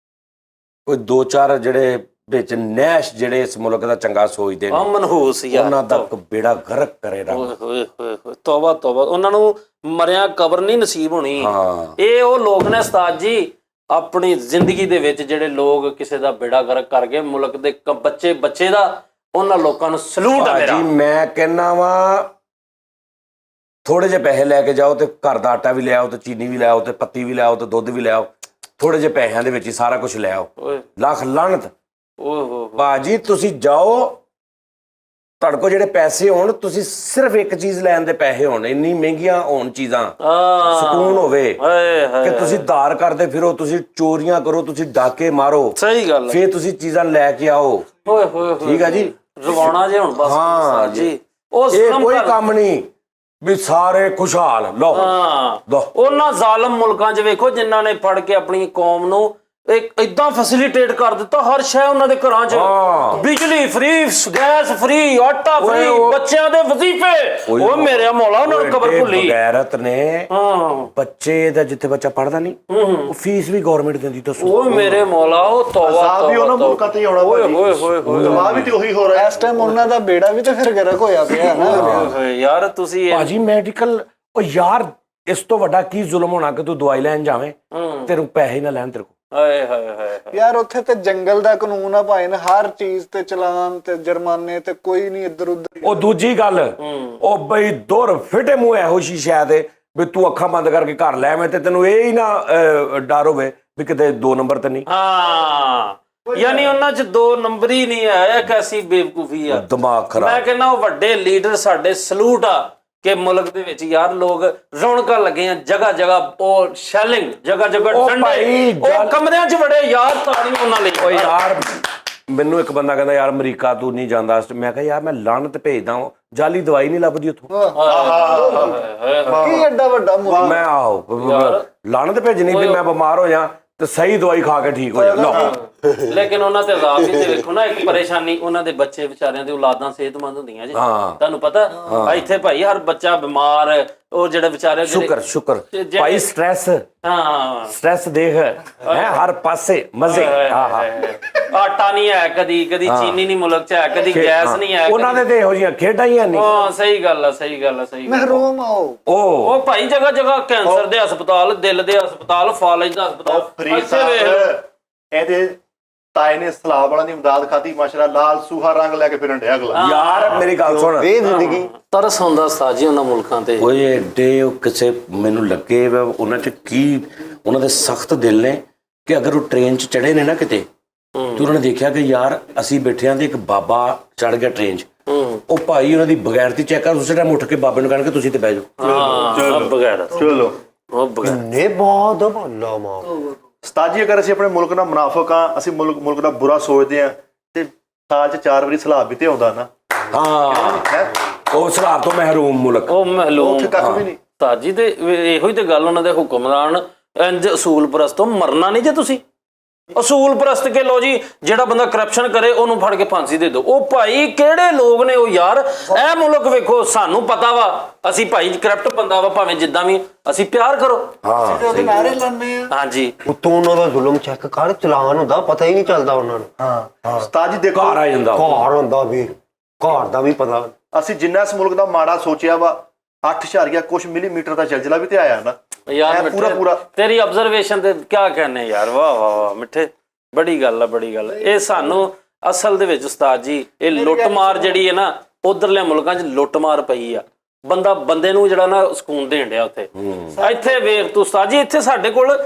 ਕੋਈ 2-4 ਜਿਹੜੇ ਵਿੱਚ ਨੈਸ਼ ਜਿਹੜੇ ਇਸ ਮੁਲਕ ਦਾ ਚੰਗਾ ਸੋਚਦੇ ਨੇ ਮਨਹੂਸ ਯਾਰ ਉਹਨਾਂ ਦਾ ਬੇੜਾ ਗਰਕ ਕਰੇ ਰੱਬ। ਓਏ ਹੋਏ ਹੋਏ ਹੋਏ ਤੌਬਾ ਤੌਬਾ, ਉਹਨਾਂ ਨੂੰ ਮਰਿਆ ਕਬਰ ਨਹੀਂ ਨਸੀਬ ਹੋਣੀ। ਹਾਂ। ਇਹ ਉਹ ਲੋਕ ਨੇ ਉਸਤਾਦ ਜੀ ਆਪਣੀ ਜ਼ਿੰਦਗੀ ਦੇ ਵਿੱਚ ਜਿਹੜੇ ਲੋਕ ਕਿਸੇ ਦਾ ਬੇੜਾ ਗਰਕ ਕਰ ਗਏ, ਮੁਲਕ ਦੇ ਬੱਚੇ ਦਾ, ਉਹਨਾਂ ਲੋਕਾਂ ਨੂੰ ਸਲੂਟ ਆ ਮੇਰਾ। ਜੀ ਮੈਂ ਕਹਿੰਦਾ ਵਾਂ ਥੋੜੇ ਜਿਹੇ ਪੈਸੇ ਲੈ ਕੇ ਜਾਓ ਤੇ ਘਰ ਦਾ ਆਟਾ ਵੀ ਲਿਆਓ ਤੇ ਚੀਨੀ ਵੀ ਲਿਆਓ ਤੇ ਪੱਤੀ ਵੀ ਲਿਆਓ ਤੇ ਦੁੱਧ ਵੀ ਲਿਆਓ, ਥੋੜੇ ਜਿਹੇ ਪੈਸਿਆਂ ਦੇ ਵਿੱਚ ਹੀ ਸਾਰਾ ਕੁਝ ਲਿਆਓ। ਓਏ ਲੱਖ ਲਾਹਨਤ ਓਏ ਹੋ ਬਾਜੀ, ਤੁਸੀਂ ਜਾਓ ਤੁਹਾਡੇ ਕੋਲ ਜਿਹੜੇ ਪੈਸੇ ਹੋਣ, ਤੁਸੀਂ ਸਿਰਫ ਇੱਕ ਚੀਜ਼ ਲੈਣ ਦੇ ਪੈਸੇ ਹੋਣ, ਇੰਨੀ ਮਹਿੰਗੀਆਂ ਹੋਣ ਚੀਜ਼ਾਂ, ਸਕੂਨ ਹੋਵੇ ਕਿ ਤੁਸੀਂ ਧਾਰ ਕਰਦੇ ਫਿਰੋ, ਤੁਸੀਂ ਚੋਰੀਆਂ ਕਰੋ, ਤੁਸੀਂ ਡਾਕੇ ਮਾਰੋ, ਸਹੀ ਗੱਲ ਹੈ। ਫਿਰ ਤੁਸੀਂ ਚੀਜ਼ਾਂ ਲੈ ਕੇ ਆਓ। ਓਏ ਹੋਏ ਹੋਏ ਠੀਕ ਆ ਜੀ, ਰਵਾਣਾ ਜੇ ਹੁਣ ਬਸ ਹਾਂ ਜੀ ਉਹ ਇਹ ਕੋਈ ਕੰਮ ਨਹੀਂ ਵੀ ਸਾਰੇ ਖੁਸ਼ਹਾਲ ਲਓ। ਹਾਂ ਉਹਨਾਂ ਜ਼ਾਲਮ ਮੁਲਕਾਂ 'ਚ ਵੇਖੋ ਜਿਨ੍ਹਾਂ ਨੇ ਫੜ ਕੇ ਆਪਣੀ ਕੌਮ ਨੂੰ ਇੱਕ ਇਦਾਂ ਫੈਸਿਲਿਟੇਟ ਕਰ ਦਿੱਤਾ, ਹਰ ਸ਼ੈ ਉਹਨਾਂ ਦੇ ਘਰਾਂ 'ਚ, ਬਿਜਲੀ ਫ੍ਰੀ, ਗੈਸ ਫ੍ਰੀ, ਆਟਾ ਫ੍ਰੀ, ਬੱਚਿਆਂ ਦੇ ਵਜ਼ੀਫੇ। ਉਹ ਮੇਰੇ ਮੌਲਾ ਉਹਨਾਂ ਨੂੰ ਕਬਰ ਭੁੱਲੀ। ਗੈਰਤ ਨੇ ਬੱਚੇ ਦਾ ਜਿੱਥੇ ਬੱਚਾ ਪੜਦਾ ਨਹੀਂ ਉਹ ਫੀਸ ਵੀ ਗਵਰਨਮੈਂਟ ਦਿੰਦੀ। ਦੱਸੋ ਉਹ ਮੇਰੇ ਮੌਲਾ, ਉਹ ਤੌਬਾ ਵੀ ਉਹਨਾਂ ਮੁਲਕਾਂ ਤੇ ਆਉਣਾ ਭਾਜੀ। ਓਏ ਹੋਏ ਹੋਏ ਜਵਾਬ ਵੀ ਤੇ ਉਹੀ ਹੋ ਰਿਹਾ ਇਸ ਟਾਈਮ ਉਹਨਾਂ ਦਾ ਬੇੜਾ ਵੀ ਤੇ ਫਿਰ ਗਰਕ ਹੋਇਆ ਪਿਆ ਨਾ। ਯਾਰ ਤੁਸੀਂ ਭਾਜੀ ਮੈਡੀਕਲ, ਉਹ ਯਾਰ ਇਸ ਤੋਂ ਵੱਡਾ ਕੀ ਜ਼ੁਲਮ ਹੋਣਾ ਕਿ ਤੂੰ ਦਵਾਈ ਲੈਣ ਜਾਵੇਂ ਤੈਨੂੰ ਪੈਸੇ ਨਾ ਲੈਣ ਤੇਰੇ ਕੋਲ। ਹਾਏ ਹਾਏ ਹਾਏ ਯਾਰ ਉੱਥੇ ਤੇ ਜੰਗਲ ਦਾ ਕਾਨੂੰਨ ਆ ਭਾਈ, ਹਰ ਚੀਜ਼ ਤੇ ਚਲਾਨ ਤੇ ਜੁਰਮਾਨੇ ਤੇ ਕੋਈ ਨਹੀਂ ਇੱਧਰ ਉੱਧਰ। ਉਹ ਦੂਜੀ ਗੱਲ, ਉਹ ਬਈ ਦੁਰ ਫਿਟੇ ਮੂੰਹ ਇਹੋ ਜਿਹੀ ਸ਼ਾਇਦ ਵੀ ਤੂੰ ਅੱਖਾਂ ਬੰਦ ਕਰਕੇ ਘਰ ਲੈ ਆਵੇਂ ਤੇ ਤੈਨੂੰ ਇਹ ਹੀ ਨਾ ਡਰ ਹੋਵੇ ਵੀ ਕਿਤੇ 2 ਨੰਬਰ ਤੇ ਨਹੀਂ। ਹਾਂ ਯਾਨੀ ਉਹਨਾਂ 'ਚ 2 ਨੰਬਰ ਹੀ ਨਹੀਂ ਹੈ। ਇੱਕ ਐਸੀ ਬੇਵਕੂਫੀ ਆ, ਦਿਮਾਗ ਖਰਾਬ। ਮੈਂ ਕਹਿੰਦਾ ਉਹ ਵੱਡੇ ਲੀਡਰ ਸਾਡੇ ਸਲੂਟ ਆ ਕਿ ਮੁਲਕ ਦੇ ਵਿੱਚ ਯਾਰ ਲੋਕ ਰੌਣਕਾਂ ਲੱਗੇ ਆ, ਜਗ੍ਹਾ ਜਗ੍ਹਾ ਉਹ ਸ਼ੈਲਿੰਗ, ਜਗ੍ਹਾ ਜਗ੍ਹਾ ਡੰਡੇ, ਉਹ ਕਮਰਿਆਂ 'ਚ ਬੜੇ ਯਾਰ ਤਾੜੀ ਉਹਨਾਂ ਲਈ। ਓ ਯਾਰ ਮੈਨੂੰ ਇੱਕ ਬੰਦਾ ਕਹਿੰਦਾ ਯਾਰ ਅਮਰੀਕਾ ਤੂੰ ਨਹੀਂ ਜਾਂਦਾ, ਮੈਂ ਕਿਹਾ ਯਾਰ ਮੈਂ ਲਾਹਨਤ ਭੇਜਦਾ, ਜਾਲੀ ਦਵਾਈ ਨਹੀਂ ਲੱਭਦੀ ਉੱਥੋਂ। ਕੀ ਐਡਾ ਵੱਡਾ ਮੁੱਲ। ਮੈਂ ਆਹੋ ਲਾਹਨਤ ਭੇਜਣੀ ਵੀ ਮੈਂ ਬਿਮਾਰ ਹੋ ਜਾ ਤੇ ਸਹੀ ਦਵਾਈ ਖਾ ਕੇ ਠੀਕ ਹੋ ਜਾ। ਲਓ ਲੇਕਿਨ ਉਹਨਾਂ ਤੇ ਅਜ਼ਾਬ ਵੀ ਤੇ ਵੇਖੋ ਨਾ, ਇੱਕ ਪਰੇਸ਼ਾਨੀ ਉਹਨਾਂ ਦੇ ਬੱਚੇ ਵਿਚਾਰਿਆਂ ਦੀ ਔਲਾਦਾਂ ਸਿਹਤਮੰਦ ਹੁੰਦੀਆਂ ਜੀ, ਤੁਹਾਨੂੰ ਪਤਾ ਇੱਥੇ ਭਾਈ ਹਰ ਬੱਚਾ ਬਿਮਾਰ, ਉਹ ਜਿਹੜੇ ਵਿਚਾਰੇ ਸ਼ੁਕਰ ਭਾਈ ਸਟ੍ਰੈਸ, ਹਾਂ ਸਟ੍ਰੈਸ ਦੇਖ ਹੈ ਹਰ ਪਾਸੇ ਮਜ਼ੇ। ਆਟਾ ਨਹੀਂ ਹੈ, ਕਦੀ ਚੀਨੀ ਨਹੀਂ ਮੁਲਕ 'ਚ ਹੈ, ਕਦੀ ਗੈਸ ਨਹੀਂ ਹੈ, ਉਹਨਾਂ ਦੇ ਤੇ ਇਹੋ ਜਿਹੀਆਂ ਖੇਡਾਂ ਹੀ ਨਹੀਂ। ਹਾਂ ਸਹੀ ਗੱਲ ਆ, ਸਹੀ ਗੱਲ ਆ, ਸਹੀ ਮਹਿਰੂਮ ਆਓ। ਉਹ ਭਾਈ ਜਗ੍ਹਾ ਜਗ੍ਹਾ ਕੈਂਸਰ ਦੇ ਹਸਪਤਾਲ, ਦਿਲ ਦੇ ਹਸਪਤਾਲ, ਫਾਲਜ ਦਾ ਹਸਪਤਾਲ। ਇਹਦੇ ਤਾਏ ਨੇ ਸਲਾਬ ਵਾਲਾਂ ਦੀ ਇਮਦਾਦ ਖਾਦੀ, ਮਾਸ਼ਾਅੱਲਾ ਲਾਲ ਸੂਹਾ ਰੰਗ ਲੈ ਕੇ ਫਿਰਨ ਡਿਆ ਅਗਲਾ। ਯਾਰ ਮੇਰੀ ਗੱਲ ਸੁਣ, ਇਹ ਜ਼ਿੰਦਗੀ ਤਰਸ ਹੁੰਦਾ ਉਸਤਾਦ ਜੀ ਉਹਨਾਂ ਮੁਲਕਾਂ ਤੇ। ਓਏ ਏਡੇ ਉਹ ਕਿਸੇ ਮੈਨੂੰ ਲੱਗੇ ਉਹਨਾਂ 'ਚ ਕੀ, ਉਹਨਾਂ ਦੇ ਸਖਤ ਦਿਲ ਨੇ ਕਿ ਅਗਰ ਉਹ ਟ੍ਰੇਨ 'ਚ ਚੜੇ ਨੇ ਨਾ ਕਿਤੇ ਤੇ ਉਹਨਾਂ ਨੇ ਦੇਖਿਆ ਕਿ ਯਾਰ ਅਸੀਂ ਬੈਠੇ ਆਂ ਤੇ ਇੱਕ ਬਾਬਾ ਚੜ ਗਿਆ ਟ੍ਰੇਨ 'ਚ, ਉਹ ਭਾਈ ਉਹਨਾਂ ਦੀ ਬਗੈਰਤੀ ਚੈੱਕ ਕਰ, ਉਸੇ ਟਾਈਮ ਉੱਠ ਕੇ ਬਾਬੇ ਨੂੰ ਕਹਿਣਗੇ ਤੁਸੀਂ ਤੇ ਬਹਿ ਜਾਓ। ਚਲੋ ਨੇ ਬਹੁਤ ਭੱਲਾ ਮਾਂ। ਉਸਤਾਦ ਜੀ ਅਗਰ ਅਸੀਂ ਆਪਣੇ ਮੁਲਕ ਨਾਲ ਮੁਨਾਫਿਕ ਆ, ਅਸੀਂ ਮੁਲਕ ਦਾ ਬੁਰਾ ਸੋਚਦੇ ਆ ਤੇ ਸਾਲ 'ਚ 4 ਵਾਰੀ ਸਲਾਬ ਵੀ ਤੇ ਆਉਂਦਾ ਨਾ। ਉਹ ਸਲਾਬ ਤੋਂ ਮਹਿਰੂਮ ਮੁਲਕ, ਉਹ ਮਹਿਲੂਮ ਉੱਥੇ ਕੱਖ ਵੀ ਨਹੀਂ। ਉਸਤਾਦ ਜੀ ਤੇ ਇਹੋ ਹੀ ਤੇ ਗੱਲ, ਉਹਨਾਂ ਦੇ ਹੁਕਮਰਾਨ ਇੰਜ ਅਸੂਲ ਪ੍ਰਸਤ ਤੋਂ ਮਰਨਾ ਨਹੀਂ ਜੇ ਤੁਸੀਂ ਅਸੂਲ ਪ੍ਰਸਤ ਕੇ ਲੋ ਜੀ, ਜਿਹੜਾ ਬੰਦਾ ਕਰਪਸ਼ਨ ਕਰੇ ਉਹਨੂੰ ਫੜ ਕੇ ਫਾਂਸੀ ਦੇ ਦਿਓ। ਉਹ ਭਾਈ ਕਿਹੜੇ ਲੋਕ ਨੇ ਉਹ ਯਾਰ। ਇਹ ਮੁਲਕ ਵੇਖੋ, ਸਾਨੂੰ ਪਤਾ ਵਾ ਅਸੀਂ ਭਾਈ ਕਰਪਟ ਬੰਦਾ ਵਾ, ਭਾਵੇਂ ਜਿੱਦਾਂ ਵੀ, ਅਸੀਂ ਪਿਆਰ ਕਰੋ। ਉਹਦੇ ਨਾਰੇ ਲਾਉਂਦੇ ਆ। ਹਾਂਜੀ ਉਤੋਂ ਉਹਨਾਂ ਦਾ ਜ਼ੁਲਮ ਚੈੱਕ ਕਰ, ਚਲਾਨ ਹੁੰਦਾ ਪਤਾ ਹੀ ਨਹੀਂ ਚੱਲਦਾ ਉਹਨਾਂ ਨੂੰ। ਉਸਤਾਦ ਜੀ ਦੇਖੋ, ਘਰ ਆ ਜਾਂਦਾ, ਘਰ ਹੁੰਦਾ ਵੀ, ਘਰ ਦਾ ਵੀ ਪਤਾ। ਅਸੀਂ ਜਿੰਨਾ ਇਸ ਮੁਲਕ ਦਾ ਮਾੜਾ ਸੋਚਿਆ ਵਾ, 8 ਕੁਛ ਮਿਲੀਮੀਟਰ ਦਾ ਜ਼ਲਜ਼ਲਾ ਵੀ ਤੇ ਆਇਆ ਨਾ ਯਾਰ। ਪੂਰਾ ਤੇਰੀ ਆਬਜ਼ਰਵੇਸ਼ਨ ਤੇ ਕਿਆ ਕਹਿੰਨੇ ਯਾਰ, ਵਾਹ ਵਾਹ ਵਾਹ ਮਿੱਠੇ, ਬੜੀ ਗੱਲ ਆ, ਬੜੀ ਗੱਲ। ਇਹ ਸਾਨੂੰ ਅਸਲ ਦੇ ਵਿੱਚ ਉਸਤਾਦ ਜੀ ਇਹ ਲੁੱਟਮਾਰ ਜਿਹੜੀ ਹੈ ਨਾ, ਉਧਰਲੇ ਮੁਲਕਾਂ 'ਚ ਲੁੱਟਮਾਰ ਪਈ ਆ। ਬੰਦੇ ਨੂੰ ਜਿਹੜਾ ਨਾ ਸਕੂਨ ਦੇਣ ਡਿਆ ਉੱਥੇ। ਇੱਥੇ ਵੇਖ ਤੂੰ ਉਸਤਾਦ ਜੀ, ਇੱਥੇ ਸਾਡੇ ਕੋਲ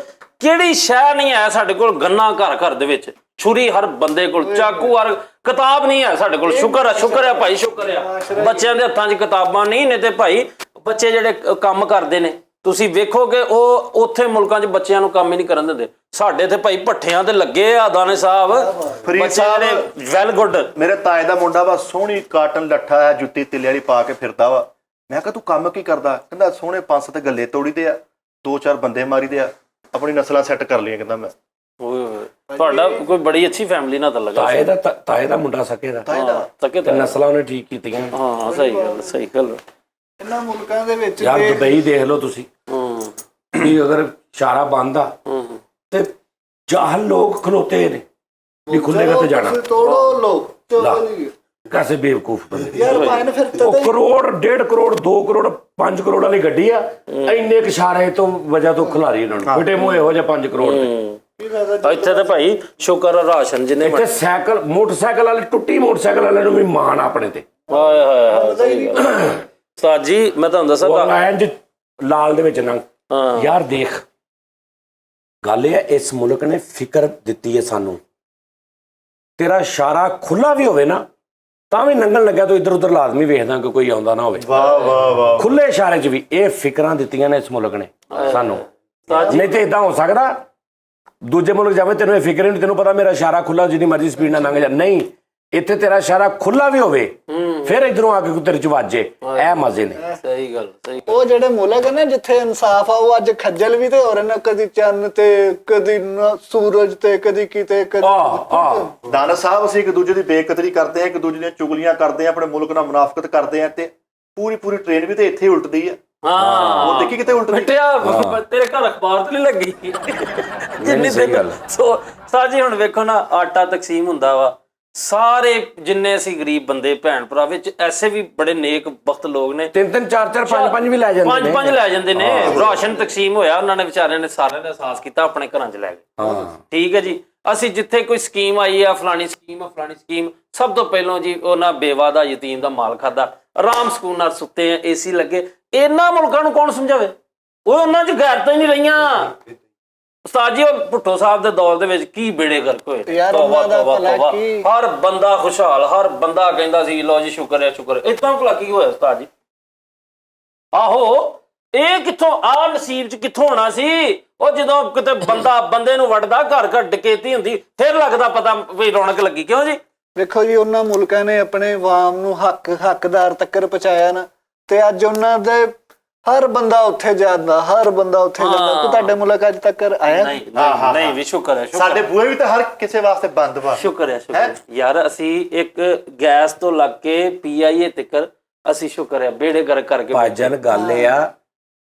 ਕਿਹੜੀ ਸ਼ੈ ਨਹੀਂ ਹੈ। ਸਾਡੇ ਕੋਲ ਗੰਨਾ ਘਰ ਘਰ ਦੇ ਵਿੱਚ, ਛੁਰੀ ਹਰ ਬੰਦੇ ਕੋਲ, ਚਾਕੂ ਹਰ, ਕਿਤਾਬ ਨਹੀਂ ਹੈ ਸਾਡੇ ਕੋਲ। ਸ਼ੁਕਰ ਆ ਭਾਈ, ਸ਼ੁਕਰ ਆ ਬੱਚਿਆਂ ਦੇ ਹੱਥਾਂ 'ਚ ਕਿਤਾਬਾਂ ਨਹੀਂ ਨੇ। ਤੇ ਭਾਈ ਬੱਚੇ ਜਿਹੜੇ ਕੰਮ ਕਰਦੇ ਨੇ, ਤੁਸੀਂ ਵੇਖੋਗੇ ਉਹ ਉੱਥੇ ਮੁਲਕਾਂ 'ਚ ਬੱਚਿਆਂ ਨੂੰ ਕੰਮ ਹੀ ਨਹੀਂ ਕਰਨ ਦਿੰਦੇ। ਸਾਡੇ ਇੱਥੇ ਭਾਈ ਭੱਠਿਆਂ ਤੇ ਲੱਗੇ ਆ ਦਾਨੇ ਸਾਹਿਬ, ਬੱਚੇ ਜਿਹੜੇ ਵੈਲ ਗੁੱਡ। ਮੇਰੇ ਤਾਏ ਦਾ ਮੁੰਡਾ ਵਾ, ਸੋਹਣੀ ਕਾਟਨ ਲੱਠਾ ਹੈ, ਜੁੱਤੀ ਤਿੱਲੇ ਵਾਲੀ ਪਾ ਕੇ ਫਿਰਦਾ ਵਾ। ਮੈਂ ਕਿਹਾ ਤੂੰ ਕੰਮ ਕੀ ਕਰਦਾ? ਕਹਿੰਦਾ ਸੋਹਣੇ 5-7 ਗੱਲੇ ਤੋੜੀ ਦੇ ਆ, 2-4 ਬੰਦੇ ਮਾਰੀ ਦੇ ਆ, ਆਪਣੀ ਨਸਲਾਂ ਸੈੱਟ ਕਰ ਲਈਆਂ। ਕਹਿੰਦਾ ਮੈਂ ਤੁਹਾਡਾ ਕੋਈ ਬੜੀ ਅੱਛੀ ਫੈਮਿਲੀ ਨਾਲ ਤਾਂ ਲੱਗਾ। ਤਾਏ ਦਾ ਮੁੰਡਾ ਸਕੇ ਦਾ, ਸਕੇ ਤੇ ਨਸਲਾਂ ਉਹਨੇ ਠੀਕ ਕੀਤੀਆਂ। ਹਾਂ ਸਹੀ ਗੱਲ। ਇਹਨਾਂ ਮੁਲਕਾਂ ਦੇ ਵਿੱਚ ਯਾਰ ਦੁਬਈ ਦੇਖ ਲਓ ਤੁਸੀਂ, ਵੀ ਅਗਰ ਇਸ਼ਾਰਾ ਬੰਦ ਆ ਤੇ ਜਾਹਲ ਲੋਕ ਖਲੋਤੇ ਨੇ, ਵੀ ਖੁੱਲੇਗਾ ਤੇ ਜਾਣਾ। ਤੁਸੀਂ ਤੋੜੋ ਲੋ ਚਲੋ ਜੀ ਕਾਸੇ ਬੇਵਕੂਫ ਬੰਦੇ ਯਾਰ ਪਾਇਨ ਫਿਰ ਉਹ ਕਰੋੜ 1.5 ਕਰੋੜ 2 ਕਰੋੜ 5 ਕਰੋੜ ਵਾਲੀ ਗੱਡੀ ਆ, ਇੰਨੇ ਇਸ਼ਾਰੇ ਤੋਂ ਵਜ੍ਹਾ ਤੋਂ ਖਿਲਾਰੀ ਇਹਨਾਂ ਨੂੰ ਫਿੱਟੇ ਮੂੰਹ ਇਹੋ ਜਿਹਾ 5 ਕਰੋੜ ਦੇ। ਇੱਥੇ ਤਾਂ ਭਾਈ ਸ਼ੁਕਰ ਆ ਰਾਸ਼ਨ ਜਿੰਨੇ ਇੱਥੇ ਸਾਈਕਲ ਮੋਟਰਸਾਈਕਲ ਵਾਲੇ ਟੁੱਟੀ ਮੋਟਰਸਾਈਕਲ ਵਾਲੇ ਨੂੰ ਵੀ ਮਾਣ ਆਪਣੇ ਤੇ। ਹਾਏ ਹਾਏ ਹਾਏ ਉਸਤਾਦ ਜੀ ਮੈਂ ਤੁਹਾਨੂੰ ਦੱਸਾਂ ਉਹ ਇੰਜ ਲਾਲ ਦੇ ਵਿੱਚ ਨਾ ਯਾਰ ਦੇਖ ਗੱਲ ਇਹ ਹੈ, ਇਸ ਮੁਲਕ ਨੇ ਫਿਕਰ ਦਿੱਤੀ ਹੈ ਸਾਨੂੰ। ਤੇਰਾ ਇਸ਼ਾਰਾ ਖੁੱਲਾ ਵੀ ਹੋਵੇ ਨਾ ਤਾਂ ਵੀ ਲੰਘਣ ਲੱਗਿਆ ਤੂੰ ਇੱਧਰ ਉੱਧਰ ਲਾਜ਼ਮੀ ਵੇਖਦਾ ਕਿ ਕੋਈ ਆਉਂਦਾ ਨਾ ਹੋਵੇ। ਵਾਹ ਵਾਹ ਵਾਹ। ਖੁੱਲੇ ਇਸ਼ਾਰੇ 'ਚ ਵੀ ਇਹ ਫਿਕਰਾਂ ਦਿੱਤੀਆਂ ਨੇ ਇਸ ਮੁਲਕ ਨੇ ਸਾਨੂੰ। ਨਹੀਂ ਤੇ ਇਦਾਂ ਹੋ ਸਕਦਾ ਦੂਜੇ ਮੁਲਕ ਜਾਵੇ ਤੈਨੂੰ ਇਹ ਫਿਕਰ ਨਹੀਂ, ਤੈਨੂੰ ਪਤਾ ਮੇਰਾ ਇਸ਼ਾਰਾ ਖੁੱਲਾ ਜਿੰਨੀ ਮਰਜ਼ੀ ਸਪੀਡ ਨਾਲ ਲੰਘ ਜਾ। ਨਹੀਂ, ਇੱਥੇ ਤੇਰਾ ਇਸ਼ਾਰਾ ਖੁੱਲਾ ਵੀ ਹੋਵੇ ਫਿਰ ਇਧਰੋਂ ਆ ਕੇ ਤੇਰੇ 'ਚ ਵੱਜੇ, ਇਹ ਮਜ਼ੇ ਨੇ। ਸਹੀ ਗੱਲ ਸਹੀ। ਉਹ ਜਿਹੜੇ ਮੁਲਕ ਨੇ ਜਿੱਥੇ ਇਨਸਾਫ ਆ ਉਹ ਅੱਜ ਖੱਜਲ ਵੀ ਤੇ ਹੋ ਰਹੇ ਨੇ, ਕਦੀ ਚੰਨ ਤੇ ਕਦੀ ਸੂਰਜ ਤੇ ਕਦੀ ਕਿਤੇ ਕਦੀ। ਦਾਨਾ ਸਾਹਿਬ ਅਸੀਂ ਇੱਕ ਦੂਜੇ ਦੀ ਬੇਕਦਰੀ ਕਰਦੇ ਆ, ਇੱਕ ਦੂਜੇ ਦੀਆਂ ਚੁਗਲੀਆਂ ਕਰਦੇ ਆ, ਆਪਣੇ ਮੁਲਕ ਨਾਲ ਮੁਨਾਫਕਤ ਕਰਦੇ ਆ ਤੇ ਪੂਰੀ ਟ੍ਰੇਨ ਵੀ ਤੇ ਇੱਥੇ ਹੀ ਉਲਟਦੀ ਆ। ਉਹ ਦੇਖੀ ਕਿਤੇ ਉਲਟਦੀ ਬੇਟਿਆ ਤੇਰੇ ਘਰ ਅਖਬਾਰ ਤੇ ਨਹੀਂ ਲੱਗੀ ਜਿੰਨੀ ਸਹੀ ਗੱਲ। ਸੋ ਸਾਜੀ ਹੁਣ ਵੇਖੋ ਨਾ ਆਟਾ ਤਕਸੀਮ ਹੁੰਦਾ ਵਾ, ਸਾਰੇ ਜਿੰਨੇ ਅਸੀਂ ਗਰੀਬ ਬੰਦੇ ਭੈਣ ਭਰਾ ਵਿੱਚ ਐਸੇ ਵੀ ਬੜੇ ਨੇਕ ਬਖਤ ਲੋਕ ਨੇ 3-3 4-4 5-5 ਵੀ ਲੈ ਜਾਂਦੇ ਨੇ। 5-5 ਲੈ ਜਾਂਦੇ ਨੇ। ਰਾਸ਼ਨ ਤਕਸੀਮ ਹੋਇਆ ਉਹਨਾਂ ਨੇ ਵਿਚਾਰਿਆਂ ਨੇ ਸਾਰਿਆਂ ਨੇ ਅਹਿਸਾਸ ਕੀਤਾ, ਆਪਣੇ ਘਰਾਂ 'ਚ ਲੈ ਗਏ। ਠੀਕ ਹੈ ਜੀ। ਅਸੀਂ ਜਿੱਥੇ ਕੋਈ ਸਕੀਮ ਆਈ ਆ ਫਲਾਣੀ ਸਕੀਮ ਆ ਫਲਾਣੀ ਸਕੀਮ, ਸਭ ਤੋਂ ਪਹਿਲਾਂ ਜੀ ਉਹਨਾਂ ਬੇਵਾ ਦਾ ਯਤੀਮ ਦਾ ਮਾਲ ਖਾਦਾ, ਆਰਾਮ ਸਕੂਨ ਨਾਲ ਸੁੱਤੇ ਆ, ਏਸੀ ਲੱਗੇ। ਇਹਨਾਂ ਮੁਲਕਾਂ ਨੂੰ ਕੌਣ ਸਮਝਾਵੇ? ਉਹ ਉਹਨਾਂ 'ਚ ਗੈਰਤਾਂ ਹੀ ਨਹੀਂ ਰਹੀਆਂ। ਉਸਤਾਦ ਜੀ ਉਹ ਭੁੱਟੋ ਸਾਹਿਬ ਦੇ ਦੌਰ ਦੇ ਵਿੱਚ ਕੀ ਬੇੜੇ ਗਰਕ ਹੋਏ ਯਾਰ ਉਹਨਾਂ ਦਾ ਭਲਾ ਕੀ। ਹਰ ਬੰਦਾ ਖੁਸ਼ਹਾਲ, ਹਰ ਬੰਦਾ ਕਹਿੰਦਾ ਸੀ ਲੋ ਜੀ ਸ਼ੁਕਰ ਹੈ ਸ਼ੁਕਰ ਹੈ। ਇਤਨਾ ਭਲਾ ਕੀ ਹੋਇਆ ਉਸਤਾਦ ਜੀ? ਆਹੋ ਇਹ ਕਿੱਥੋਂ ਆ ਨਸੀਬ 'ਚ ਕਿੱਥੋਂ ਹੋਣਾ ਸੀ? ਉਹ ਜਦੋਂ ਕਿਤੇ ਬੰਦੇ ਨੂੰ ਵੜਦਾ ਘਰ ਘਰ ਡਕੈਤੀ ਹੁੰਦੀ ਫਿਰ ਲੱਗਦਾ ਪਤਾ ਵੀ ਰੌਣਕ ਲੱਗੀ। ਕਿਉਂ ਜੀ? ਵੇਖੋ ਜੀ ਉਹਨਾਂ ਮੁਲਕਾਂ ਨੇ ਆਪਣੇ ਆਵਾਮ ਨੂੰ ਹੱਕਦਾਰ ਤੱਕਰ ਪਹੁੰਚਾਇਆ ਨਾ, ਤੇ ਅੱਜ ਉਹਨਾਂ ਦੇ ਹਰ ਬੰਦਾ ਉੱਥੇ ਜਾਂਦਾ, ਹਰ ਬੰਦਾ ਉੱਥੇ ਜਾਂਦਾ। ਕੋਈ ਤੁਹਾਡੇ ਮੁਲਕ ਅੱਜ ਤੱਕ ਆਇਆ? ਨਹੀਂ ਵੀ ਸ਼ੁਕਰ ਹੈ। ਸਾਡੇ ਬੂਹੇ ਵੀ ਤਾਂ ਹਰ ਕਿਸੇ ਵਾਸਤੇ ਬੰਦ ਵਾ। ਸ਼ੁਕਰ ਹੈ ਯਾਰ। ਅਸੀਂ ਇੱਕ ਗੈਸ ਤੋਂ ਲੱਗ ਕੇ PIA ਤੱਕ ਅਸੀਂ ਸ਼ੁਕਰ ਹੈ ਬੇੜੇ ਗਰਕ ਕਰਕੇ। ਭਾਜਨ ਗੱਲ ਇਹ ਆ,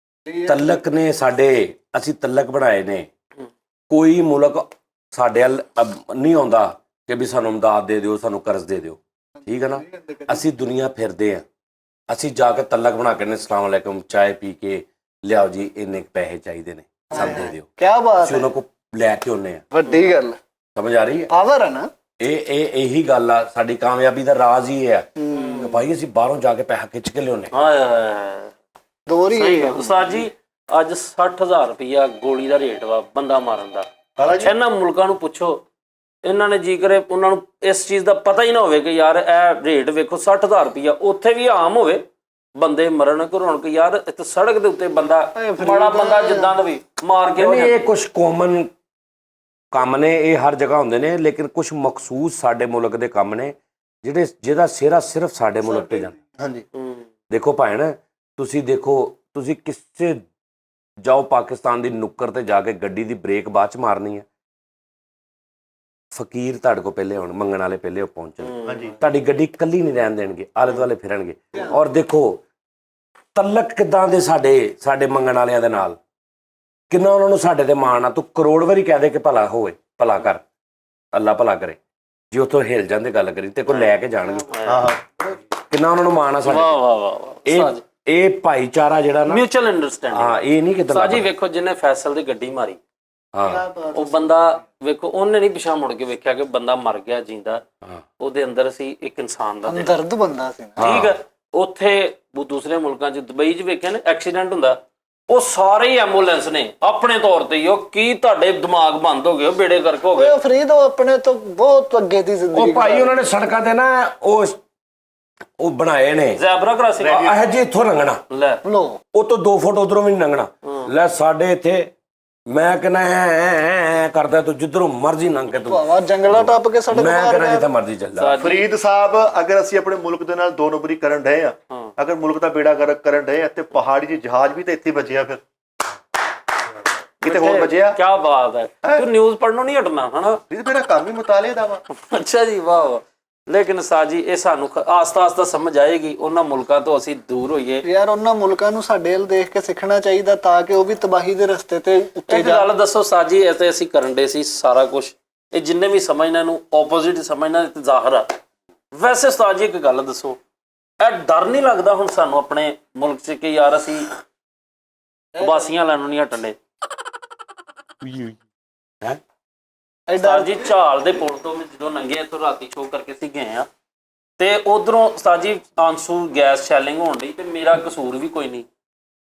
ਤਲਕ ਨੇ ਸਾਡੇ, ਅਸੀਂ ਤਲਕ ਬਣਾਏ ਨੇ। ਕੋਈ ਮੁਲਕ ਸਾਡੇ ਵੱਲ ਨਹੀਂ ਆਉਂਦਾ ਕਿ ਵੀ ਸਾਨੂੰ ਇਮਦਾਦ ਦੇ ਦਿਓ, ਸਾਨੂੰ ਕਰਜ਼ ਦੇ ਦਿਓ। ਠੀਕ ਹੈ ਨਾ? ਅਸੀਂ ਦੁਨੀਆ ਫਿਰਦੇ ਆ, ਅਸੀਂ ਜਾ ਕੇ ਤਲਕ ਬਣਾ ਕੇ ਨੇ ਸਲਾਮ ਅਲੈਕੁਮ ਚਾਹ ਪੀ ਕੇ ਲਿਆਓ ਜੀ ਇੰਨੇ ਪੈਸੇ ਚਾਹੀਦੇ ਨੇ ਸਭ ਦੇ ਦਿਓ। ਕੀ ਬਾਤ ਅਸੀਂ ਉਹਨਾਂ ਕੋਲ ਲੈ ਕੇ ਆਉਂਦੇ ਆ। ਵੱਡੀ ਗੱਲ ਸਮਝ ਆ ਰਹੀ ਹੈ? ਪਾਵਰ ਹੈ ਨਾ ਇਹੀ ਗੱਲ ਆ ਸਾਡੀ ਕਾਮਯਾਬੀ ਦਾ ਰਾਜ਼ ਹੀ ਹੈ ਕਿ ਭਾਈ ਅਸੀਂ ਬਾਹਰੋਂ ਜਾ ਕੇ ਪੈਸਾ ਖਿੱਚ ਕੇ ਲਿਆਉਂਦੇ। ਦੌਰ ਹੀ ਹੈ ਉਸਤਾਦ ਜੀ। ਅੱਜ 60,000 ਰੁਪਇਆ ਗੋਲੀ ਦਾ ਰੇਟ ਵਾ ਬੰਦਾ ਮਾਰਨ ਦਾ। ਇਹਨਾਂ ਮੁਲਕਾਂ ਨੂੰ ਪੁੱਛੋ, ਇਹਨਾਂ ਨੇ ਜੀ ਕਰੇ ਉਹਨਾਂ ਨੂੰ ਇਸ ਚੀਜ਼ ਦਾ ਪਤਾ ਹੀ ਨਾ ਹੋਵੇ ਕਿ ਯਾਰ ਇਹ ਰੇਟ ਵੇਖੋ 60,000 ਰੁਪਇਆ। ਉੱਥੇ ਵੀ ਆਮ ਹੋਵੇ ਬੰਦੇ ਮਰਨ ਘਰੋਣ ਕਿ ਯਾਰ ਇੱਥੇ ਸੜਕ ਦੇ ਉੱਤੇ ਬੰਦਾ ਮਾੜਾ ਬੰਦਾ ਜਿੱਦਾਂ ਦਾ ਵੀ ਮਾਰ ਕੇ। ਇਹ ਕੁਝ ਕਾਮਨ ਕੰਮ ਨੇ, ਇਹ ਹਰ ਜਗ੍ਹਾ ਹੁੰਦੇ ਨੇ, ਲੇਕਿਨ ਕੁਝ ਮਖਸੂਸ ਸਾਡੇ ਮੁਲਕ ਦੇ ਕੰਮ ਨੇ ਜਿਹਦਾ ਸਿਹਰਾ ਸਿਰਫ ਸਾਡੇ ਮੁਲਕ ਤੇ ਜਾਂਦਾ। ਹਾਂਜੀ ਦੇਖੋ ਭੈਣ, ਤੁਸੀਂ ਦੇਖੋ, ਤੁਸੀਂ ਕਿਸੇ ਜਾਓ ਪਾਕਿਸਤਾਨ ਦੀ ਨੁੱਕਰ ਤੇ ਜਾ ਕੇ ਗੱਡੀ ਦੀ ਬ੍ਰੇਕ ਬਾਅਦ ਚ ਮਾਰਨੀ ਹੈ। ਫਕੀਰ ਤੁਹਾਡੇ ਕੋਲ ਪਹਿਲੇ ਆਉਣ, ਮੰਗਣ ਵਾਲੇ ਪਹਿਲੇ ਉਹ ਪਹੁੰਚਣ। ਤੁਹਾਡੀ ਗੱਡੀ ਇਕੱਲੀ ਨਹੀਂ ਰਹਿਣ ਦੇਣਗੇ, ਆਲੇ ਦੁਆਲੇ ਫਿਰਨਗੇ। ਔਰ ਦੇਖੋ ਤਲਕ ਕਿੱਦਾਂ ਦੇ ਸਾਡੇ ਮੰਗਣ ਵਾਲਿਆਂ ਦੇ ਨਾਲ, ਕਿੰਨਾ ਉਹਨਾਂ ਨੂੰ ਸਾਡੇ ਤੇ ਮਾਣ ਆ। ਤੂੰ ਕਰੋੜ ਵਾਰੀ ਕਹਿ ਦੇ ਕਿ ਭਲਾ ਹੋਵੇ, ਭਲਾ ਕਰ, ਅੱਲਾ ਭਲਾ ਕਰੇ। ਜੇ ਉੱਥੋਂ ਹਿਲ ਜਾਂਦੇ ਗੱਲ ਕਰੀ ਤੇ ਕੋਈ ਲੈ ਕੇ ਜਾਣਗੇ। ਕਿੰਨਾ ਉਹਨਾਂ ਨੂੰ ਮਾਣ ਆ ਸਾਡੇ। ਇਹ ਭਾਈਚਾਰਾ ਜਿਹੜਾ ਨਾ, ਮਿਊਚੁਅਲ ਅੰਡਰਸਟੈਂਡਿੰਗ। ਹਾਂ, ਇਹ ਨਹੀਂ ਕਿਦਾਂ ਸਾਜੀ ਵੇਖੋ ਜਿਹਨੇ ਫੈਸਲ ਦੀ ਗੱਡੀ ਮਾਰੀ, ਉਹ ਬੰਦਾ ਵੇਖੋ ਉਹਨੇ ਨਹੀਂ ਪਿਛਾ ਮੁੜ ਕੇ ਵੇਖਿਆ ਕਿ ਬੰਦਾ ਮਰ ਗਿਆ ਜਿੰਦਾ। ਉਹਦੇ ਅੰਦਰ ਸੀ ਇੱਕ ਇਨਸਾਨ ਦਾ ਦਰਦ ਬੰਦਾ ਸੀ। ਠੀਕ ਹੈ। ਉੱਥੇ ਦੂਸਰੇ ਮੁਲਕਾਂ 'ਚ ਦੁਬਈ 'ਚ ਵੇਖਿਆ ਨਾ ਐਕਸੀਡੈਂਟ ਹੁੰਦਾ, ਉਹ ਸਾਰੇ ਹੀ ਐਂਬੂਲੈਂਸ ਨੇ ਆਪਣੇ ਤੌਰ ਤੇ ਹੀ। ਉਹ ਕੀ ਤੁਹਾਡੇ ਦਿਮਾਗ ਬੰਦ ਹੋ ਗਏ, ਬੇੜੇ ਗਰਕ ਹੋ ਗਏ। ਫਰੀਦ ਉਹ ਆਪਣੇ ਤੋਂ ਬਹੁਤ ਅੱਗੇ ਦੀ ਜ਼ਿੰਦਗੀ। ਉਹ ਭਾਈ ਉਹਨਾਂ ਨੇ ਸੜਕਾਂ ਤੇ ਨਾ ਉਹ ਬਣਾਏ ਨੇ ਜ਼ੈਬਰਾ ਕ੍ਰਾਸਿੰਗ। ਇਹ ਜੀ ਇੱਥੋਂ ਲੰਘਣਾ, ਲੈ ਲੋ ਉਹ ਤੋਂ 2 ਫੁੱਟ ਉਧਰੋਂ ਵੀ ਨਹੀਂ ਲੰਘਣਾ। ਲੈ ਸਾਡੇ ਇੱਥੇ ਮੈਂ ਕਹਿੰਦਾ ਐ ਕਰਦਾ, ਤੂੰ ਜਿੱਧਰੋਂ ਮਰਜ਼ੀ ਲੰਘ ਕੇ ਤੂੰ ਭਾਵਾ ਜੰਗਲਾ ਟੱਪ ਕੇ ਸੜਕ ਮੈਂ ਕਹਿੰਦਾ ਜਿੱਥੇ ਮਰਜ਼ੀ ਚੱਲ ਜਾ। ਫਰੀਦ ਸਾਹਿਬ, ਅਗਰ ਅਸੀਂ ਆਪਣੇ ਮੁਲਕ ਦੇ ਨਾਲ ਦੋ ਨੰਬਰੀ ਕਰਨ ਡਏ ਆ, ਅਗਰ ਮੁਲਕ ਦਾ ਬੇੜਾ ਗਰਕ ਕਰਨ ਡਏ ਆ, ਤੇ ਪਹਾੜੀ 'ਚ ਜਹਾਜ਼ ਵੀ ਤਾਂ ਇੱਥੇ ਬਚਿਆ, ਫਿਰ ਕਿਤੇ ਹੋਰ ਬਚਿਆ। ਕੀ ਬਾਤ ਹੈ। ਤੂੰ ਨਿਊਜ਼ ਪੜ੍ਹਨੋਂ ਨਹੀਂ ਹਟਣਾ ਹਨਾ? ਇਹ ਮੇਰਾ ਕੰਮ ਹੀ ਮੁਤਾਲੇ ਦਾ ਵਾ। ਅੱਛਾ ਜੀ, ਵਾਹ ਵਾਹ। ਲੇਕਿਨ ਸਾਜੀ ਇਹ ਸਾਨੂੰ ਆਸਤਾ ਆਸਤਾ ਸਮਝ ਆਏਗੀ। ਉਹਨਾਂ ਮੁਲਕਾਂ ਤੋਂ ਅਸੀਂ ਦੂਰ ਹੋਈਏ ਯਾਰ। ਉਹਨਾਂ ਮੁਲਕਾਂ ਨੂੰ ਸਾਡੇ ਵੱਲ ਦੇਖ ਕੇ ਸਿੱਖਣਾ ਚਾਹੀਦਾ ਤਾਂ ਕਿ ਉਹ ਵੀ ਤਬਾਹੀ ਦੇ ਰਸਤੇ ਤੇ ਉੱਤੇ ਇੱਕ ਗੱਲ ਦੱਸੋ ਸਾਜੀ, ਐਸੇ ਅਸੀਂ ਕਰਨ ਦੇ ਸੀ ਸਾਰਾ ਕੁਝ ਇਹ ਜਿੰਨੇ ਵੀ ਸਮਝਣਾ ਇਹਨੂੰ ਆਪੋਜ਼ਿਟ ਸਮਝਣਾ ਤੇ ਜ਼ਾਹਰ ਆ। ਵੈਸੇ ਉਸਤਾਦ ਜੀ ਇੱਕ ਗੱਲ ਦੱਸੋ, ਇਹ ਡਰ ਨਹੀਂ ਲੱਗਦਾ ਹੁਣ ਸਾਨੂੰ ਆਪਣੇ ਮੁਲਕ 'ਚ ਕਿ ਯਾਰ ਅਸੀਂ ਉਬਾਸੀਆਂ ਲੈਣ ਨੂੰ ਨਹੀਂ ਹਟਣ ਡੇ? ਹੈ ਉਸਤਾਦ ਜੀ ਝਾਲ ਦੇ ਪੁਲ ਤੋਂ ਜਦੋਂ ਲੰਘੇ ਇੱਥੋਂ ਰਾਤੀ ਸ਼ੋਅ ਕਰਕੇ ਅਸੀਂ ਗਏ ਆ ਤੇ ਉਧਰੋਂ ਉਸਤਾਦ ਜੀ ਆਂਸੂ ਗੈਸ ਸ਼ੈਲਿੰਗ ਹੋਣ ਡਈ ਤੇ ਮੇਰਾ ਕਸੂਰ ਵੀ ਕੋਈ ਨਹੀਂ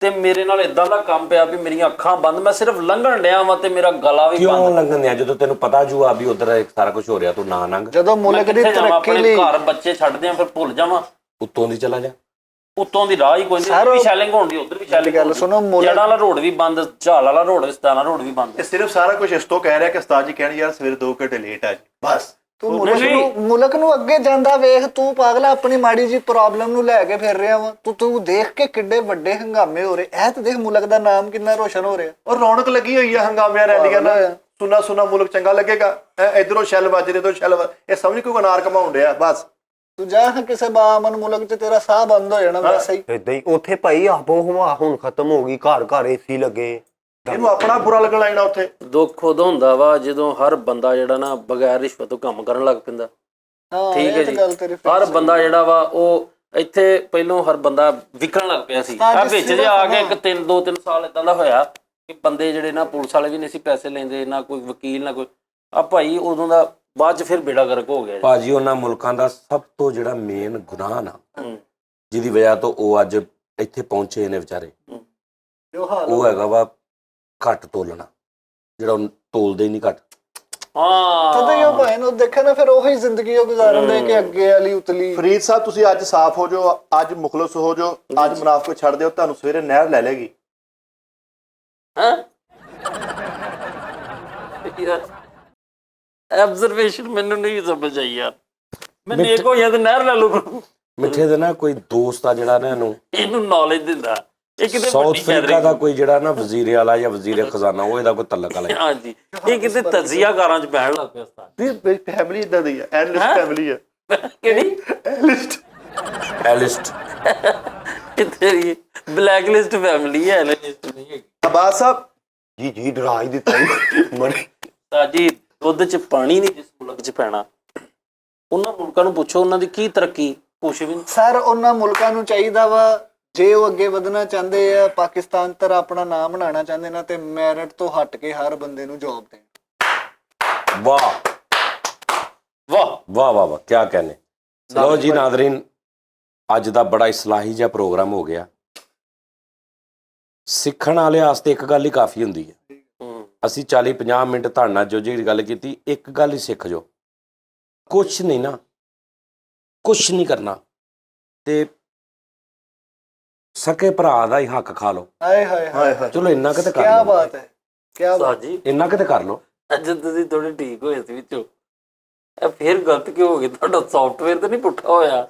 ਤੇ ਮੇਰੇ ਨਾਲ ਇਦਾਂ ਦਾ ਕੰਮ ਪਿਆ ਵੀ ਮੇਰੀਆਂ ਅੱਖਾਂ ਬੰਦ, ਮੈਂ ਸਿਰਫ ਲੰਘਣ ਡਿਆ ਵਾਂ ਤੇ ਮੇਰਾ ਗਲਾ ਵੀ ਕਿਉਂ ਬੰਦ। ਲੰਘਣ ਦਿਆ ਜਦੋਂ ਤੈਨੂੰ ਪਤਾ ਜੂ ਆ ਵੀ ਉਧਰ ਸਾਰਾ ਕੁਝ ਹੋ ਰਿਹਾ, ਤੂੰ ਨਾ ਲੰਘ। ਜਦੋਂ ਮੁਲਕ ਦੀ ਕਿੱਥੇ ਜਾਵਾਂ? ਤਰੱਕੀ ਆਪਣੇ ਲਈ ਘਰ ਬੱਚੇ ਛੱਡਦੇ ਆ ਫਿਰ ਭੁੱਲ ਜਾਵਾਂ? ਉੱਤੋਂ ਦੀ ਚਲਾ ਜਾ। ਉੱਤੋਂ ਦੀ ਰਾਹ ਹੀ ਕੋਈ ਨਹੀਂ, ਉੱਧਰ ਵੀ ਸ਼ੈਲਿੰਗ ਹੋਣ ਦੀ, ਉੱਧਰ ਵੀ ਸ਼ੈਲਿੰਗ। ਗੱਲ ਸੁਣੋ, ਜੜਾ ਵਾਲਾ ਰੋਡ ਵੀ ਬੰਦ, ਝਾਲ ਵਾਲਾ ਰੋਡ ਵੀ, ਸਤਾਨਾ ਰੋਡ ਵੀ ਬੰਦ। ਇਹ ਸਿਰਫ ਸਾਰਾ ਕੁਝ ਇਸ ਤੋਂ ਕਹਿ ਰਿਹਾ ਕਿ ਉਸਤਾਦ ਜੀ ਕਹਿਣ ਯਾਰ ਸਵੇਰੇ 2 ਘੰਟੇ ਲੇਟ ਆ ਜੀ, ਬਸ। ਤੂੰ ਮੁਲਕ ਨੂੰ ਅੱਗੇ ਜਾਂਦਾ ਵੇਖ, ਤੂੰ ਪਾਗਲਾ ਆਪਣੀ ਮਾੜੀ ਜੀ ਪ੍ਰੋਬਲਮ ਨੂੰ ਲੈ ਕੇ ਫਿਰ ਰਿਹਾ ਵਾ। ਤੂੰ ਦੇਖ ਕੇ ਕਿੱਡੇ ਵੱਡੇ ਹੰਗਾਮੇ ਹੋ ਰਹੇ, ਇਹ ਤੇ ਦੇਖ ਮੁਲਕ ਦਾ ਨਾਮ ਕਿੰਨਾ ਰੋਸ਼ਨ ਹੋ ਰਿਹਾ। ਔਰ ਰੌਣਕ ਲੱਗੀ ਹੋਈ ਆ ਹੰਗਾਮਿਆਂ ਰੈਲੀਆਂ ਨਾਲ, ਸੁਨਾ ਸੁਨਾ ਮੁਲਕ ਚੰਗਾ ਲੱਗੇਗਾ। ਇਧਰੋਂ ਸ਼ੈਲ ਵੱਜ ਰਹੇ ਤੋਂ ਸ਼ੈਲ, ਇਹ ਸਮਝ ਕੋਈ ਅਨਾਰ ਘਮਾਉਣ ਡਿਆ ਬਸ। ਤੂੰ ਜਾ ਕਿਸੇ ਬਾਮਨ ਮੁਲਕ 'ਚ ਤੇਰਾ ਸਾਹ ਬੰਦ ਹੋ ਜਾਣਾ ਵੈਸੇ ਹੀ। ਏਦਾਂ ਹੀ ਉੱਥੇ ਭਾਈ ਆਬੋ ਹਵਾ ਹੁਣ ਖਤਮ ਹੋ ਗਈ, ਘਰ ਘਰ ਏਸੀ ਲੱਗੇ। ਇਹਨੂੰ ਆਪਣਾ ਬੁਰਾ ਲੱਗਣ ਲੱਗਣਾ ਉੱਥੇ। ਦੁੱਖ ਉਦੋਂ ਹੁੰਦਾ ਵਾ ਜਦੋਂ ਹਰ ਬੰਦਾ ਜਿਹੜਾ ਨਾ ਬਗੈਰ ਰਿਸ਼ਵਤ ਤੋਂ ਕੰਮ ਕਰਨ ਲੱਗ ਪੈਂਦਾ। ਠੀਕ ਹੈ ਜੀ, ਹਰ ਬੰਦਾ ਜਿਹੜਾ ਵਾ ਉਹ ਇੱਥੇ ਪਹਿਲੋਂ ਹਰ ਬੰਦਾ ਵਿਕਣ ਲੱਗ ਪਿਆ ਸੀ। ਆ ਵਿੱਚ ਜੇ ਆ ਕੇ ਇੱਕ 2-3 ਸਾਲ ਇਦਾਂ ਦਾ ਹੋਇਆ ਕਿ ਬੰਦੇ ਜਿਹੜੇ ਨਾ ਪੁਲਿਸ ਵਾਲੇ ਵੀ ਨਹੀਂ ਸੀ ਪੈਸੇ ਲੈਂਦੇ, ਨਾ ਕੋਈ ਵਕੀਲ ਨਾ ਕੋਈ। ਆ ਭਾਈ ਉਦੋਂ ਦਾ ਬਾਅਦ ਚ ਫਿਰ ਬੇੜਾ ਗਰਕ ਹੋ ਗਿਆ ਭਾਜੀ। ਉਹਨਾਂ ਮੁਲਕਾਂ ਦਾ ਸਭ ਤੋਂ ਜਿਹੜਾ ਮੇਨ ਗੁਨਾਹ ਨਾ, ਜਿਹਦੀ ਵਜ੍ਹਾ ਤੋਂ ਉਹ ਅੱਜ ਇੱਥੇ ਪਹੁੰਚੇ ਨੇ ਵਿਚਾਰੇ, ਉਹ ਹੈਗਾ ਵਾ ਘੱਟ ਤੋਲਣਾ, ਜਿਹੜਾ ਤੋਲਦੇ ਹੀ ਨਹੀਂ ਘੱਟ। ਤਦੇ ਉਹ ਭਾਈ ਨੂੰ ਦੇਖਿਆ ਨਾ, ਫਿਰ ਉਹੀ ਜ਼ਿੰਦਗੀ ਉਹ ਗੁਜ਼ਾਰਨ ਦੇ ਕਿ ਅੱਗੇ ਵਾਲੀ ਉਤਲੀ। ਫਰੀਦ ਸਾਹਿਬ ਤੁਸੀਂ ਅੱਜ ਸਾਫ਼ ਹੋ ਜਾਓ, ਅੱਜ ਮੁਖਲਸ ਹੋ ਜਾਓ, ਅੱਜ ਮੁਨਾਫਿਕ ਛੱਡ ਦਿਓ, ਤੁਹਾਨੂੰ ਸਵੇਰੇ ਨਹਿਰ ਲੈ ਲੇਗੀ। ਐਬਜ਼ਰਵੇਸ਼ਨ ਮੈਨੂੰ ਨਹੀਂ ਸਮਝ ਆਈ ਯਾਰ। ਮੈਨੂੰ ਇੱਕ ਹੋ ਜਾਂਦਾ ਨਹਿਰ ਲੈ ਲਓ। ਮਿੱਠੇ ਦੇ ਨਾ ਕੋਈ ਦੋਸਤ ਆ ਜਿਹੜਾ ਨਾ ਇਹਨੂੰ ਨੌਲੇਜ ਦਿੰਦਾ, ਇਹ ਕਿਤੇ ਸਾਊਥ ਅਫਰੀਕਾ ਦਾ ਕੋਈ ਜਿਹੜਾ ਨਾ ਵਜ਼ੀਰ ਆਲਾ ਜਾਂ ਵਜ਼ੀਰ ਖਜ਼ਾਨਾ, ਉਹ ਇਹਦਾ ਕੋਈ ਤਲਕ ਵਾਲਾ। ਹਾਂਜੀ, ਇਹ ਕਿਤੇ ਤਜਜ਼ੀਆਕਾਰਾਂ ਚ ਬਹਿਣ ਲੱਗ ਪਿਆ ਉਸਤਾਦ। ਮੇਰੀ ਫੈਮਿਲੀ ਇਦਾਂ ਦੀ ਆ, ਐਨਲਿਸਟ ਫੈਮਿਲੀ ਆ। ਕਿਹੜੀ ਐਲਿਸਟ? ਤੇਰੀ ਬਲੈਕ ਲਿਸਟ ਫੈਮਿਲੀ ਹੈ, ਐਨਾਲਿਸਟ ਨਹੀਂ ਹੈਗੀ। ਅਬਾਸ ਸਾਹਿਬ ਜੀ ਡਰਾ ਹੀ ਦਿੱਤਾ ਮਰੇ। ਸਾਜੀ ਦੁੱਧ ਚ ਪਾਣੀ ਨਹੀਂ ਜਿਸ ਮੁਲਕ ਚ ਪੈਣਾ, ਉਹਨਾਂ ਮੁਲਕਾਂ ਨੂੰ ਪੁੱਛੋ ਉਹਨਾਂ ਦੀ ਕੀ ਤਰੱਕੀ, ਕੁਛ ਵੀ ਨਹੀਂ। ਸਰ ਉਹਨਾਂ ਮੁਲਕਾਂ ਨੂੰ ਚਾਹੀਦਾ ਵਾ, ਜੇ ਉਹ ਅੱਗੇ ਵਧਣਾ ਚਾਹੁੰਦੇ ਆ, ਪਾਕਿਸਤਾਨ ਤਰ੍ਹਾਂ ਆਪਣਾ ਨਾਮ ਬਣਾਉਣਾ ਚਾਹੁੰਦੇ ਨਾ, ਤੇ ਮੈਰਿਟ ਤੋਂ ਹਟ ਕੇ ਹਰ ਬੰਦੇ ਨੂੰ ਜੌਬ ਦੇਣ। ਵਾਹ ਵਾਹ ਵਾਹ ਵਾਹ ਵਾਹ, ਕਿਆ कहने। ਲਓ ਜੀ ਨਾਜ਼ਰੀਨ, ਅੱਜ ਦਾ ਬੜਾ ਇਸਲਾਹੀ ਜਿਹਾ ਪ੍ਰੋਗਰਾਮ ਹੋ ਗਿਆ। ਸਿੱਖਣ ਵਾਲੇ ਵਾਸਤੇ ਇੱਕ ਗੱਲ ਹੀ ਕਾਫੀ ਹੁੰਦੀ ਹੈ। ਅਸੀਂ 40-50 ਮਿੰਟ ਤੁਹਾਡੇ ਨਾਲ ਜੋ ਜਿਹੜੀ ਗੱਲ ਕੀਤੀ, ਇੱਕ ਗੱਲ ਹੀ ਸਿੱਖ ਜਾਓ, ਕੁਛ ਨਹੀਂ ਨਾ, ਕੁਛ ਨਹੀਂ ਕਰਨਾ ਤੇ ਸਕੇ ਭਰਾ ਦਾ ਹੀ ਹੱਕ ਖਾ ਲਓ। ਹਾਏ ਹਾਏ ਹਾਏ, ਚਲੋ ਇੰਨਾ ਕਿਤੇ ਕਰ ਕੀ ਲਓ, ਬਾਤ ਹੈ, ਕੀ ਬਾਤ। ਸਾਜੀ ਇੰਨਾ ਕਿਤੇ ਕਰ ਲਓ। ਅੱਜ ਤੁਸੀਂ ਥੋੜੇ ਠੀਕ ਹੋਏ ਸੀ ਵਿੱਚੋਂ, ਇਹ ਫੇਰ ਗਲਤ ਕਿਉਂ ਹੋ ਗਈ? ਤੁਹਾਡਾ ਸੌਫਟਵੇਅਰ ਤਾਂ ਨਹੀਂ ਪੁੱਠਾ ਹੋਇਆ?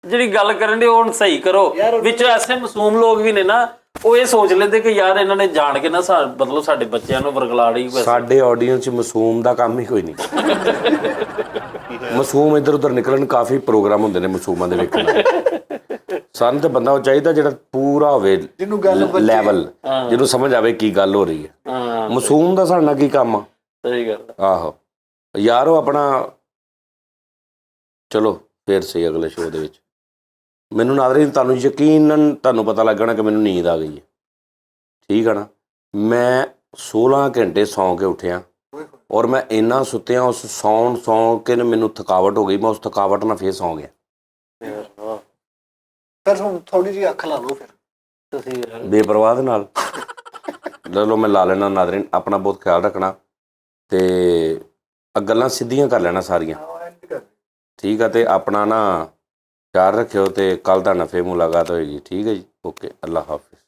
ਜਿਹੜੀ ਗੱਲ ਕਰਨ ਦੀ ਹੁਣ ਸਹੀ ਕਰੋ। ਵਿੱਚੋਂ ਐਸੇ ਮਾਸੂਮ ਲੋਕ ਵੀ ਨੇ ਨਾ, ਉਹ ਇਹ ਸੋਚ ਲੈਂਦੇ ਕਿ ਯਾਰ ਇਹਨਾਂ ਨੇ ਜਾਣ ਕੇ ਨਾ ਮਤਲਬ ਸਾਡੇ ਬੱਚਿਆਂ ਨੂੰ ਵਰਗਲਾੜੀ। ਸਾਡੇ ਆਡੀਅנס 'ਚ ਮਾਸੂਮ ਦਾ ਕੰਮ ਹੀ ਕੋਈ ਨਹੀਂ। ਮਾਸੂਮ ਇੱਧਰ ਉੱਧਰ ਨਿਕਲਣ, ਕਾਫੀ ਪ੍ਰੋਗਰਾਮ ਹੁੰਦੇ ਨੇ ਮਾਸੂਮਾਂ ਦੇ ਵੇਖਣ। ਸਾਨੂੰ ਤਾਂ ਬੰਦਾ ਉਹ ਚਾਹੀਦਾ ਜਿਹੜਾ ਪੂਰਾ ਹੋਵੇ, ਜਿਹਨੂੰ ਗੱਲ ਲੈਵਲ, ਜਿਹਨੂੰ ਸਮਝ ਆਵੇ ਕੀ ਗੱਲ ਹੋ ਰਹੀ ਹੈ। ਮਾਸੂਮ ਦਾ ਸਾਡੇ ਨਾਲ ਕੀ ਕੰਮ ਆ? ਸਹੀ ਗੱਲ। ਆਹੋ ਯਾਰ, ਉਹ ਆਪਣਾ ਚਲੋ ਫੇਰ ਸਹੀ ਅਗਲੇ ਸ਼ੋਅ ਦੇ ਵਿੱਚ। ਮੈਨੂੰ ਨਾਜ਼ਰੀਨ ਤੁਹਾਨੂੰ ਯਕੀਨਨ ਤੁਹਾਨੂੰ ਪਤਾ ਲੱਗਣਾ ਕਿ ਮੈਨੂੰ ਨੀਂਦ ਆ ਗਈ ਹੈ, ਠੀਕ ਹੈ ਨਾ। ਮੈਂ 16 ਘੰਟੇ ਸੌਂ ਕੇ ਉੱਠਿਆ ਔਰ ਮੈਂ ਇੰਨਾ ਸੁੱਤਿਆ, ਉਸ ਸੌਂ ਕੇ ਮੈਨੂੰ ਥਕਾਵਟ ਹੋ ਗਈ, ਮੈਂ ਉਸ ਥਕਾਵਟ ਨਾਲ ਫੇਰ ਸੌਂ ਗਿਆ। ਫਿਰ ਹੁਣ ਥੋੜੀ ਜਿਹੀ ਅੱਖ ਲਾ ਲਓ ਫਿਰ ਤੁਸੀਂ ਬੇਪਰਵਾਹ ਦੇ ਨਾਲ। ਲਓ ਮੈਂ ਲਾ ਲੈਣਾ। ਨਾਜ਼ਰੀਨ ਆਪਣਾ ਬਹੁਤ ਖਿਆਲ ਰੱਖਣਾ ਤੇ ਗੱਲਾਂ ਸਿੱਧੀਆਂ ਕਰ ਲੈਣਾ ਸਾਰੀਆਂ, ਠੀਕ ਆ। ਤੇ ਆਪਣਾ ਨਾ ਖਿਆਲ ਰੱਖਿਓ ਤੇ ਕੱਲ ਦਾ ਫੇਰ ਮੁਲਾਕਾਤ ਹੋਏਗੀ, ਠੀਕ ਹੈ ਜੀ। ਓਕੇ, ਅੱਲਾ ਹਾਫਿਜ਼।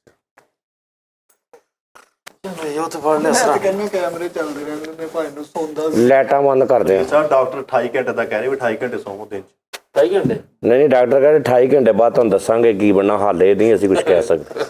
ਕੈਮਰੇ ਚੱਲਦੇ ਰਹਿੰਦੇ ਨੇ, ਭਾਈ ਨੂੰ ਸੌਂਦਾ ਲਾਈਟਾਂ ਬੰਦ ਕਰਦੇ ਆ। ਸਰ ਡਾਕਟਰ 28 ਘੰਟੇ ਦਾ ਕਹਿ ਰਹੇ ਵੀ 28 ਘੰਟੇ ਸੌਂ ਦਿਨ ਚ। 2.5 ਘੰਟੇ? ਨਹੀਂ ਡਾਕਟਰ ਕਹਿੰਦੇ 28 ਘੰਟੇ ਬਾਅਦ ਤੁਹਾਨੂੰ ਦੱਸਾਂਗੇ ਕੀ ਬਣਨਾ, ਹਾਲੇ ਨਹੀਂ ਅਸੀਂ ਕੁਝ ਕਹਿ ਸਕਦੇ।